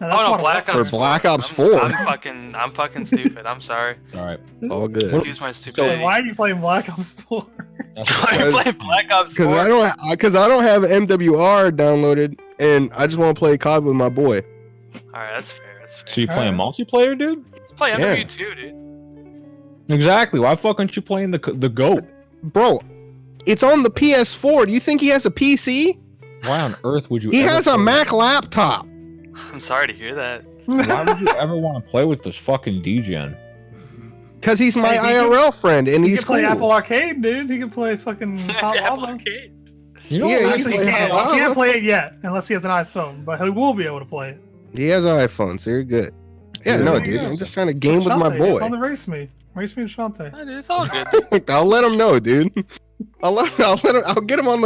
No, that's Oh no, Modern Black Warfare. Ops For Black 4. Ops 4. I'm fucking stupid. I'm sorry. It's alright. All good. Excuse my Wait, stupidity. why are you playing Black Ops 4? That's Why are you playing Black Ops 4? Because I don't have MWR downloaded, and I just want to play COD with my boy. Alright, that's fair. That's fair. So you playing multiplayer, dude? Let's play Yeah. MW2, dude. Exactly. Why fuck aren't you playing the GOAT? Bro, it's on the PS4. Do you think he has a PC? Why on earth would you? He ever has a play- Mac laptop. I'm sorry to hear that. Why would you ever want to play with this fucking DGen? Because he's my Hey, he can- IRL friend, and He he's can play cool. Apple Arcade, dude. He can play fucking Hot Apple Lava. Arcade. You know Yeah, what? he Actually, he play can't. Hot He can't Lava. play it yet, unless he has an iPhone. But he will be able to play it. He has an iPhone, so you're good. Yeah, no, There you dude. go. I'm just trying to game with my Shantae, boy. It's on the Race Me and Shantae. It's all good. I'll let him know, dude. I'll get him on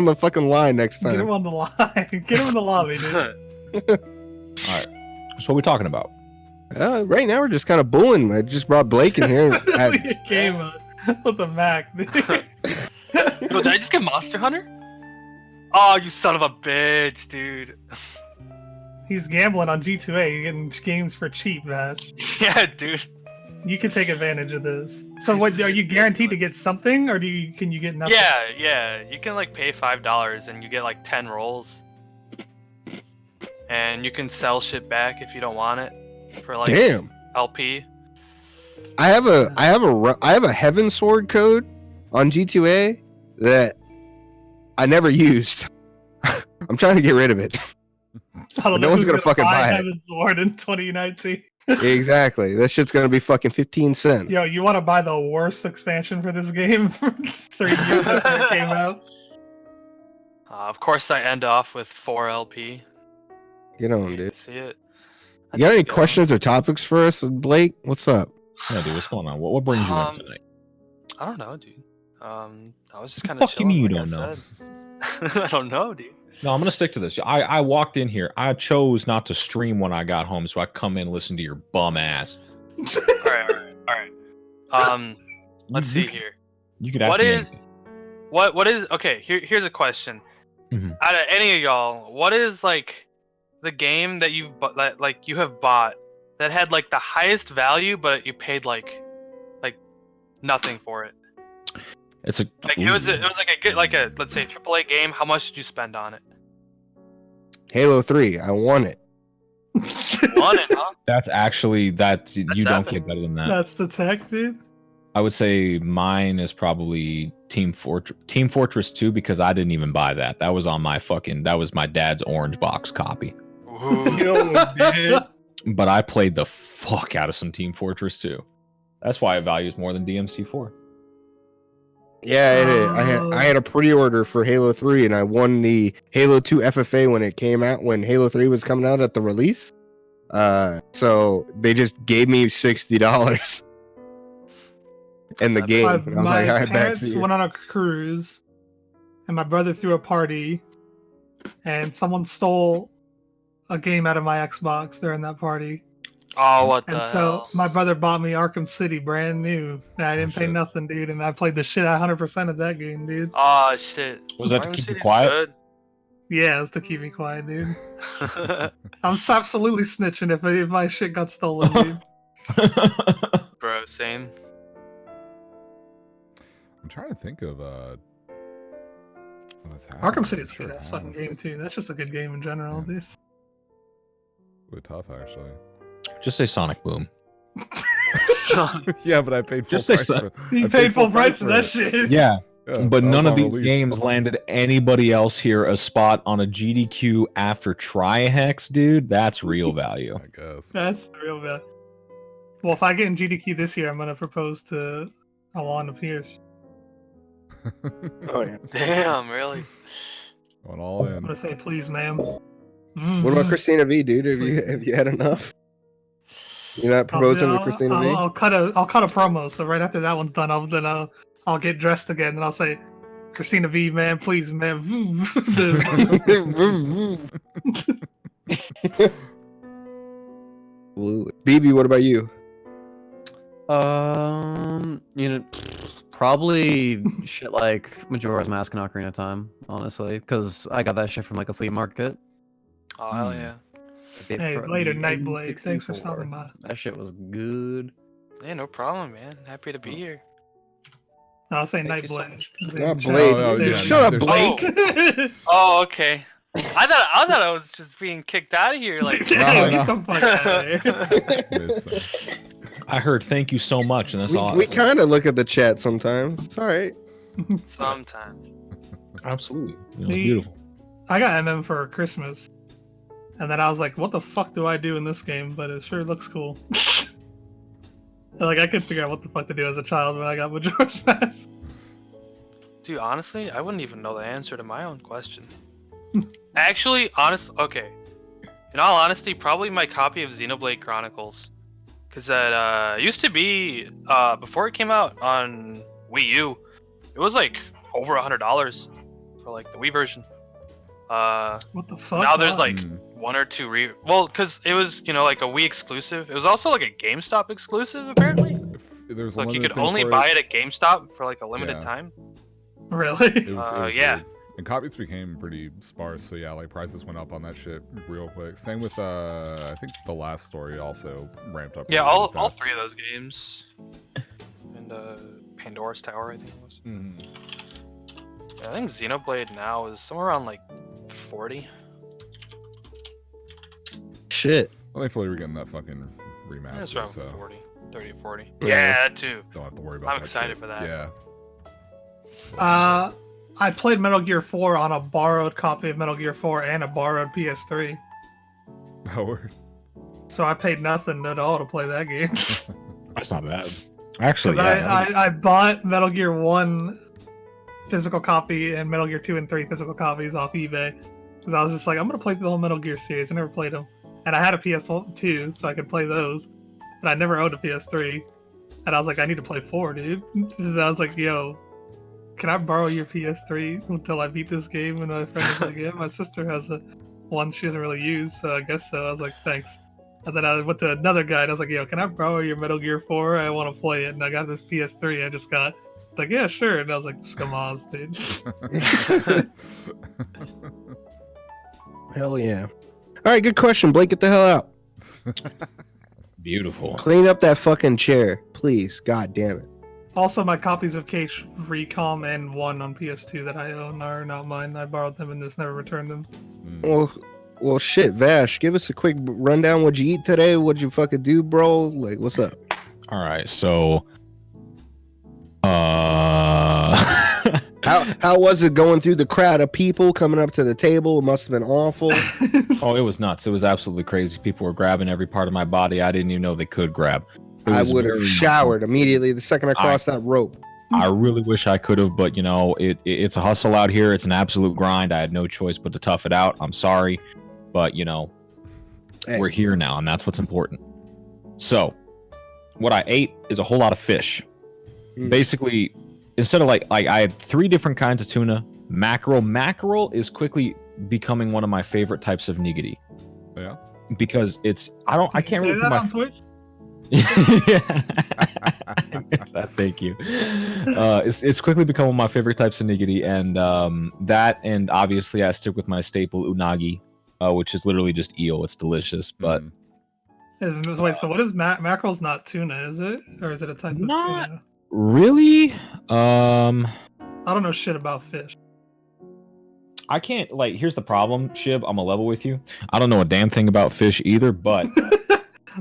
the fucking line next Get him time. on the line. Get him in the lobby, dude. All right. So what are we talking about? Right now we're just kind of booing. I just brought Blake in here. Literally a game with the Mac, dude. Yo, did I just get Monster Hunter? Oh, you son of a bitch, dude. He's gambling on G2A. You're getting games for cheap, man. Yeah, dude. You can take advantage of this. So, what are you guaranteed to get something, or can you get nothing? Yeah. You can like pay $5 and you get like 10 rolls. And you can sell shit back if you don't want it for like Damn. LP. I have a Heaven Sword code on G2A that I never used. I'm trying to get rid of it. I don't No know one's who's gonna fucking buy it. Heaven's Lord in 2019. Exactly. That shit's gonna be fucking 15 cents. Yo, you want to buy the worst expansion for this game 3 years after it came out? Of course, I end off with 4 LP. Get on, You dude. see it? You got any questions or topics for us, Blake? What's up? Yeah, dude. What's going on? What brings you in tonight? I don't know, dude. I was just kind Fuck of you mean chilling. you like I don't said. I don't know, dude. No, I'm gonna stick to this. I walked in here. I chose not to stream when I got home, so I come in and listen to your bum ass. All right. Let's see here. You could ask What me is anything. what is okay? Here's a question. Mhm. Out of any of y'all, what is like the game that you have bought that had like the highest value, but you paid like nothing for it? It's a Like it was like a good let's say AAA game. How much did you spend on it? Halo 3. I won it. Won it, huh? That's actually that you don't epic. get better than that. That's the tech, dude. I would say mine is probably Team Fortress 2 because I didn't even buy that. That was on my that was my dad's orange box copy. Ooh. But I played the fuck out of some Team Fortress 2. That's why it values more than DMC4. Yeah, I had a pre-order for Halo 3, and I won the Halo 2 FFA when it came out, when Halo 3 was coming out at the release. So they just gave me $60 in the game. And I was My like, all right, back parents to you. went on a cruise, and my brother threw a party, and someone stole a game out of my Xbox during that party. Oh, what the And so hell? my brother bought me Arkham City brand new. And I didn't pay shit. nothing, dude. And I played the shit out 100% of that game, dude. Oh shit. Was that to Arkham keep you City's quiet? Yeah, it's to keep me quiet, dude. good. I'm absolutely snitching if my shit got stolen, dude. Bro, same. I'm trying to think of what's Arkham City's a Sure good ass has. fucking game, too. That's just a good game in general, dude. Really tough, actually. Just say Sonic Boom. Yeah, but I paid full Just say price so. for it. You I paid full price for that it. shit. Yeah, Yeah, but that none was of on these release. games landed anybody else here a spot on a GDQ after Trihex, dude. That's real value. I guess. That's the real bad. Well, if I get in GDQ this year, I'm going to propose to Alana Pierce. Oh, yeah. Damn, really? Going all I'm in. going to say, please, ma'am. What about Christina V, dude? Have you had enough? You're not proposing to Christina V? I'll cut a promo. So right after that one's done, I'll get dressed again, and I'll say, Christina V, man, please, man. BB, what about you? Probably shit like Majora's Mask and Ocarina of Time, honestly, because I got that shit from like a flea market. Oh hell yeah! Hey, For later, the Nightblade. Thanks for N64. stopping by. That shit was good. Yeah, no problem, man. Happy to be here. No, I'll say Thank you so Nightblade. much. Not Blade. Oh, yeah, Shut up, there's- Blake. Oh, okay. I thought I was just being kicked out of here. Like, No, Get no. the fuck out of here. I heard thank you so much, and that's all. We kind of look at the chat sometimes. It's all right. sometimes. Absolutely. Me- Beautiful. I got MM for Christmas. And then I was like, what the fuck do I do in this game? But it sure looks cool. Like, I couldn't figure out what the fuck to do as a child when I got Majora's Mask. Dude, honestly, I wouldn't even know the answer to my own question. Actually, okay. In all honesty, probably my copy of Xenoblade Chronicles. Because that used to be, before it came out on Wii U, it was like over $100 for like the Wii version. What the fuck? Now there's Why? like one or two well, because it was, like a Wii exclusive. It was also like a GameStop exclusive, apparently. There's Like you limited could thing only for buy it at GameStop for like a limited Yeah. time. Really? It was Yeah. weird. And copies became pretty sparse, so yeah, like prices went up on that shit real quick. Same with I think the last story also ramped up. Yeah, really all fast. three of those games. And Pandora's Tower, I think it was. Mhm. Yeah, I think Xenoblade now is somewhere around like 40. Shit. Well, thankfully we're getting that fucking Yeah, it's remaster, around so 40, 30, 40. Yeah. Yeah, that too. don't have to worry about I'm that excited shit. for that. Yeah. I played Metal Gear 4 on a borrowed copy of Metal Gear 4 and a borrowed PS3. Oh, word. So I paid nothing at all to play that game. That's not bad. Actually, Because yeah. I bought Metal Gear 1 physical copy and Metal Gear 2 and 3 physical copies off eBay. Because I was just like, I'm going to play the whole Metal Gear series. I never played them. And I had a PS2, so I could play those. But I never owned a PS3. And I was like, I need to play 4, dude. And I was like, yo, can I borrow your PS3 until I beat this game? And my friend was like, yeah, my sister has one she doesn't really use, so I guess so. I was like, thanks. And then I went to another guy and I was like, yo, can I borrow your Metal Gear 4? I want to play it. And I got this PS3 I just got. It's like, yeah, sure. And I was like, scumaz, dude. Hell yeah. All right, good question, Blake. Get the hell out. Beautiful. Clean up that fucking chair, please. God damn it. Also, my copies of Cage Recom and 1 on PS2 that I own are not mine. I borrowed them and just never returned them. Well, shit, Vash. Give us a quick rundown. What'd you eat today? What'd you fucking do, bro? Like, what's up? All right, so How was it going through the crowd of people coming up to the table? It must have been awful. oh, it was nuts. It was absolutely crazy. People were grabbing every part of my body I didn't even know they could grab. It I was would have very- showered immediately the second I crossed that rope. I really wish I could have, but it's a hustle out here. It's an absolute grind. I had no choice but to tough it out. I'm sorry, but Hey. we're here now, and that's what's important. So, what I ate is a whole lot of fish. Basically, instead of like I had 3 different kinds of tuna. Mackerel. Mackerel is quickly becoming one of my favorite types of nigiri Yeah. because I can't Say really that put my on Twitch? yeah. Thank you. It's quickly become one of my favorite types of nigiri, and that, and obviously I stick with my staple unagi, which is literally just eel. It's delicious, but Wait, so what is mackerel's not tuna, is it? Or is it a type of Not- tuna? really, I don't know shit about fish. I can't here's the problem, Shib. I'm gonna level with you. I don't know a damn thing about fish either, but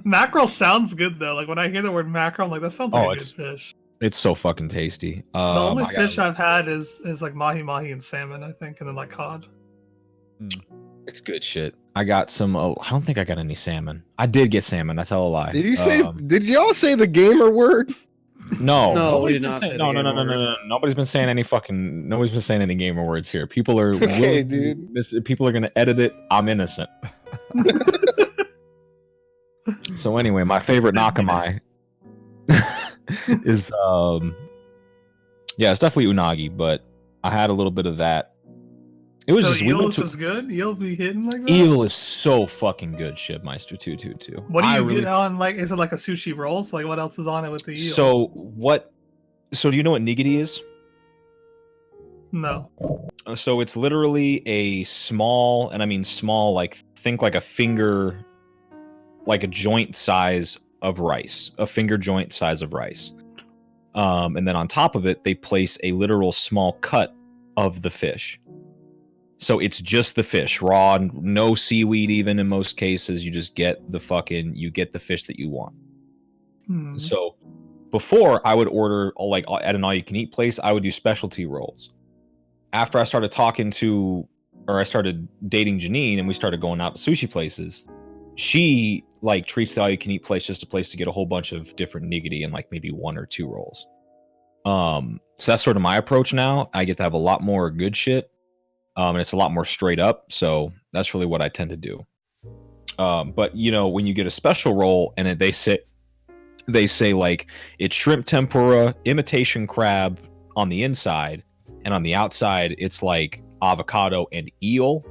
Mackerel sounds good though. Like when I hear the word mackerel, I'm like, that sounds like a good fish. it's so fucking tasty. The only I fish gotta- I've had is like mahi and salmon, I think, and then like cod. It's good shit. I got some. I don't think I got any salmon. I did get salmon. I tell a lie. Did you say? Did y'all say the gamer word? No, No, we nobody's did been not saying- say No, the no, no, gamer no, no, no. Nobody's been saying any gamer words here. People are Okay, People are gonna edit it. I'm innocent. So anyway, my favorite Nakamai is yeah, it's definitely unagi, but I had a little bit of that. It was So just eel is just good. Eel be hitting like that. Eel is so fucking good, Shibmeister 222. What do you get on? Like, is it like a sushi roll? So, like, what else is on it with the eel? So do you know what nigiri is? No. So it's literally a small, and I mean small, like think like a finger, like a joint size of rice, a finger joint size of rice. And then on top of it, they place a literal small cut of the fish. So it's just the fish, raw, no seaweed even in most cases. You just get the fish that you want. So before I would order, like at an all-you-can-eat place, I would do specialty rolls. After I started I started dating Janine and we started going out to sushi places, she like treats the all-you-can-eat place just a place to get a whole bunch of different nigiri and like maybe 1 or 2 rolls. So that's sort of my approach now. I get to have a lot more good shit. And it's a lot more straight up. So that's really what I tend to do. But you know, when you get a special roll and they say like it's shrimp tempura, imitation crab on the inside, and on the outside it's like avocado and eel.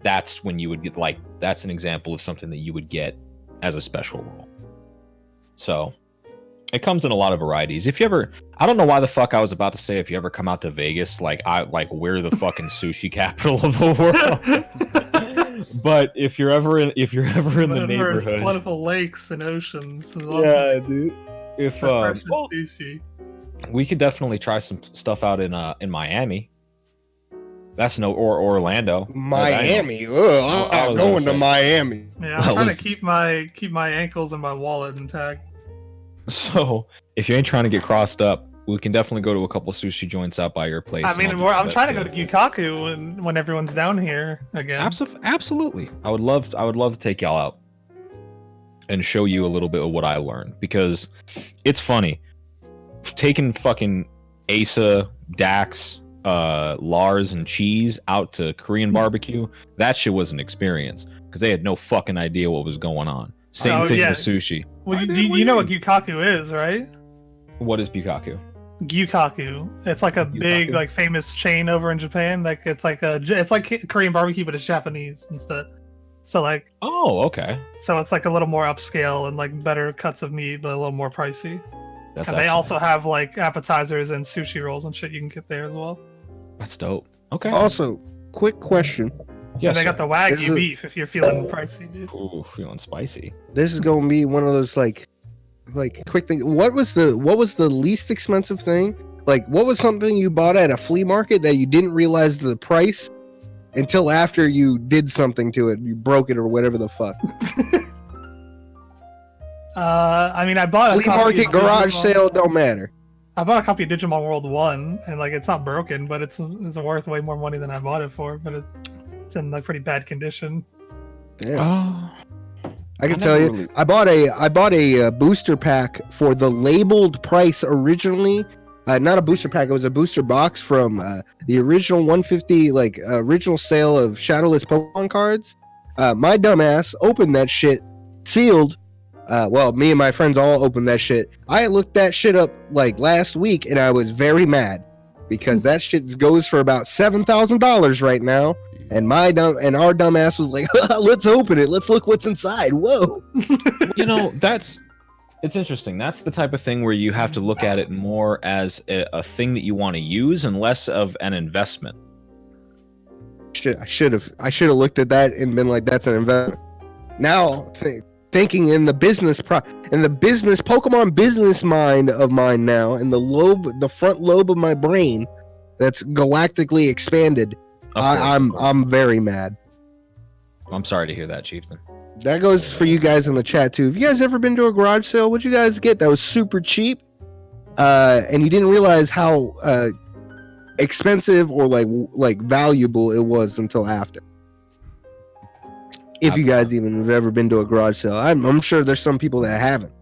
That's when you would get that's an example of something that you would get as a special roll. So it comes in a lot of varieties. If you ever, I don't know why the fuck I was about to say if you ever come out to Vegas, we're the fucking sushi capital of the world. But if you're ever in the neighborhood, plentiful lakes and oceans. Yeah, dude. If sushi. We could definitely try some stuff out in Miami. That's or Orlando. Miami. I'm going to Miami. Yeah, I'm trying to keep my ankles and my wallet intact. So if you ain't trying to get crossed up, we can definitely go to a couple sushi joints out by your place. I mean, I'm trying to go to Yukaku when everyone's down here again. Absolutely. I would love to take y'all out and show you a little bit of what I learned, because it's funny. Taking fucking Aceuhh, DAX, Lars, and Cheese out to Korean barbecue, that shit was an experience because they had no fucking idea what was going on. Same thing with sushi. Well, you know what Gyukaku is, right? What is Gyukaku? Gyukaku. It's like a big, like famous chain over in Japan. Like it's like Korean barbecue, but it's Japanese instead. So like. Oh, okay. So it's like a little more upscale and like better cuts of meat, but a little more pricey. And they also have like appetizers and sushi rolls and shit you can get there as well. That's dope. Okay. Also, quick question. Yeah, they got the Wagyu beef if you're feeling pricey, dude. Ooh, feeling spicy. This is gonna be one of those like quick thing. What was the least expensive thing? Like, what was something you bought at a flea market that you didn't realize the price until after you did something to it? You broke it or whatever the fuck. I mean, I bought flea market, garage sale, don't matter. I bought a copy of Digimon World 1, and like it's not broken, but it's worth way more money than I bought it for. But it's in like pretty bad condition. Damn. I can tell you, I bought a booster pack for the labeled price originally. Not a booster pack; it was a booster box from the original 150, original sale of Shadowless Pokemon cards. My dumbass opened that shit, sealed. Well, me and my friends all opened that shit. I looked that shit up like last week, and I was very mad because that shit goes for about $7,000 right now. And our dumbass was like, "Let's open it. Let's look what's inside." Whoa. You know, it's interesting. That's the type of thing where you have to look at it more as a thing that you want to use and less of an investment. I should have looked at that and been like, "That's an investment." Now, thinking in the business Pokemon business mind of mine now, and the front lobe of my brain that's galactically expanded. I'm very mad. I'm sorry to hear that, Chieftain. That goes for you guys in the chat too. Have you guys ever been to a garage sale? What'd you guys get that was super cheap? And you didn't realize how expensive or like valuable it was until after. If you guys even have ever been to a garage sale. I'm sure there's some people that haven't.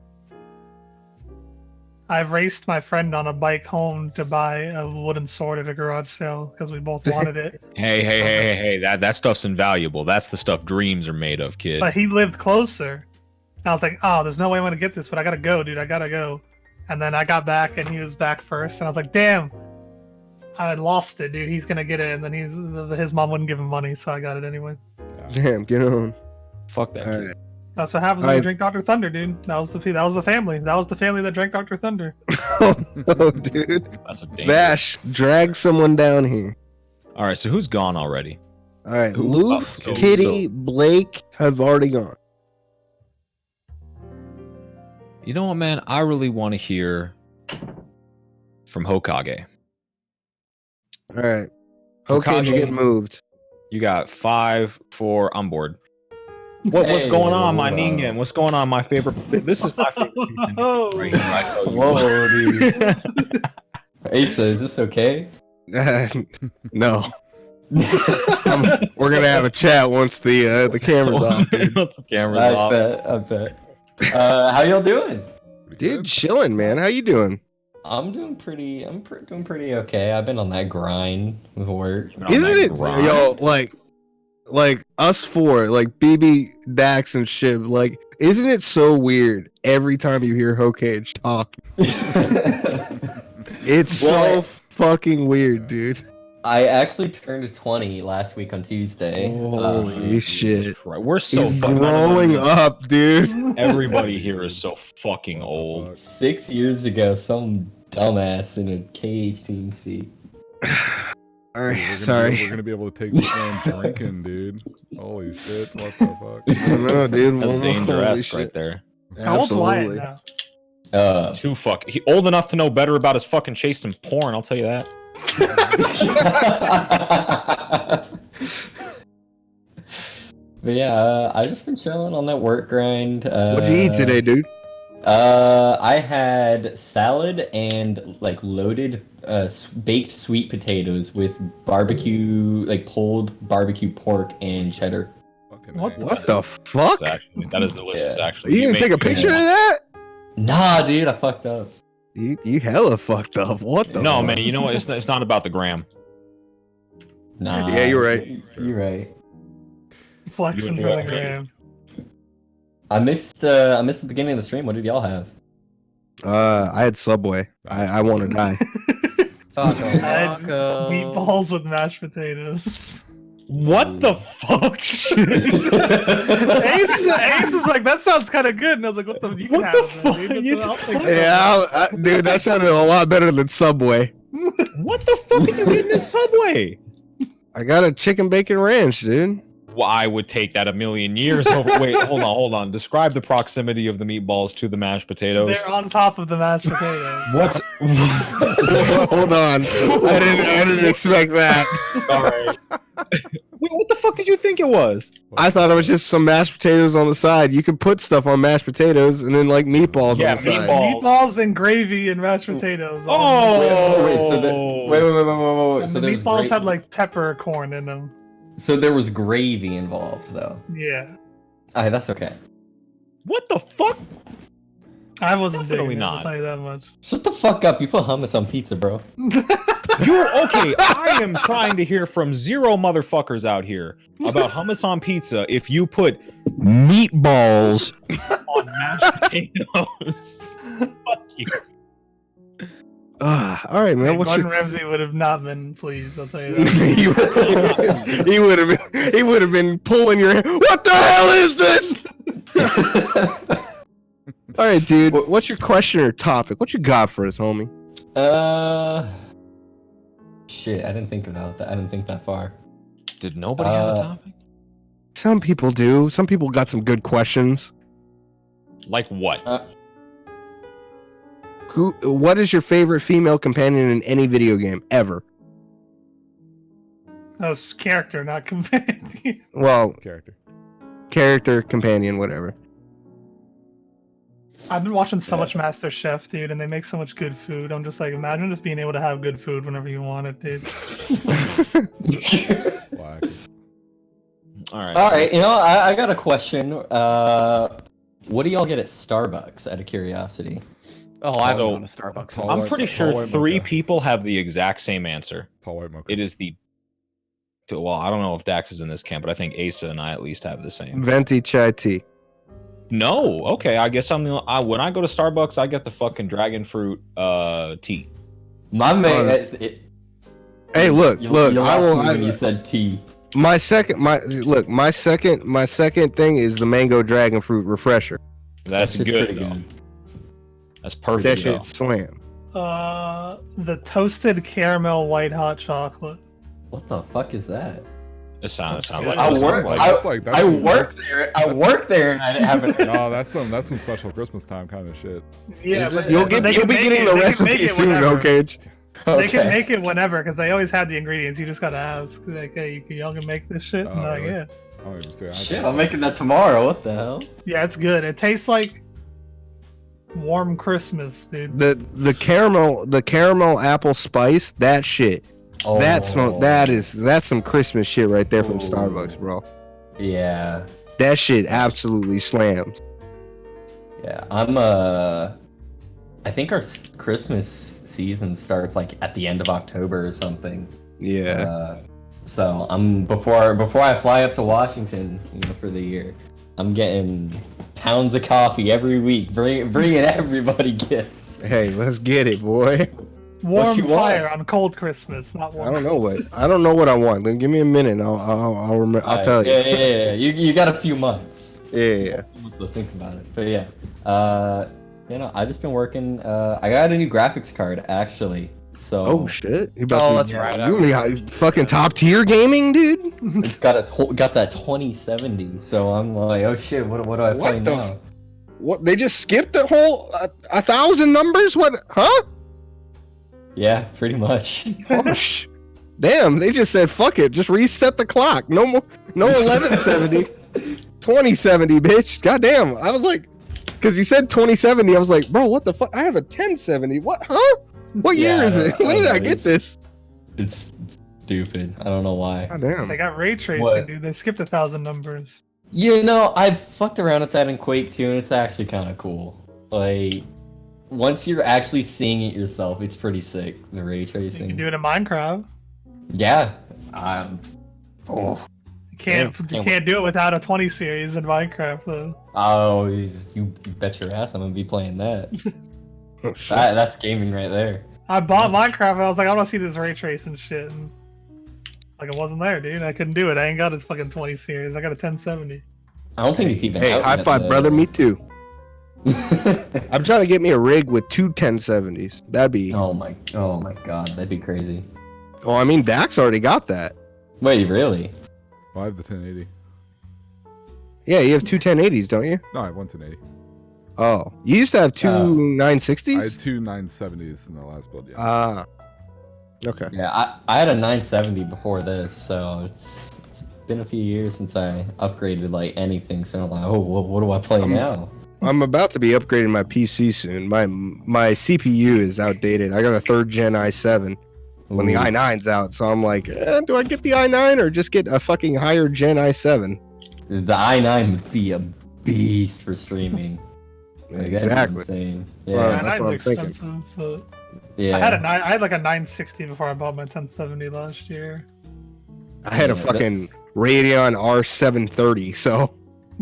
I raced my friend on a bike home to buy a wooden sword at a garage sale because we both wanted it. Hey, that stuff's invaluable. That's the stuff dreams are made of, kid. But he lived closer. And I was like, oh, there's no way I'm going to get this, but I got to go, dude. I got to go. And then I got back and he was back first. And I was like, damn, I lost it, dude. He's gonna get it, and then his mom wouldn't give him money, so I got it anyway. Damn, get on. Fuck that. All Kid. right. That's what happens when you drink Dr. Thunder, dude. That was the family. That was the family that drank Dr. Thunder. Oh, dude. That's a dangerous. Vash, drag someone down here. All right, so who's gone already? All right, Loof, Kitty, Blake have already gone. You know what, man? I really want to hear from Hokage. All right. Hokage, you get moved. You got 5, 4. I'm bored. What's going on, my Ningen? What's going on, my favorite? This is my favorite. Right here, I tell you. Whoa, dude. Aceuhh, is this okay? No. We're gonna have a chat once the camera's off, dude. The camera's off. I bet. How y'all doing? Dude, chilling, man. How you doing? I'm doing pretty okay. I've been on that grind with work. Isn't it, yo, like us four, like BB, Dax, and Shib, like, isn't it so weird every time you hear Hokage talk? It's so fucking weird, dude. I actually turned 20 last week on Tuesday. Holy shit. We're so growing up, dude. Everybody here is so fucking old. 6 years ago, some dumbass in a KH team seat. All right, We're sorry. gonna be able to take this man drinking, dude. Holy shit! What the fuck? I don't know, dude. That's Holy dangerous shit. right there. How old's Wyatt now? Too fuck. He old enough to know better about his fucking chase and porn. I'll tell you that. But yeah, I just been chilling on that work grind. What'd you eat today, dude? I had salad and like loaded baked sweet potatoes with barbecue, like pulled barbecue pork and cheddar. What the fuck? That is delicious, actually. You didn't take a picture of that? Nah, dude, I fucked up. You hella fucked up. What the? No, fuck? man. You know what? It's not about the gram. Nah. Yeah, you're right. You're right. Flexing for the gram. I missed the beginning of the stream. What did y'all have? I had Subway. I want to die. I had meatballs with mashed potatoes. What the fuck? Ace is like, that sounds kind of good, and I was like, what the? You can What have the it, fuck? dude. You I'll take that. Yeah, dude, that sounded a lot better than Subway. What the fuck are you getting this Subway? I got a chicken bacon ranch, dude. Well, I would take that a million years over. Wait, hold on. Describe the proximity of the meatballs to the mashed potatoes. They're on top of the mashed potatoes. What's? Hold on. I didn't expect that. All right. Wait, what the fuck did you think it was? I thought it was just some mashed potatoes on the side. You could put stuff on mashed potatoes and then like meatballs Yeah, on the side. Meatballs and gravy and mashed potatoes. Wait, so wait. And So the there was meatballs had like peppercorn in them. So there was gravy involved, though. Yeah. Alright, that's okay. What the fuck? I wasn't Definitely digging it, I'll not. tell you that much. Shut the fuck up. You put hummus on pizza, bro. You're okay. I am trying to hear from 0 motherfuckers out here about hummus on pizza if you put meatballs on mashed potatoes. Fuck you. All right, man. What's Gordon your... Ramsay would have not been pleased, I'll tell you that. he would have been pulling your hair. What the hell is this? All right, dude. What's your question or topic? What you got for us, homie? Shit, I didn't think about that. I didn't think that far. Did nobody have a topic? Some people do. Some people got some good questions. Like what? What is your favorite female companion in any video game ever? That was character, not companion. Well, character, companion, whatever. I've been watching so much Master Chef, dude, and they make so much good food. I'm just like, imagine just being able to have good food whenever you want it, dude. All right. You know, I got a question. What do y'all get at Starbucks? Out of curiosity. Oh, I haven't gone to Starbucks. I'm pretty sure 3 people have the exact same answer. Tall white mocha. It is the. Well, I don't know if Dax is in this camp, but I think Aceuhh and I at least have the same. Venti chai tea. No, okay. I guess when I go to Starbucks, I get the fucking dragon fruit tea. My man, Hey, look. You I lost will. me when you said tea. My second thing is the mango dragon fruit refresher. That's just good. pretty Though. good. That's That perfect. shit slam. The toasted caramel white hot chocolate. What the fuck is that? It sounds good. like. I it work. sounds like- that's I some- work there. I work there, and I didn't have it. No, that's some special Christmas time kind of shit. Yeah, Is but it? You'll but they be can make getting it- the they can make recipe it soon, whenever. okay? They can Okay. make it whenever because they always have the ingredients. You just gotta ask, like, hey, y'all can make this shit. And Oh, they're like, really? yeah, I don't even say. Shit, I'm making that tomorrow. What the hell? yeah, it's good. It tastes like warm Christmas, dude. The caramel apple spice, that shit. Oh, That's some Christmas shit right there from Ooh. Starbucks, bro. Yeah, That shit absolutely slams. yeah. I think our Christmas season starts like at the end of October or something. Yeah. So I'm before I fly up to Washington, for the year, I'm getting pounds of coffee every week, bringing everybody gifts. Hey, let's get it, boy. Warm you want? fire on cold Christmas, not warm. I don't know what I want. Then give me a minute. And I'll remember. I'll tell you. Yeah. You got a few months Yeah. to think about it, but yeah. I just been working. I got a new graphics card actually. So Oh shit. You That's right. You really fucking top tier gaming, dude. it's got that 2070. So I'm like, oh shit, what do I play What the now? What? They just skipped the whole 1,000 numbers? What? Huh? Yeah, pretty much. Oh, damn. They just said fuck it. Just reset the clock. No more. No 1170. 2070, bitch. Goddamn. I was like, because you said 2070. I was like, bro, what the fuck? I have a 1070. What? Huh? What year is it? When did I get this? It's stupid. I don't know why. God damn. They got ray tracing, What? dude. They skipped 1,000 numbers. I've fucked around with that in Quake 2, and it's actually kind of cool. Like, once you're actually seeing it yourself, it's pretty sick. The ray You tracing. can do it in Minecraft. Yeah. You can't do it without a 20 series in Minecraft though. Oh, you bet your ass I'm gonna be playing that. Oh, shit. That's gaming right there. I bought Minecraft and I was like, I want to see this ray tracing shit. And like, it wasn't there, dude. I couldn't do it. I ain't got a fucking 20 series. I got a 1070. I don't think it's even. Hey, out high yet, five, though. brother. Me too. I'm trying to get me a rig with two 1070s. That'd be. oh my god, that'd be crazy. Oh, I mean, Dax already got that. Wait, really? Well, I have the 1080. Yeah, you have two 1080s, don't you? No, I have one 1080. Oh, you used to have two Oh. 960s? I had two 970s in the last build. Yeah. Ah. Okay. Yeah, I had a 970 before this, so it's been a few years since I upgraded like anything. So I'm like, oh, what do I play now? I'm about to be upgrading my PC soon. My CPU is outdated. I got a 3rd gen i7 when the Ooh. i9's out. So I'm like, do I get the i9 or just get a fucking higher gen i7? The i9 would be a beast for streaming. Like, that'd be Exactly. insane. Well, Yeah, that's what I'm 9's thinking. expensive, but yeah. I had like a 960 before I bought my 1070 last year. I had a Yeah, fucking Radeon R730. So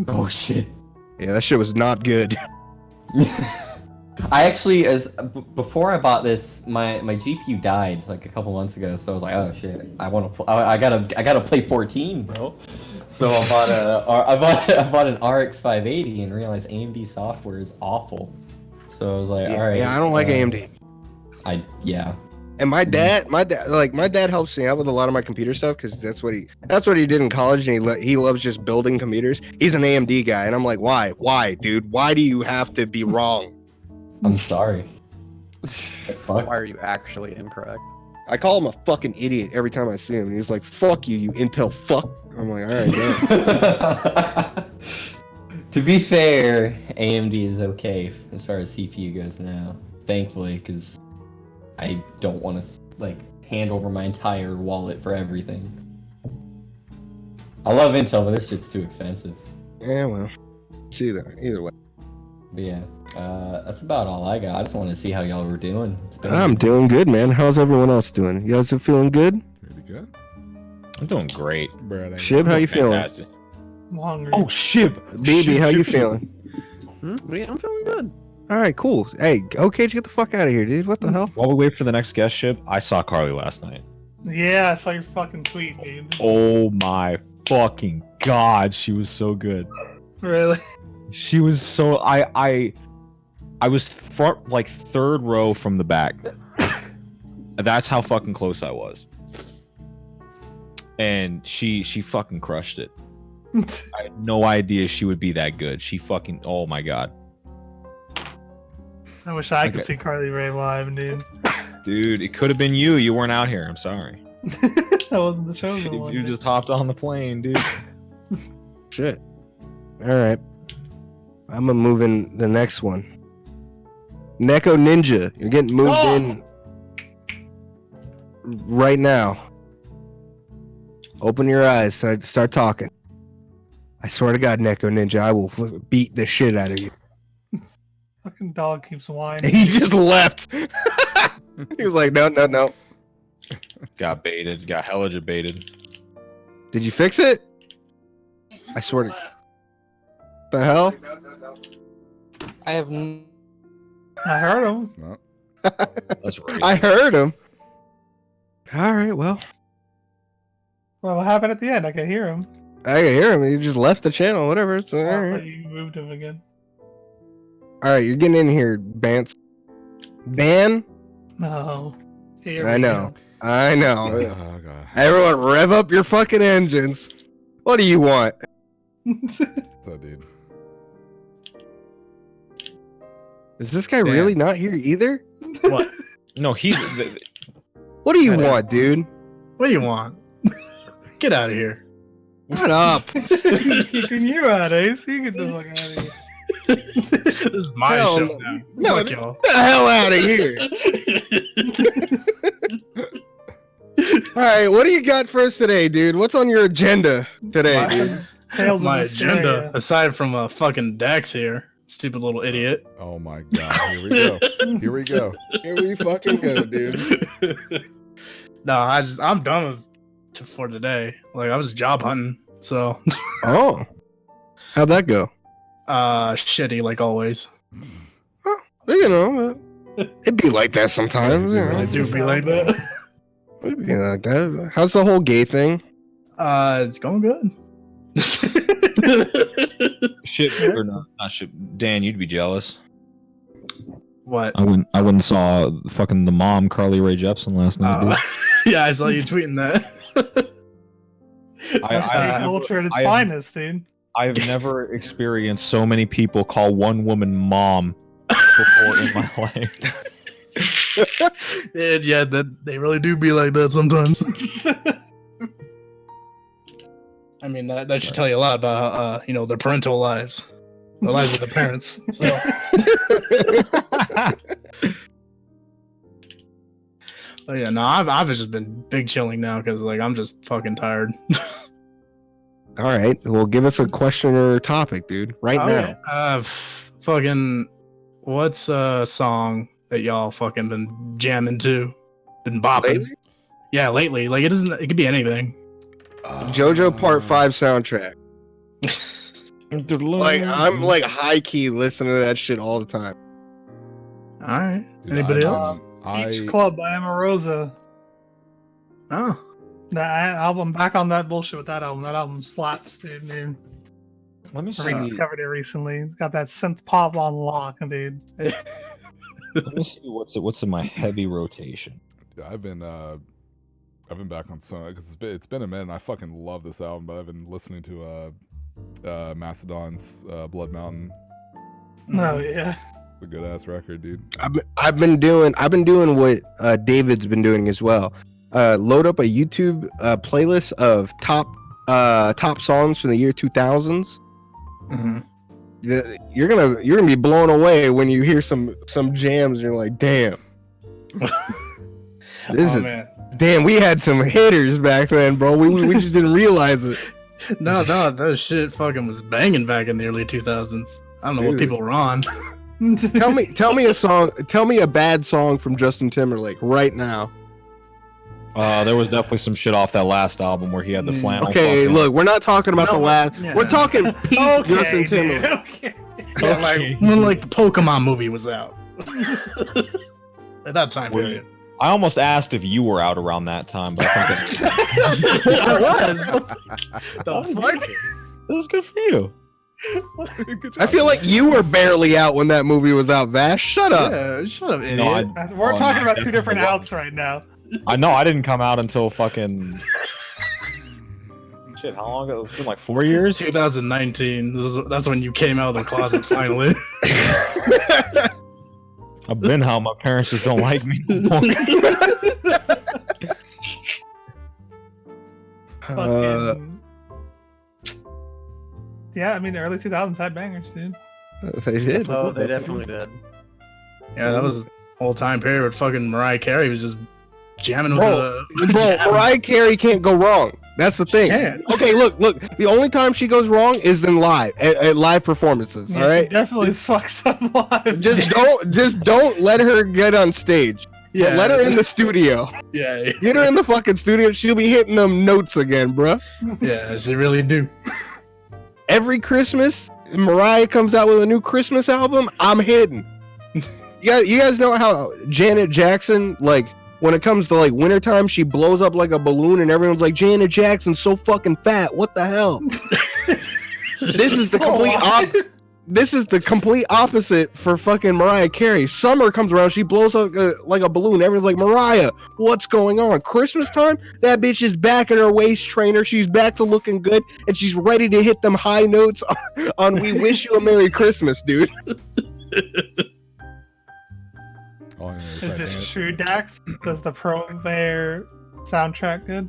Oh shit. yeah, that shit was not good. I actually, before I bought this, my GPU died like a couple months ago, so I was like, oh shit, I gotta play 14, bro. So I bought an RX 580 and realized AMD software is awful. So I was like, all right. Yeah, I don't like AMD. Yeah. And my dad helps me out with a lot of my computer stuff because that's what he did in college, and he loves just building computers. He's an AMD guy, and I'm like, why, dude? Why do you have to be wrong? I'm sorry. Fuck. Why are you actually incorrect? I call him a fucking idiot every time I see him, and he's like, "Fuck you, you Intel fuck." I'm like, all right, yeah. To be fair, AMD is okay as far as CPU goes now, thankfully, because I don't want to like hand over my entire wallet for everything. I love Intel, but this shit's too expensive. Yeah, well, it's either way. But yeah, that's about all I got. I just want to see how y'all were doing. It's been I'm doing good, man. How's everyone else doing? You guys are feeling good? Pretty good. I'm doing great. Brad, I Shib, how you feeling? Fantastic. I'm hungry. Oh, Shib. Baby, how you feeling? Yeah, I'm feeling good. All right, cool. Hey, okay, get the fuck out of here, dude. What the hell? While we wait for the next guest, Shib, I saw Carly last night. Yeah, I saw your fucking tweet, dude. Oh my fucking god, she was so good. Really? She was so I was front like third row from the back. That's how fucking close I was. And she fucking crushed it. I had no idea she would be that good. She fucking, oh my god. I wish I could see Carly Rae live, dude. Dude, it could have been you. You weren't out here. I'm sorry. That wasn't the chosen one. You just hopped on the plane, dude. Shit. All right. I'm gonna move in the next one. Neko Ninja, you're getting moved in right now. Open your eyes. Start talking. I swear to God, Neko Ninja, I will beat the shit out of you. Fucking dog keeps whining. He just left. He was like, no. Got baited. Got hella baited. Did you fix it? I swear to. The hell? I have. I heard him. No. That's right. I heard him. All right, well. Well, what happened at the end? I can hear him. I can hear him. He just left the channel. Whatever. So, all right. You moved him again. All right, you're getting in here, Bance. Ban? No. Here I know. I know. Oh, God. Everyone, rev up your fucking engines. What do you want? What's up, dude? Is this guy really not here either? What? No, he's. What do you want, dude? What do you want? Get out of here. Shut up. Kicking you out, Ace. You get the fuck out of here. This is my Hell show no. now. No, Fuck get y'all. the hell out of here. All right, what do you got for us today, dude? What's on your agenda today, dude? Tales My of agenda, Hysteria. aside from a fucking DAX here, stupid little idiot. Oh my God. Here we go. Here we go. Here we fucking go, dude. No, I'm done with for today. Like I was job hunting, so Oh. How'd that go? shitty like always. You know, it'd be like that sometimes. You know. It do be like that. It'd be like that. How's the whole gay thing? It's going good. Shit or not shit. Dan, you'd be jealous. What? I wouldn't saw fucking the mom Carly Rae Jepsen last night. Dude. Yeah, I saw you tweeting that. That's gay culture at its finest, dude. I've never experienced so many people call one woman mom before in my life. And yeah, that they really do be like that sometimes. I mean, that should tell you a lot about their parental lives, the lives of the parents. So. But yeah, no, I've just been big chilling now because like I'm just fucking tired. All right, well, give us a question or topic, dude, right now. Fucking, what's a song that y'all fucking been jamming to, been bopping? Lately? Yeah, lately. Like it could be anything. JoJo Part 5 soundtrack. Like I'm like high key listening to that shit all the time. All right. Anybody else? Beach Club by Amorosa. Oh. That album, back on that bullshit with that album. That album slaps, dude. Let me I see. rediscovered it recently. Got that synth pop on lock, dude. Let me see what's in my heavy rotation. Yeah, I've been back on some because it's been a minute. And I fucking love this album, but I've been listening to Mastodon's Blood Mountain. Oh yeah, a good ass record, dude. I've been doing what David's been doing as well. Load up a YouTube playlist of top songs from the year 2000s. Mm-hmm. You're gonna be blown away when you hear some jams and you're like, damn. Man. Damn, we had some hitters back then, bro. We just didn't realize it. No, that shit fucking was banging back in the early 2000s. I don't know what people were on. Tell me a song. Tell me a bad song from Justin Timberlake right now. There was definitely some shit off that last album where he had the flannel. Okay, look, we're not talking about the last. Yeah. We're talking peak Justin Timberlake. Okay. Yeah, like when like the Pokemon movie was out. At that time period. I almost asked if you were out around that time, but I think I was. The fuck? this is good for you. I feel like you were barely out when that movie was out, Vash. Shut up. Yeah, shut up, idiot. No, We're talking about two definitely different wasn't. outs right now. I know I didn't come out until fucking shit. How long ago? It's been like 4 years. 2019. That's when you came out of the closet finally. I've been out. My parents just don't like me anymore. Fucking... Yeah, I mean the early 2000s had bangers, dude. They did. Oh, they definitely did. Yeah, that was a whole time period where fucking Mariah Carey was just jamming with Bro, the. Mariah Carey can't go wrong. That's the thing. Yeah. Okay, look. The only time she goes wrong is in live, at live performances. Yeah, all right. she definitely fucks up live. Just don't let her get on stage. Yeah. Let her in the studio. Yeah. Get her in the fucking studio. She'll be hitting them notes again, bruh. Yeah, she really do. Every Christmas, Mariah comes out with a new Christmas album. I'm hitting. You guys know how Janet Jackson, like, when it comes to like wintertime, she blows up like a balloon and everyone's like, Janet Jackson's so fucking fat. What the hell? This is the complete opposite for fucking Mariah Carey. Summer comes around, she blows up like a balloon. Everyone's like, Mariah, what's going on? Christmas time, that bitch is back in her waist trainer. She's back to looking good, and she's ready to hit them high notes on "We Wish You a Merry Christmas," dude. Oh, yeah, Is this true, Dax? Does the Pro-Bear soundtrack good?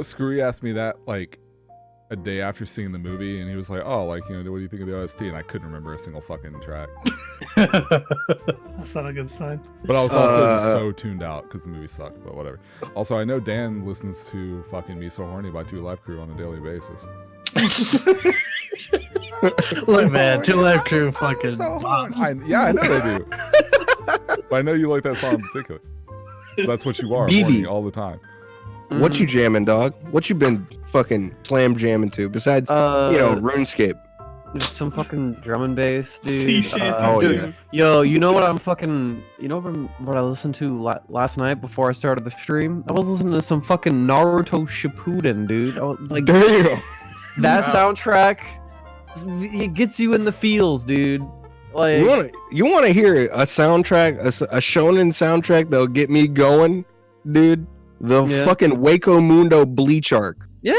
Screwy asked me that like a day after seeing the movie, and he was like, "Oh, like, what do you think of the OST?" And I couldn't remember a single fucking track. That's not a good sign. But I was also just so tuned out because the movie sucked. But whatever. Also, I know Dan listens to fucking "Me So Horny" by 2 Live Crew on a daily basis. Look, man, 2 Live Crew fucking. I know they do. But I know you like that song in particular. That's what you are, BD. horny all the time. What you jamming, dog? What you been fucking slam jamming to besides RuneScape? Just some fucking drum and bass, See dude. shit, Dude, yeah. Yo, you know what I'm fucking... You know what I listened to last night before I started the stream? I was listening to some fucking Naruto Shippuden, dude. I was, like, Damn. that soundtrack, it gets you in the feels, dude. Like, You want to hear a soundtrack, a shonen soundtrack that'll get me going, dude? The fucking Waco Mundo Bleach arc. Yeah,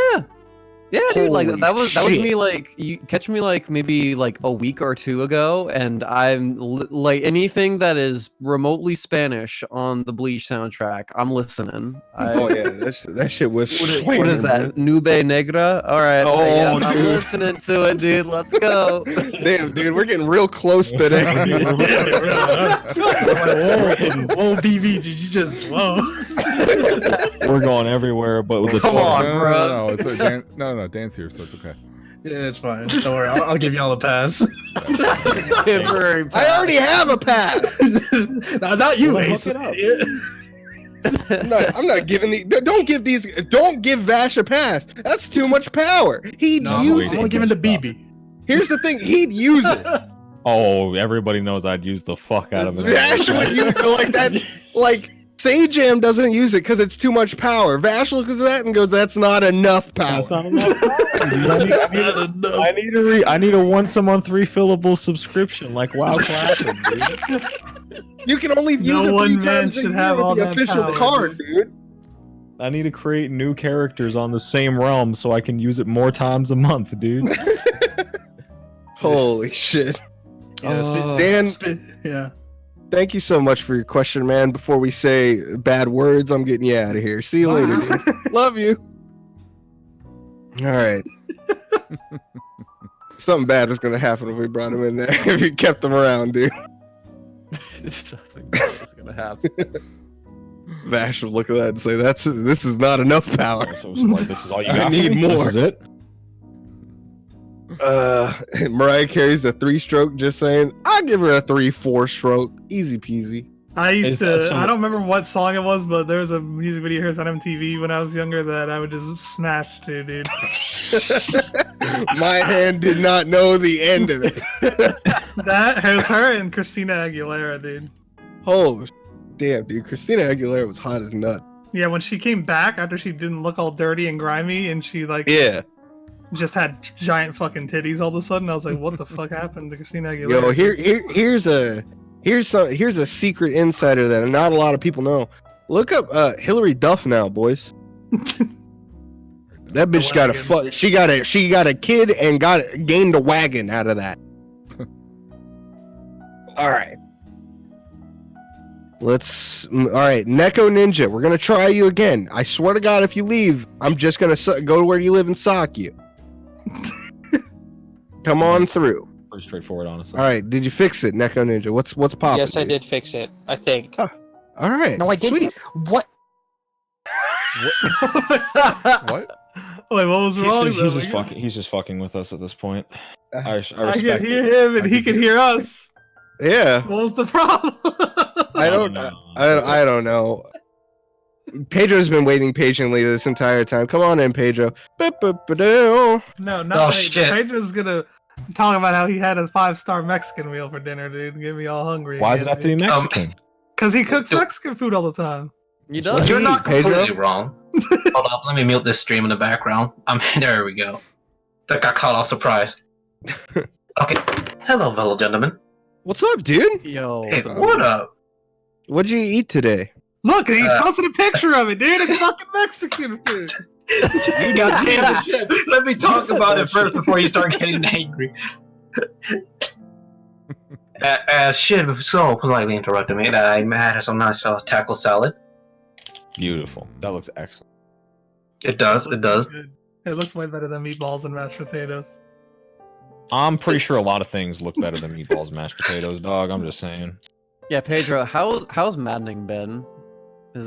dude. Like Holy that was shit. me. Like you catch me like maybe like a week or two ago, and I'm like anything that is remotely Spanish on the Bleach soundtrack, I'm listening. Oh yeah, that shit was. What is that? Nube Negra? All right. Oh, yeah, I'm dude. listening to it, dude. Let's go. Damn, dude, we're getting real close today. Whoa, BV, did you just whoa? We're going everywhere, but with the Come on, bro. No, it's a Dan, no, Dan's here, so it's okay. Yeah, it's fine. Don't worry, I'll give y'all a pass. Temporary I already have a pass. No, not you, Well, Ace. hook it up. I'm not giving these. Don't give Vash a pass. That's too much power. He'd No, I'm use gonna it. give it to BB. Here's the thing. He'd use it. Oh, everybody knows I'd use the fuck out of it. Vash would use it like that. Like Sajam doesn't use it because it's too much power. Vash looks at that and goes, "That's not enough power." That's not enough. I need a once a month refillable subscription like WoW Classic, dude. You can only use No it one 3 man times a should year have with all the that official power, card, dude. I need to create new characters on the same realm so I can use it more times a month, dude. Holy shit. Yeah, Dan, yeah. thank you so much for your question, man. Before we say bad words, I'm getting you out of here. See you later, dude. Love you. All right. Something bad was gonna happen if we brought him in there. If you kept him around, dude. Something bad is gonna happen. Vash would look at that and say, "This is not enough power. So it's like, this is all you got. I need for me? more." This is it. Mariah Carey's a 3-stroke. Just saying, I'll give her a 3-4 stroke. Easy peasy. I used Is that to. some- I don't remember what song it was, but there was a music video here on MTV when I was younger that I would just smash to, dude. My hand did not know the end of it. That it was her and Christina Aguilera, dude. Oh, damn, dude. Christina Aguilera was hot as nut. Yeah, when she came back after she didn't look all dirty and grimy, and she like Yeah. just had giant fucking titties all of a sudden, I was like, what the fuck happened to Christina Aguilera? Yo, here's a secret insider that not a lot of people know. Look up Hillary Duff now, boys. That bitch got a fuck. She got a kid and gained a wagon out of that. All right. All right, Neko Ninja, we're gonna try you again. I swear to God, if you leave, I'm just gonna go to where you live and sock you. Come on through. Pretty straightforward, honestly. All right, did you fix it, Neko Ninja? What's popping? Yes, I dude? did fix it. I think. All right. No, I didn't. Sweet. What? What? Wait, what was wrong? He's just fucking with us at this point. I I respect can hear it. him and he can hear us. Yeah. What was the problem? I don't know. Pedro's been waiting patiently this entire time. Come on in, Pedro. No, not Oh, Pedro. shit. Pedro's gonna talk about how he had a 5-star Mexican meal for dinner, dude. Get me all hungry. Why does it have to be Mexican? Because he cooks Mexican food all the time. You What You're do you not eat, Pedro? completely wrong. Hold up, let me mute this stream in the background. There we go. That got caught off surprise. Okay. Hello, fellow gentlemen. What's up, dude? Yo. Hey, what up? What'd you eat today? Look, he posted a picture of it, dude. It's fucking Mexican food. You got damn shit. Let me talk about it first before you start getting angry. Shib so politely interrupted me that I had some nice taco salad. Beautiful. That looks excellent. It does. It does. Good. It looks way better than meatballs and mashed potatoes. I'm pretty sure a lot of things look better than meatballs and mashed potatoes, dog. I'm just saying. Yeah, Pedro, how's maddening been?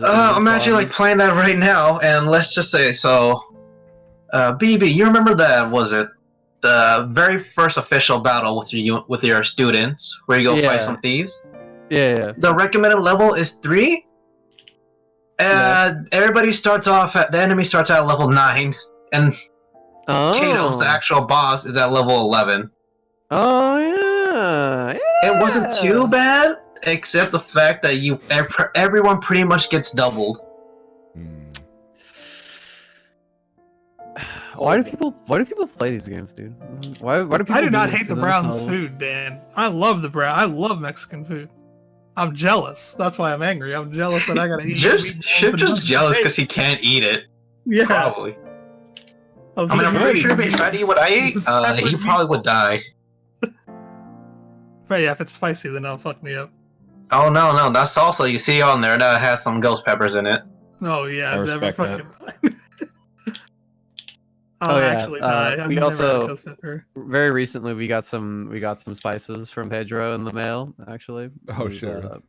I'm actually like playing that right now, and let's just say so. BB, you remember that? Was it the very first official battle with your students where you go fight some thieves? Yeah. The recommended level is 3. Everybody starts off at the enemy starts at level 9, and Kato's the actual boss is at level 11. Oh yeah. It wasn't too bad, except the fact that everyone pretty much gets doubled. Why do people play these games, dude? Why do people I do not this hate to the Browns' themselves? food, Dan. I love the Brown. I love Mexican food. I'm jealous. That's why I'm angry. I'm jealous that I gotta eat. Shib just jealous because he can't eat it. Yeah. Probably. I'm pretty sure if I eat what I eat, he probably would die. But yeah, if it's spicy, then it'll fuck me up. Oh no, that salsa you see on there that has some ghost peppers in it. Oh yeah, I I've never respect that. fucking. I'll actually die. I've we never had also ghost pepper. very recently we got some spices from Pedro in the mail. Actually. Oh, It was, sure.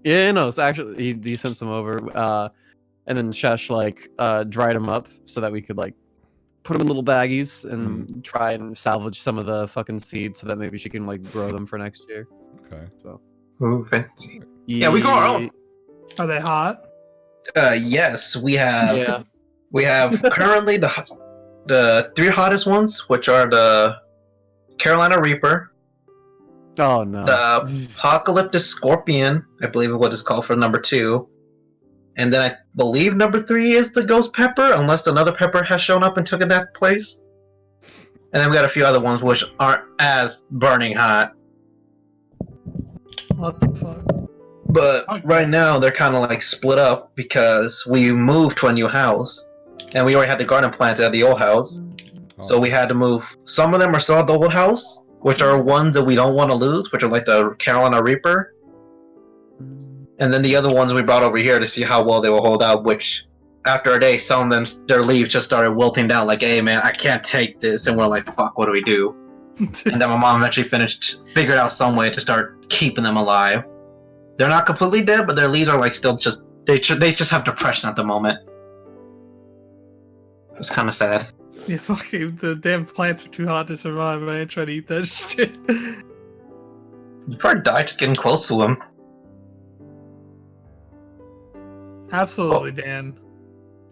Yeah, no, it's actually he sent some over, and then Shesh dried them up so that we could like put them in little baggies and try and salvage some of the fucking seeds so that maybe she can like grow them for next year. Okay. So. Ooh, fancy. Yeah, we grow our own. Are they hot? Yes, we have. Yeah. We have currently the 3 hottest ones, which are the Carolina Reaper, Oh no. the Apocalyptic Scorpion, I believe is what it's called for number 2, and then I believe number 3 is the Ghost Pepper, unless another pepper has shown up and taken that place. And then we got a few other ones which aren't as burning hot. What the fuck? But right now they're kind of like split up because we moved to a new house, and we already had the garden planted at the old house. So we had to move. Some of them are still at the old house, which are ones that we don't want to lose, which are like the Carolina Reaper. And then the other ones we brought over here to see how well they will hold out, which after a day, some of them, their leaves just started wilting down like, hey man, I can't take this. And we're like, fuck, what do we do? And then my mom eventually figured out some way to start keeping them alive. They're not completely dead, but their leaves are like still just, they just have depression at the moment. It's kind of sad. Yeah, fucking the damn plants are too hot to survive. I ain't trying to eat that shit. You probably die just getting close to them. Absolutely, Dan.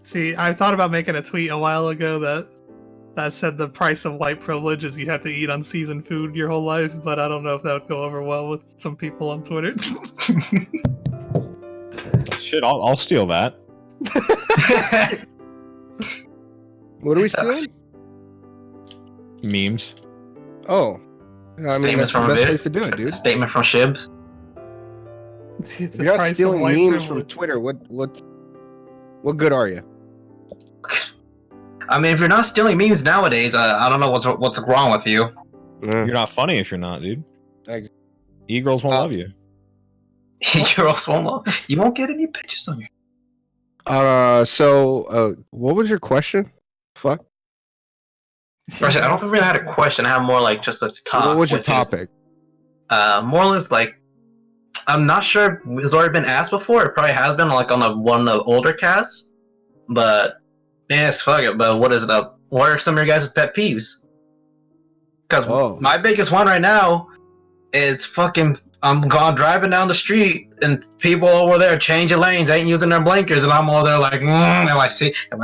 See, I thought about making a tweet a while ago that said the price of white privilege is you have to eat unseasoned food your whole life, but I don't know if that would go over well with some people on Twitter. Shit, I'll steal that. What are we stealing? Memes. Oh. I mean, that's the best place to do it, dude. Statement from Shibs. You're not stealing memes from Twitter. What good are you? I mean, if you're not stealing memes nowadays, I don't know what's wrong with you. You're not funny if you're not, dude. E-girls won't love you. E-girls won't love. You won't get any pictures on you. So, what was your question? Fuck. Actually, I don't think I had a question. I have more like just a topic. What was your topic? More or less like, I'm not sure if it's already been asked before. It probably has been like on one of the older casts, but yes, fuck it. But what is it up? What are some of your guys' pet peeves? Because my biggest one right now is fucking. I'm driving down the street and people over there changing lanes, ain't using their blinkers, and I'm over there like, if I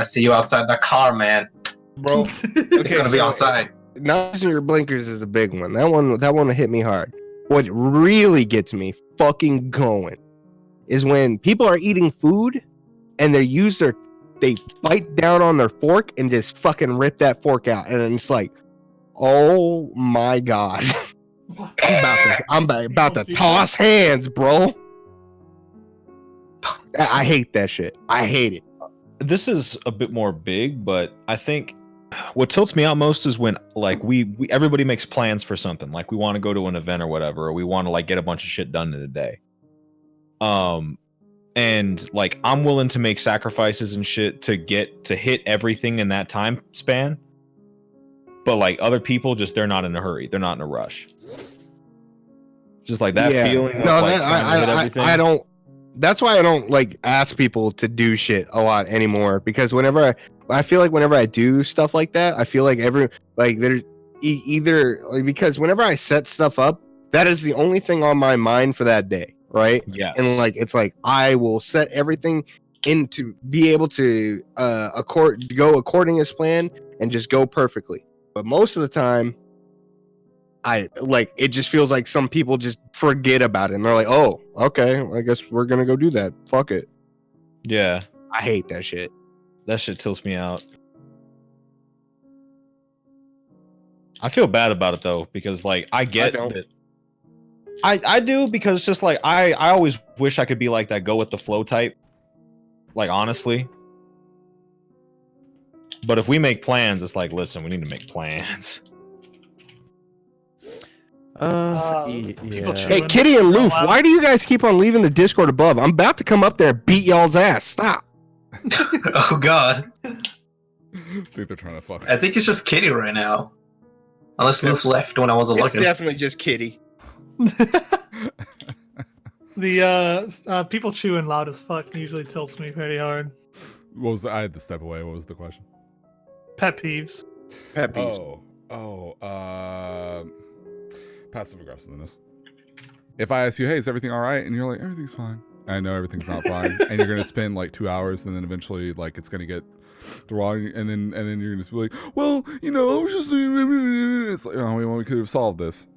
see you outside the car, man, bro. Okay, gonna be outside. Not using your blinkers is a big one. That one hit me hard. What really gets me fucking going is when people are eating food and they bite down on their fork and just fucking rip that fork out, and it's like, oh my god. I'm about to toss hands, bro. I hate that shit. I hate it. This is a bit more big, but I think what tilts me out most is when like we everybody makes plans for something. Like we want to go to an event or whatever, or we want to like get a bunch of shit done in a day. And like I'm willing to make sacrifices and shit to hit everything in that time span. But like other people, they're not in a hurry. They're not in a rush. Just like that feeling. No, of, like, I don't. That's why I don't like ask people to do shit a lot anymore. Because whenever I feel like whenever I do stuff like that, I feel like there's either like, because whenever I set stuff up, that is the only thing on my mind for that day, right? Yes. And like it's like I will set everything in to be able to go according as planned and just go perfectly. But most of the time, it just feels like some people just forget about it and they're like, oh, okay, I guess we're gonna go do that. Fuck it. Yeah. I hate that shit. That shit tilts me out. I feel bad about it though, because like I get that. I do, because it's just like I always wish I could be like that go with the flow type. Like honestly. But if we make plans, it's like, listen, we need to make plans. Hey, Kitty and Loof, why do you guys keep on leaving the Discord above? I'm about to come up there and beat y'all's ass. Stop. Oh god. I think they're trying to fuck. I think it's just Kitty right now. Unless Loof left when I wasn't looking. It's definitely just Kitty. The people chewing loud as fuck usually tilts me pretty hard. What was I had to step away. What was the question? Pet peeves. Pet peeves. Passive aggressiveness. If I ask you, hey, is everything all right? And you're like, everything's fine. I know everything's not fine. And you're gonna spend like 2 hours, and then eventually, like, it's gonna get the wrong, and then you're gonna be like, well, I was just. It's like, oh, we could have solved this.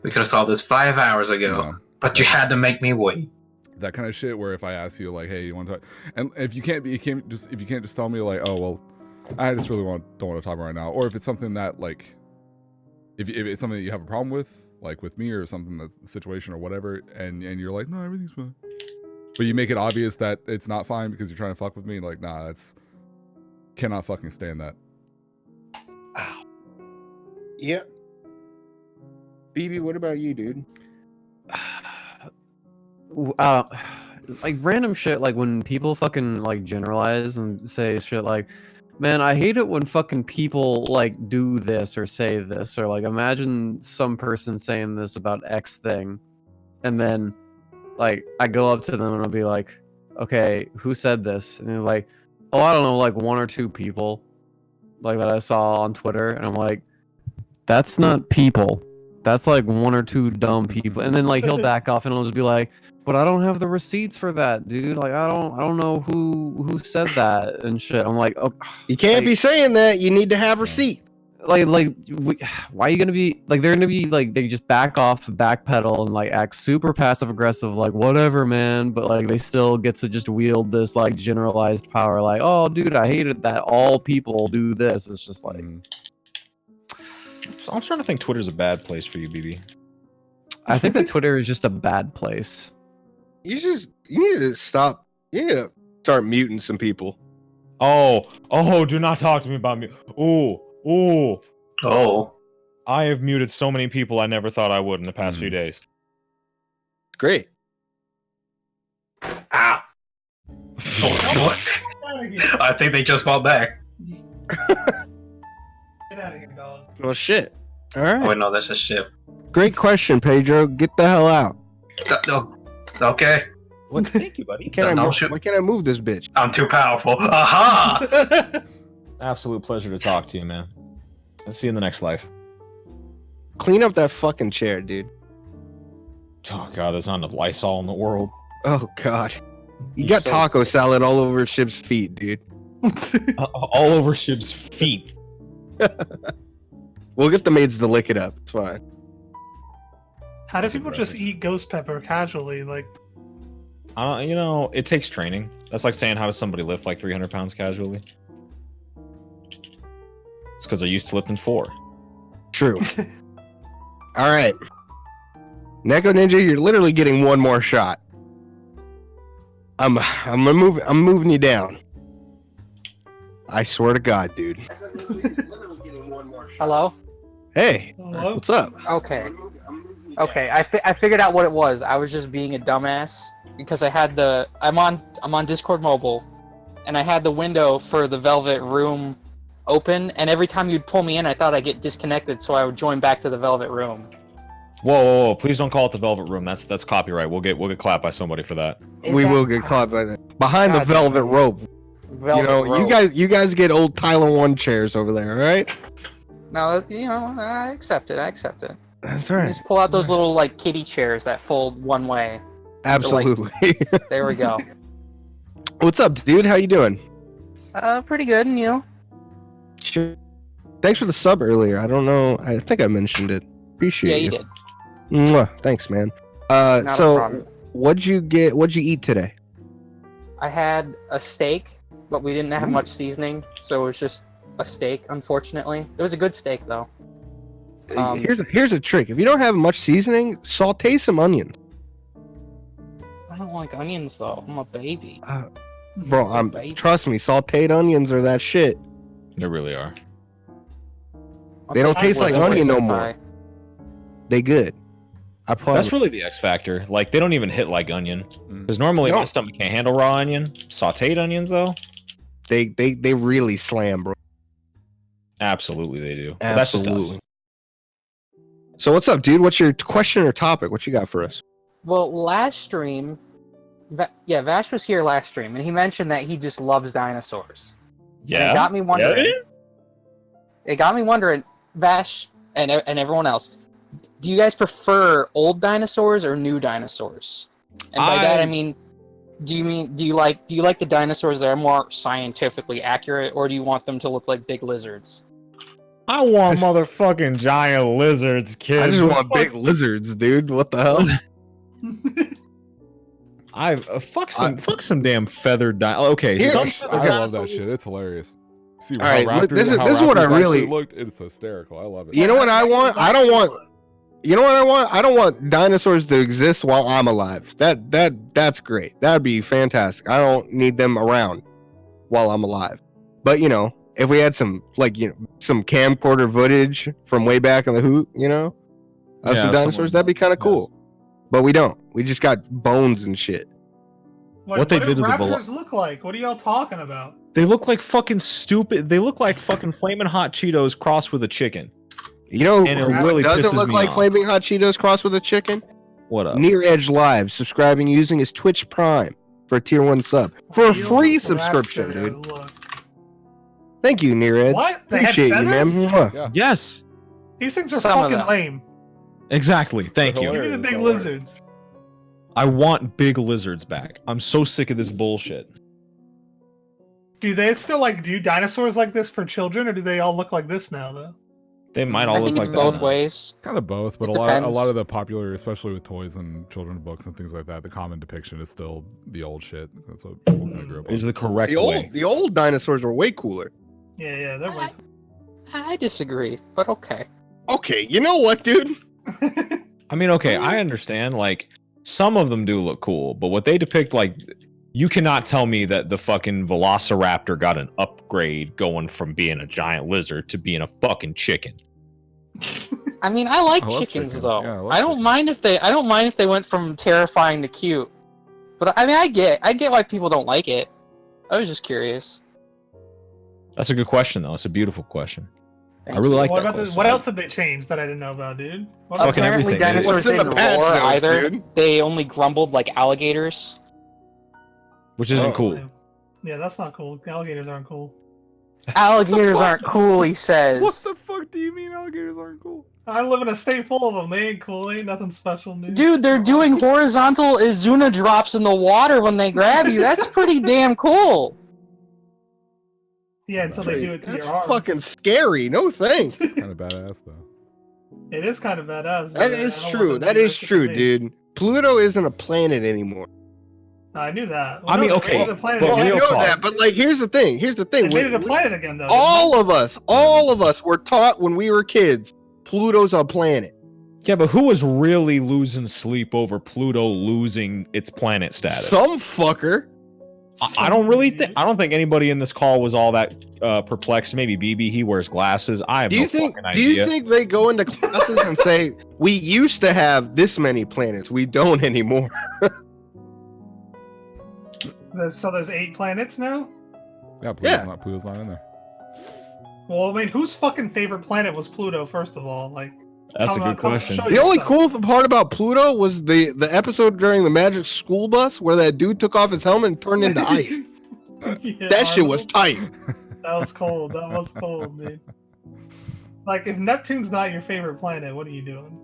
We could have solved this 5 hours ago, but you had to make me wait. That kind of shit. Where if I ask you, like, hey, you want to talk, and if you can't just tell me like, oh well, I just really don't want to talk right now, or if it's something that like. If it's something that you have a problem with, like with me or something, that's the situation or whatever, and you're like, no, everything's fine. But you make it obvious that it's not fine because you're trying to fuck with me, like, nah, cannot fucking stand that. Ow. Yep. BB, what about you, dude? Like random shit, like when people fucking like generalize and say shit like, man, I hate it when fucking people like do this or say this, or like imagine some person saying this about X thing, and then like I go up to them and I'll be like, okay, who said this? And he's like, oh, I don't know, like 1 or 2 people like that I saw on Twitter, and I'm like, that's not people. That's like 1 or 2 dumb people. And then like he'll back off and I'll just be like, but I don't have the receipts for that, dude. Like, I don't know who said that and shit. I'm like, oh, you can't be saying that. You need to have receipts. Why are you gonna be like? They're gonna be like, they just back off, backpedal, and like act super passive aggressive, like whatever, man. But like, they still get to just wield this like generalized power, like, oh, dude, I hated that all people do this. It's just like, So I'm trying to think Twitter's a bad place for you, BB. I think that Twitter is just a bad place. You need to stop. You need to start muting some people. Oh, do not talk to me about me. Ooh. Oh. I have muted so many people I never thought I would in the past few days. Great. Ah. Oh, I think they just fought back. Get out of here, dog. Well, shit. All right. Oh, wait, no, that's a ship. Great question, Pedro. Get the hell out. Okay. What? Thank you, buddy. Why can't I move this bitch? I'm too powerful. Aha! Absolute pleasure to talk to you, man. I'll see you in the next life. Clean up that fucking chair, dude. Oh god, there's not enough Lysol in the world. Oh god. You got taco salad all over Shib's feet, dude. All over Shib's feet. We'll get the maids to lick it up. It's fine. How do people just eat ghost pepper casually? Like, it takes training. That's like saying how does somebody lift like 300 pounds casually? It's because they're used to lifting 4. True. All right. Neko Ninja, you're literally getting one more shot. I'm moving you down. I swear to God, dude. Hello? Hey, hello? What's up? Okay. I figured out what it was. I was just being a dumbass because I had I'm on Discord mobile, and I had the window for the Velvet Room open, and every time you'd pull me in, I thought I'd get disconnected, so I would join back to the Velvet Room. Whoa! Please don't call it the Velvet Room. That's copyright. We'll get clapped by somebody for that. We will get clapped by that. Behind the velvet rope. You guys get old Tyler 1 chairs over there, all right? No, I accept it. That's all right. Just pull out those little like kitty chairs that fold one way. Absolutely. Like, there we go. What's up, dude? How you doing? Pretty good, and you? Sure. Thanks for the sub earlier. I don't know. I think I mentioned it. Appreciate you. Yeah, you did. Mwah. Thanks, man. Not a So problem. what'd you eat today? I had a steak, but we didn't have much seasoning, so it was just a steak, unfortunately. It was a good steak, though. Here's a trick. If you don't have much seasoning, saute some onion. I don't like onions, though. I'm a baby. Bro, trust me, sauteed onions are that shit. They really are. They don't taste like onion no more. They good. I promise. That's really the X factor. Like, they don't even hit like onion. Because normally my stomach can't handle raw onion. Sauteed onions, though, they really slam, bro. Absolutely, they do. But that's just us. So what's up, dude? What's your question or topic? What you got for us? Well, last stream, Vash was here last stream, and he mentioned that he just loves dinosaurs. Yeah. And it got me wondering. Yeah. It got me wondering, Vash and everyone else, do you guys prefer old dinosaurs or new dinosaurs? And by that I mean, do you like the dinosaurs that are more scientifically accurate, or do you want them to look like big lizards? I want motherfucking giant lizards, kid. I just want big lizards, dude. What the hell? Fuck some damn feathered Okay, I love that shit. It's hilarious. See all right, raptors, this is what I really looked. It's hysterical. I love it. You know what I want? I don't want dinosaurs to exist while I'm alive. That's great. That'd be fantastic. I don't need them around while I'm alive. But if we had some some camcorder footage from way back in the hoot, of some dinosaurs, that'd be kind of cool. But we don't. We just got bones and shit. Wait, what do raptors look like? What are y'all talking about? They look like fucking stupid. They look like fucking flaming hot Cheetos crossed with a chicken. And it really doesn't look like off. flaming hot Cheetos crossed with a chicken. What up? Near Edge Live, subscribing using his Twitch Prime for a tier 1 sub for a free subscription, dude. Thank you, Near Edge. What? They Appreciate had you, man. feathers? Yeah. Yes. These things are fucking lame. Exactly. Thank you. Give me the big lizards. I want big lizards back. I'm so sick of this bullshit. Do they still like do dinosaurs like this for children, or do they all look like this now though? They might all I look think like it's that both now. ways. Kind of both, but It a lot depends. of the popular, especially with toys and children's books and things like that, the common depiction is still the old shit. That's what people kind of grew up on. Is the correct way. The old dinosaurs were way cooler. Yeah, they're way. I disagree, but okay. Okay, you know what, dude? I mean, okay, I understand. Like, some of them do look cool, but what they depict, like, you cannot tell me that the fucking Velociraptor got an upgrade going from being a giant lizard to being a fucking chicken. I mean, I like I love chickens chicken. though. Yeah, I love I don't mind if they went from terrifying to cute. But I mean, I get why people don't like it. I was just curious. That's a good question, though. It's a beautiful question. Thank I really you. like What that about question. what else did they change that I didn't know about, dude? What Fucking Apparently, everything, dude. dinosaurs What's in the didn't patch roar notes, either. dude? They only grumbled like alligators. Which isn't Oh. cool. Yeah, that's not cool. Alligators aren't cool. Alligators aren't cool, he says. What the fuck do you mean alligators aren't cool? I live in a state full of them. They ain't cool. They ain't nothing special, dude. Dude, they're doing horizontal Izuna drops in the water when they grab you. That's pretty damn cool. Yeah, until they do it to That's your arm. fucking scary. No thanks. It's kind of badass though. It is kind of badass. That but is I don't true. want them to That do is shit to true, me. dude. Pluto isn't a planet anymore. I knew that. I mean, they okay, made it a planet but Well, I again. real know talk. that, but like, here's the thing. They made it a planet again, though. All of us were taught when we were kids, Pluto's a planet. Yeah, but who was really losing sleep over Pluto losing its planet status? Some fucker. I don't really think. I don't think anybody in this call was all that perplexed. Maybe BB. He wears glasses. I have Do no you think? fucking Do you idea. think they go into classes and say we used to have this many planets, we don't anymore? So there's 8 planets now? Yeah, Yeah. Pluto's not in there. Well, I mean, whose fucking favorite planet was Pluto, first of all? Like, That's a come on, good come question. show The only yourself. cool part about Pluto was the episode during the Magic School Bus where that dude took off his helmet and turned into ice. Yeah, That shit was tight. That was cold. That was cold, dude. Like, if Neptune's not your favorite planet, what are you doing?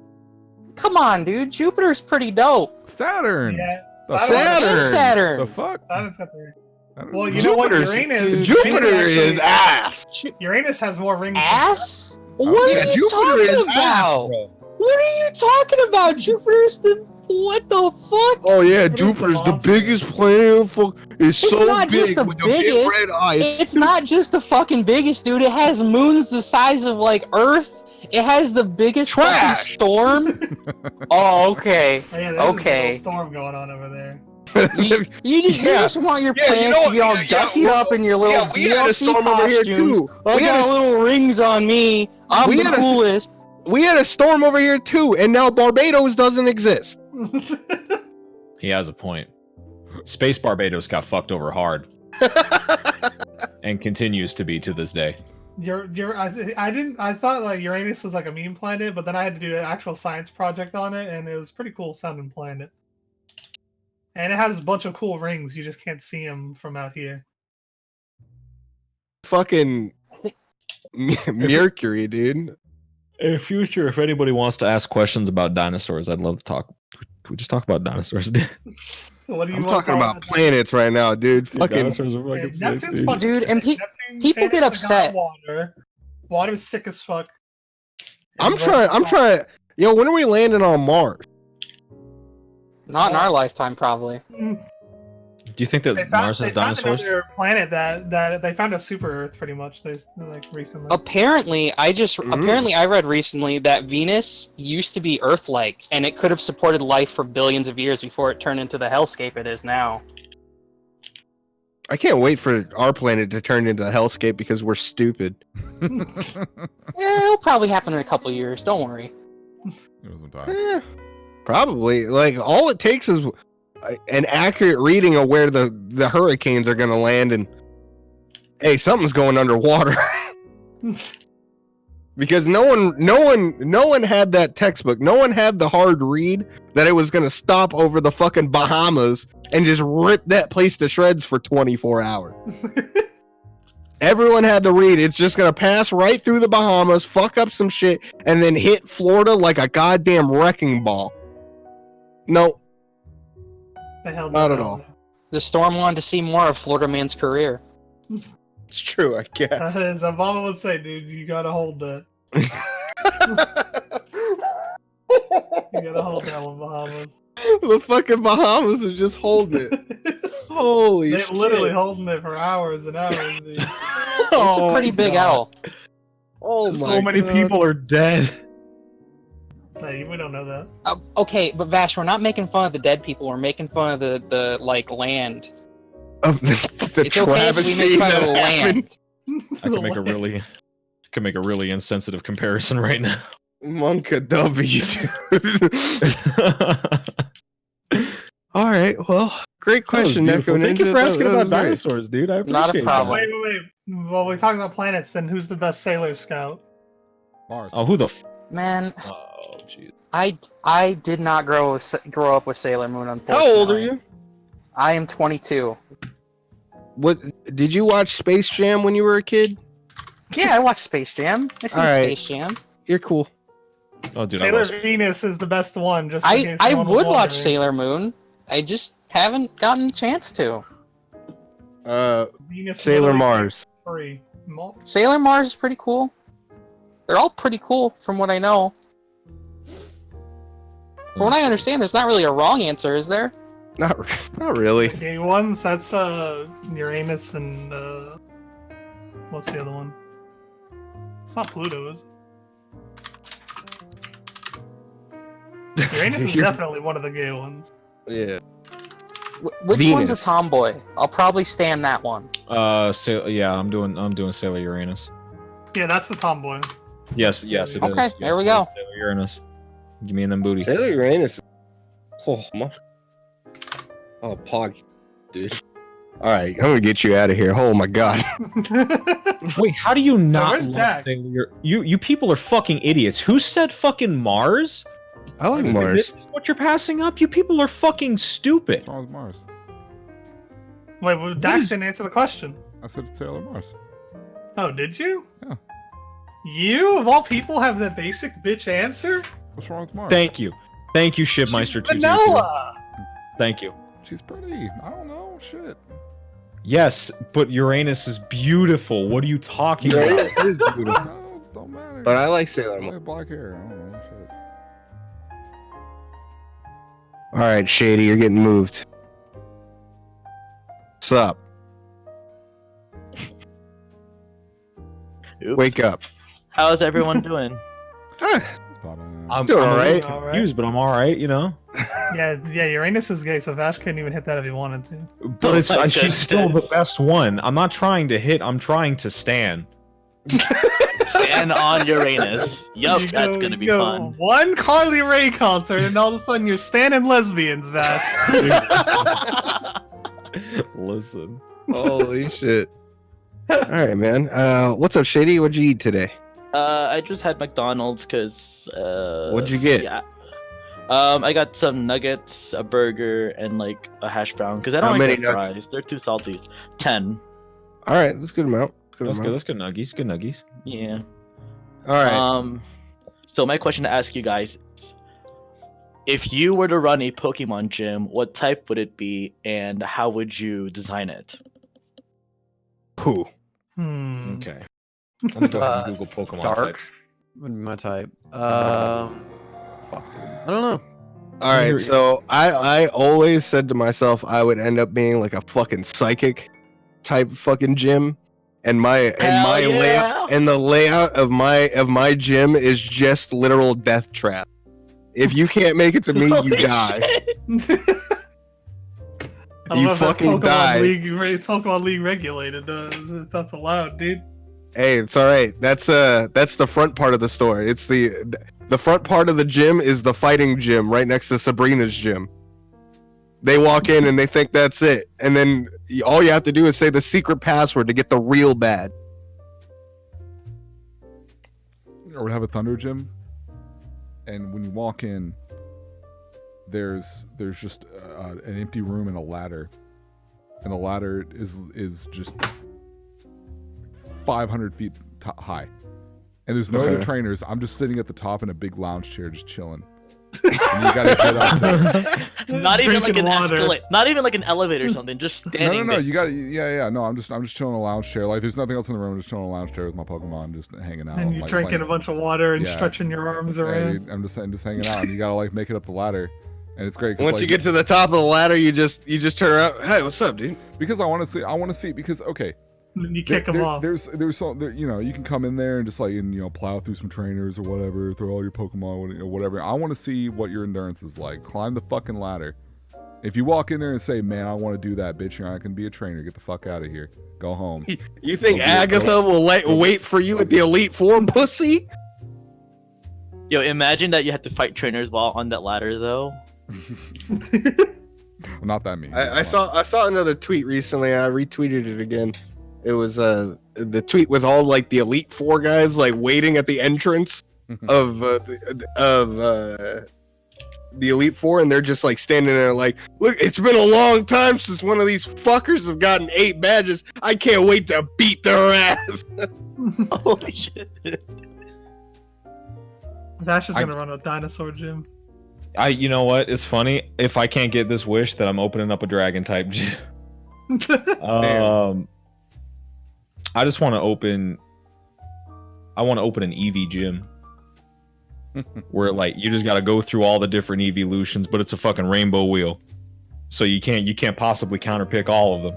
Come on, dude. Jupiter's pretty dope. Saturn. Yeah. The Saturn. And Saturn. The fuck? Saturn's got the... I don't Well, know. you know what? Jupiter's- Uranus. Jupiter Uranus is actually- ass. Uranus has more rings. than Ass? Oh, What Yeah, are you Jupiter is talking ass, about? bro. What are you talking about? Jupiter's the what the fuck? Oh yeah, Jupiter's the Jupiter's the monster. biggest planet. It's It's so not big just the with the big biggest. red eyes. It's not just the fucking biggest, dude. It has moons the size of like Earth. It has the biggest Trash. fucking storm. Oh, okay. Oh, yeah, there's a big Okay. old storm going on over there. You just want your Yeah, you plants know- to be all yeah, gussied well, up in your little yeah, we had a DLC storm over here, costumes. too. I We had got a- little rings on me. I'm We the had a- coolest. We had a storm over here too, and now Barbados doesn't exist. He has a point. Space Barbados got fucked over hard, and continues to be to this day. I thought like Uranus was like a meme planet, but then I had to do an actual science project on it, and it was a pretty cool sounding planet. And it has a bunch of cool rings. You just can't see them from out here. Fucking Mercury, dude. In the future, if anybody wants to ask questions about dinosaurs, I'd love to talk. Can we just talk about dinosaurs? What do you I'm want talking about planets right now, dude. Fucking Dinosaurs are fucking sick, Neptune's dude. fucking Dude, and sick. people get Neptune upset. got Water. Water's sick as fuck. I'm trying. Yo, when are we landing on Mars? Not in our lifetime, probably. Do you think that Mars has dinosaurs? Another planet that they found a super Earth, pretty much. They like recently. Apparently, I read recently that Venus used to be Earth-like, and it could have supported life for billions of years before it turned into the hellscape it is now. I can't wait for our planet to turn into a hellscape because we're stupid. It'll probably happen in a couple years. Don't worry. Probably. Like all it takes is an accurate reading of where the hurricanes are going to land, and hey, something's going underwater. Because no one had that textbook. No one had the hard read that it was going to stop over the fucking Bahamas and just rip that place to shreds for 24 hours. Everyone had to read. It's just going to pass right through the Bahamas, fuck up some shit, and then hit Florida like a goddamn wrecking ball. No. I held Not that at down. all. The Storm wanted to see more of Florida Man's career. It's true, I guess. As Obama would say, dude, you gotta hold that. You gotta hold that one, Bahamas. The fucking Bahamas are just holding it. Holy They're shit. literally holding it for hours and hours, dude. It's a pretty big L. Oh So many people are dead. Hey, we don't know that. Okay, but Vash, we're not making fun of the dead people. We're making fun of the like land. Of the It's okay if we make travesty fun of that the land. I can make a really insensitive comparison right now. Monka W, dude. All right, well, great question, Neko. Thank you Ninja. for asking That was about great. dinosaurs, dude. I appreciate Not a problem. Wait. Well, we're talking about planets, then who's the best Sailor Scout? Mars. Oh, who the? Man, Oh, jeez. I did not grow up with Sailor Moon, unfortunately. How old are you? I am 22. What did you watch Space Jam when you were a kid? Yeah, I watched Space Jam. I seen All right. Space Jam. You're cool. Oh, dude, Sailor I love Venus is the best one. Just in I case I anyone was would watch wondering. Sailor Moon. I just haven't gotten a chance to. Venus is Sailor literally Mars. free. Sailor Mars is pretty cool. They're all pretty cool from what I know. From what I understand, there's not really a wrong answer, is there? Not really. The gay ones, that's Uranus and what's the other one? It's not Pluto, is it? Uranus is definitely one of the gay ones. Yeah. Which Venus. one's a tomboy? I'll probably stand that one. Yeah, I'm doing Sailor Uranus. Yeah, that's the tomboy. Yes, it is. Okay, Yes, there we it go. is Sailor Uranus. Give me them booty. Sailor Uranus. Oh my. Oh, Pog, dude. All right, I'm gonna get you out of here. Oh my god. Wait, how do you not where's love Dak? Sailor? You people are fucking idiots. Who said fucking Mars? I like Mars. This is what you're passing up? You people are fucking stupid. What's wrong with Mars? Wait, well, Dax didn't answer the question. I said Sailor Mars. Oh, did you? Yeah. You, of all people, have the basic bitch answer? What's wrong with Mars? Thank you, Shipmeister 222. Vanilla! Thank you. She's pretty. I don't know. Shit. Yes, but Uranus is beautiful. What are you talking Uranus about? is beautiful. No, don't matter. But I like Sailor I Moon. have black hair. I don't know. Shit. All right, Shady, you're getting moved. What's up? Wake up. How's everyone doing? I'm Doing all a right. little confused, but I'm all right. You know. Yeah, Uranus is gay, so Vash couldn't even hit that if he wanted to. But it's my she's still the best one. I'm not trying to hit. I'm trying to stand. And on Uranus. Yup, that's gonna be fun. One Carly Rae concert, and all of a sudden you're standing lesbians, Vash. Listen. Holy shit. All right, man. What's up, Shady? What'd you eat today? I just had McDonald's because What'd you get? Yeah. I got some nuggets, a burger, and like a hash brown because I don't How like many the fries. They're too salty. 10. All right, that's a good amount. That's good. That's good nuggies. Good nuggies. Yeah. All right. So my question to ask you guys: if you were to run a Pokemon gym, what type would it be, and how would you design it? Who? Okay. I'm gonna go ahead and Google Pokemon Dark types. would be my type. Fuck. I don't know. All right, so I always said to myself I would end up being like a fucking psychic type fucking gym, and my layout and the layout of my gym is just literal death trap. If you can't make it to me, you die. I don't know You if that's fucking die. Pokemon League regulated. That's allowed, dude. Hey, it's all right. That's the front part of the store. It's the front part of the gym is the fighting gym right next to Sabrina's gym. They walk in and they think that's it, and then all you have to do is say the secret password to get the real bad. Or would have a Thunder Gym, and when you walk in, there's just an empty room and a ladder, and the ladder is just 500 feet high, and there's no other trainers. I'm just sitting at the top in a big lounge chair, just chilling. And you gotta get up there. Not even like Drinking an water. escalate, not even like an elevator or something. Just standing. No. there. You gotta. Yeah. No, I'm just chilling in a lounge chair. Like, there's nothing else in the room. I'm just chilling in a lounge chair with my Pokemon, just hanging out. And you're like, drinking playing. a bunch of water and Yeah. stretching your arms Yeah, around. dude, I'm just hanging out, and you gotta like make it up the ladder, and it's great. 'cause, Once like, you get to the top of the ladder, you just turn around. Hey, what's up, dude? because I want to see because okay. And you kick them off. There's some you know, you can come in there and just like, and, you know, plow through some trainers or whatever, throw all your Pokemon or whatever. I want to see what your endurance is like. Climb the fucking ladder. If you walk in there and say, man, I want to do that, bitch, you're not gonna be a trainer. Get the fuck out of here. Go home. You think Agatha will wait for you at the Elite Four, pussy? Yo, imagine that you have to fight trainers while on that ladder, though. Not that mean. I saw another tweet recently. I retweeted it again. It was the tweet with all like the Elite Four guys like waiting at the entrance of the Elite Four, and they're just like standing there like, look, it's been a long time since one of these fuckers have gotten 8 badges. I can't wait to beat their ass. Holy shit. Vash is gonna run a dinosaur gym. You know what? It's funny. If I can't get this wish, then I'm opening up a dragon type gym. I just want to open. I want to open an EV gym, where like you just got to go through all the different evolutions, but it's a fucking rainbow wheel, so you can't possibly counterpick all of them.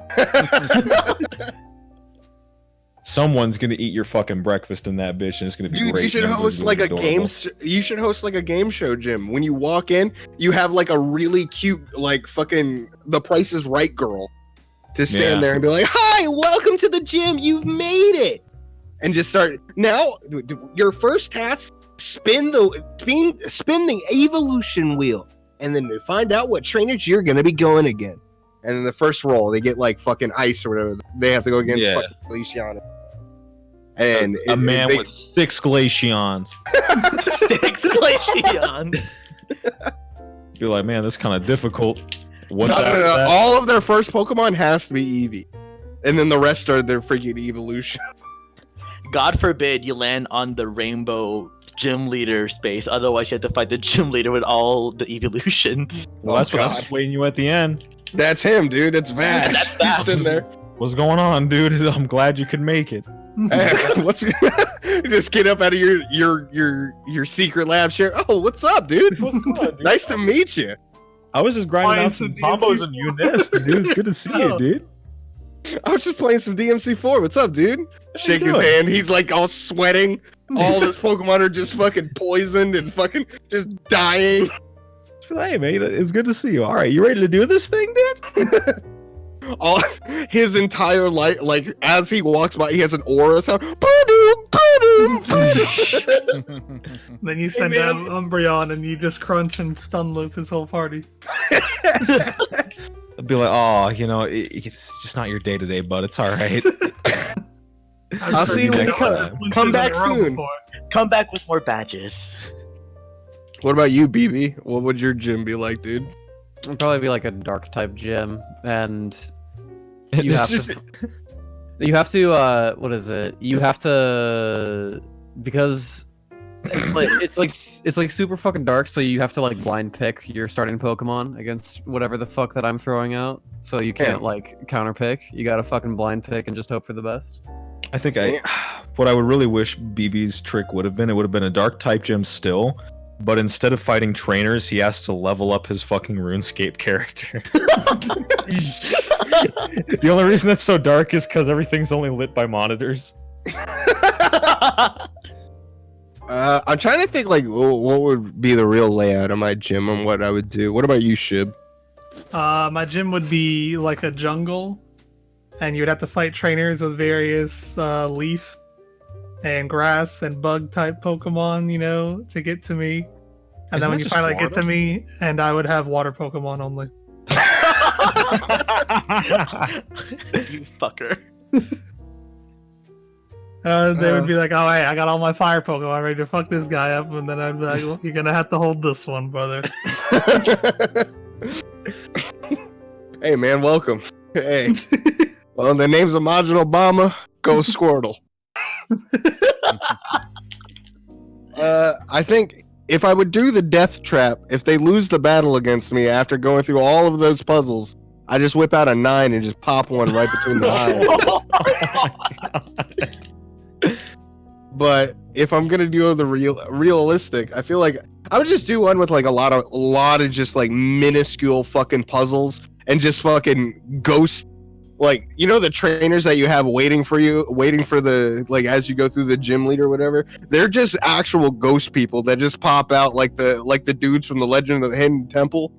Someone's gonna eat your fucking breakfast in that bitch, and it's gonna be Dude, great. you should host like a game. You should host like a game show, Jim. When you walk in, you have like a really cute, like fucking The Price is Right girl to stand there and be like, "Hi, welcome to the gym. You've made it," and just start. Now, your first task: spin the evolution wheel, and then find out what trainers you're gonna be going again. And then the first roll, they get like fucking ice or whatever. They have to go against fucking Glaceon. And a man with 6 Glaceons. 6 Glaceons. Be like, man, this kind of difficult. What's no, after no. that? All of their first Pokemon has to be Eevee, and then the rest are their freaking evolution. God forbid you land on the rainbow gym leader space. Otherwise, you have to fight the gym leader with all the evolutions. Well, that's what's waiting you at the end. That's him, dude. It's Vash. He's sitting there. What's going on, dude? I'm glad you could make it. Just get up out of your secret lab chair. Oh, what's up, dude? What's going on, dude? Nice to meet you. I was just grinding out some combos in UNES, dude. It's good to see you, dude. I was just playing some DMC4. What's up, dude? Shake his hand. He's like all sweating. All his Pokemon are just fucking poisoned and fucking just dying. Hey, mate, it's good to see you. All right, you ready to do this thing, dude? All his entire life, like as he walks by, he has an aura sound. Then you send down Umbreon and you just crunch and stun loop his whole party. I'd be like, oh, you know, it's just not your day to day, bud. It's all right. I'll see you when you come back soon. Come back with more badges. What about you, BB? What would your gym be like, dude? It'd probably be like a dark type gym, and you have to. You have to. What is it? You have to, because it's like super fucking dark. So you have to like blind pick your starting Pokemon against whatever the fuck that I'm throwing out. So you can't like counter pick. You gotta fucking blind pick and just hope for the best. I think what I would really wish BB's trick would have been, it would have been a dark type gym still. But instead of fighting trainers, he has to level up his fucking RuneScape character. The only reason it's so dark is because everything's only lit by monitors. I'm trying to think like what would be the real layout of my gym and what I would do. What about you, Shib? My gym would be like a jungle, and you would have to fight trainers with various leaf and grass and bug type Pokemon, you know, to get to me. And then when you finally get to me, and I would have water Pokemon only. You fucker. They would be like, oh, hey, I got all my fire Pokemon ready to fuck this guy up. And then I'd be like, well, you're going to have to hold this one, brother. Hey, man, welcome. Hey. Well, the name's Imagine Obama. Go Squirtle. I think if I would do the death trap, if they lose the battle against me after going through all of those puzzles, I just whip out a 9 and just pop one right between the eyes. But if I'm gonna do the realistic, I feel like I would just do one with like a lot of just like minuscule fucking puzzles and just fucking ghost, like, you know, the trainers that you have waiting for the, like, as you go through the gym lead or whatever. They're just actual ghost people that just pop out like the dudes from the Legend of the Hidden Temple.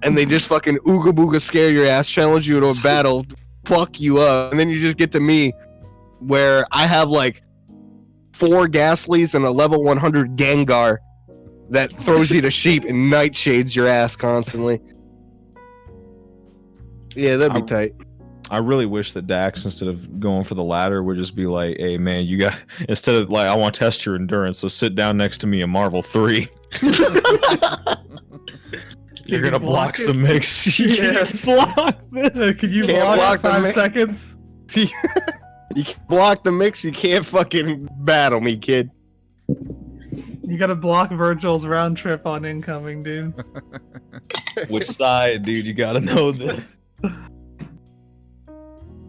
And they just fucking ooga booga scare your ass, challenge you to a battle, fuck you up, and then you just get to me, where I have like 4 Ghastlies and a level 100 Gengar that throws you to sheep and nightshades your ass constantly. Yeah, that'd be tight. I really wish that Dax, instead of going for the ladder, would just be like, "Hey man, you got," instead of like, "I want to test your endurance, so sit down next to me in Marvel 3." You're gonna block some mix. Yeah. Block this. Can you block 5 seconds? You can block the mix. You can't fucking battle me, kid. You gotta block Virgil's round trip on incoming, dude. Which side, dude? You gotta know that.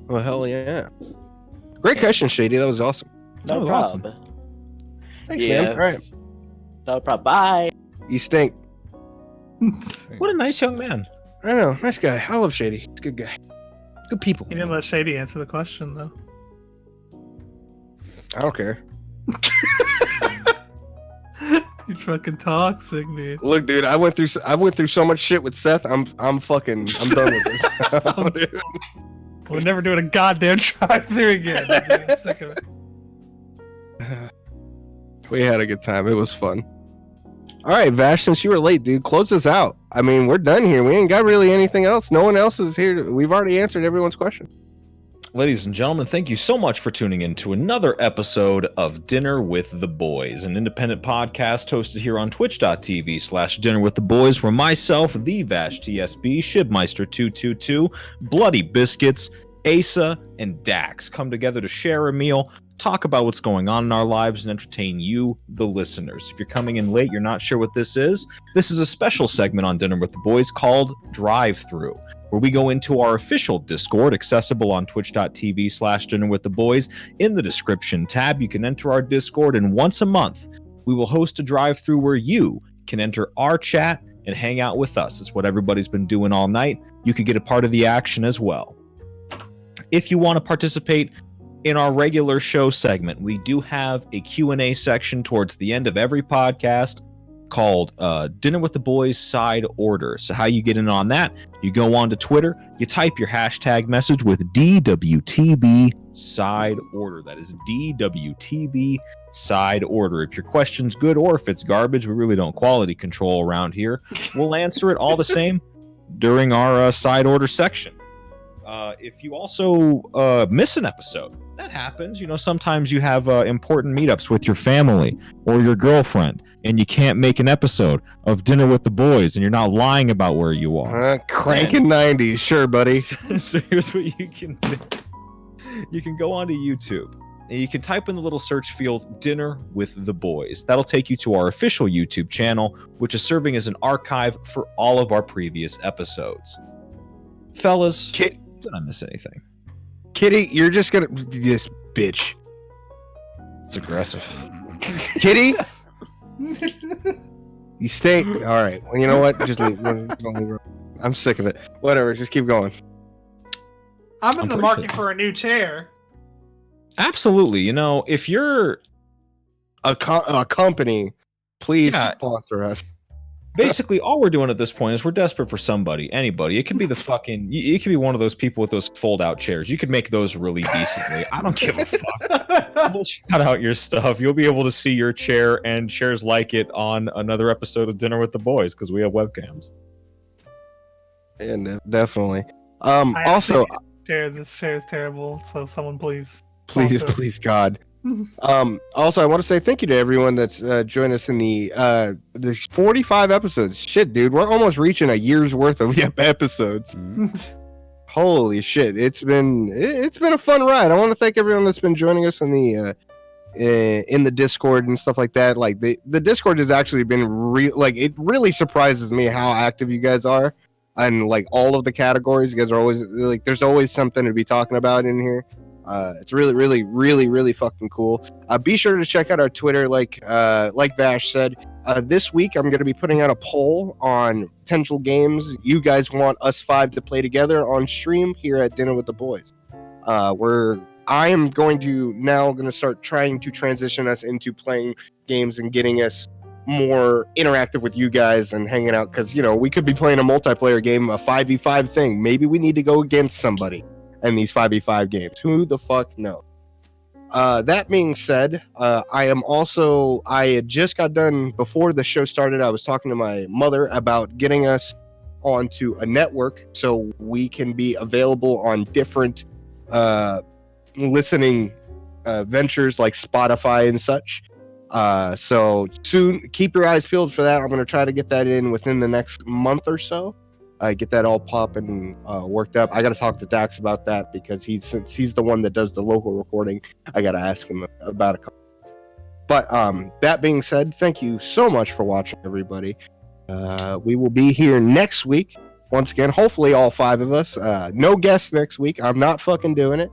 Well, hell yeah. Great question, Shady. That was awesome. No was problem. awesome. Thanks, man. All right. No problem. Bye. You stink. What a nice young man. I know. Nice guy. I love Shady. He's a good guy. Good people. You didn't let Shady answer the question, though. I don't care. You're fucking toxic, dude. Look, dude, I went through so much shit with Seth. I'm done with this. Dude. We're never doing a goddamn drive-through again. I'm sick of it. We had a good time. It was fun. All right, Vash, since you were late, dude, close us out. I mean, we're done here. We ain't got really anything else. No one else is here. We've already answered everyone's question. Ladies and gentlemen, thank you so much for tuning in to another episode of Dinner with the Boys, an independent podcast hosted here on twitch.tv/Dinner with the Boys, where myself, the VashTSB, Shibmeister222, Bloody Biscuits, Aceuhh, and Dax come together to share a meal, talk about what's going on in our lives, and entertain you, the listeners. If you're coming in late, you're not sure what this is a special segment on Dinner with the Boys called Drive Through, where we go into our official Discord, accessible on twitch.tv/Dinner with the Boys. In the description tab, you can enter our Discord, and once a month, we will host a drive-through where you can enter our chat and hang out with us. It's what everybody's been doing all night. You could get a part of the action as well. If you want to participate in our regular show segment, we do have a Q&A section towards the end of every podcast called Dinner with the Boys Side Order. So how you get in on that, you go on to Twitter, you type your hashtag message with DWTB Side Order. That is DWTB Side Order. If your question's good or if it's garbage, we really don't quality control around here. We'll answer it all the same during our Side Order section. If you also miss an episode, that happens. You know, sometimes you have important meetups with your family or your girlfriend, and you can't make an episode of Dinner with the Boys, and you're not lying about where you are. Cranking 90s, sure, buddy. So here's what you can do. You can go onto YouTube, and you can type in the little search field, Dinner with the Boys. That'll take you to our official YouTube channel, which is serving as an archive for all of our previous episodes. Fellas, did I miss anything? Kitty, you're just gonna... This bitch. It's aggressive. Kitty? You stink. All right. Well, you know what? Just leave. I'm sick of it. Whatever. Just keep going. I'm in the market for a new chair. Absolutely. You know, if you're a company, please sponsor us. Basically, all we're doing at this point is we're desperate for somebody, anybody. It could be it could be one of those people with those fold-out chairs. You could make those really decently. I don't give a fuck. We'll shout out your stuff. You'll be able to see your chair and chairs like it on another episode of Dinner with the Boys because we have webcams. And definitely. Also, this chair is terrible. So someone please, God. Also, I want to say thank you to everyone that's joined us in the 45 episodes. Shit, dude, we're almost reaching a year's worth of episodes. Holy shit, it's been a fun ride. I want to thank everyone that's been joining us in the in the Discord and stuff like that. Like the Discord has actually been like it really surprises me how active you guys are, and like all of the categories. You guys are always like there's always something to be talking about in here. It's really fucking cool. Be sure to check out our Twitter, like Vash said. This week I'm going to be putting out a poll on potential games you guys want us 5 to play together on stream here at Dinner with the Boys. I am going to start trying to transition us into playing games and getting us more interactive with you guys and hanging out, because we could be playing a multiplayer game, a 5v5 thing. Maybe we need to go against somebody in these 5v5 games. Who the fuck knows? That being said, I had just got done before the show started. I was talking to my mother about getting us onto a network so we can be available on different listening ventures like Spotify and such. So soon, keep your eyes peeled for that. I'm going to try to get that in within the next month or so. Get that all popping worked up. I got to talk to Dax about that because since he's the one that does the local recording, I got to ask him about a couple. But that being said, thank you so much for watching, everybody. We will be here next week. Once again, hopefully all 5 of us. No guests next week. I'm not fucking doing it.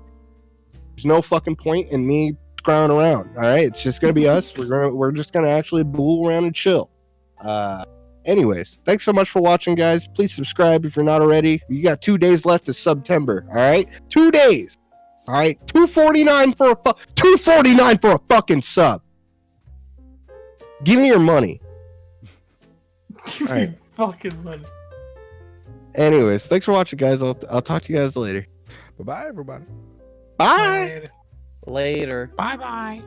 There's no fucking point in me screwing around. All right, it's just gonna be us. We're just gonna actually bull around and chill. Anyways, thanks so much for watching, guys. Please subscribe if you're not already. You got 2 days left of September. All right, 2 days. All right, $2.49 for a fucking sub. Give me your money. Give me fucking money. Anyways, thanks for watching, guys. I'll talk to you guys later. Bye-bye, everybody. Bye. Later. Bye bye.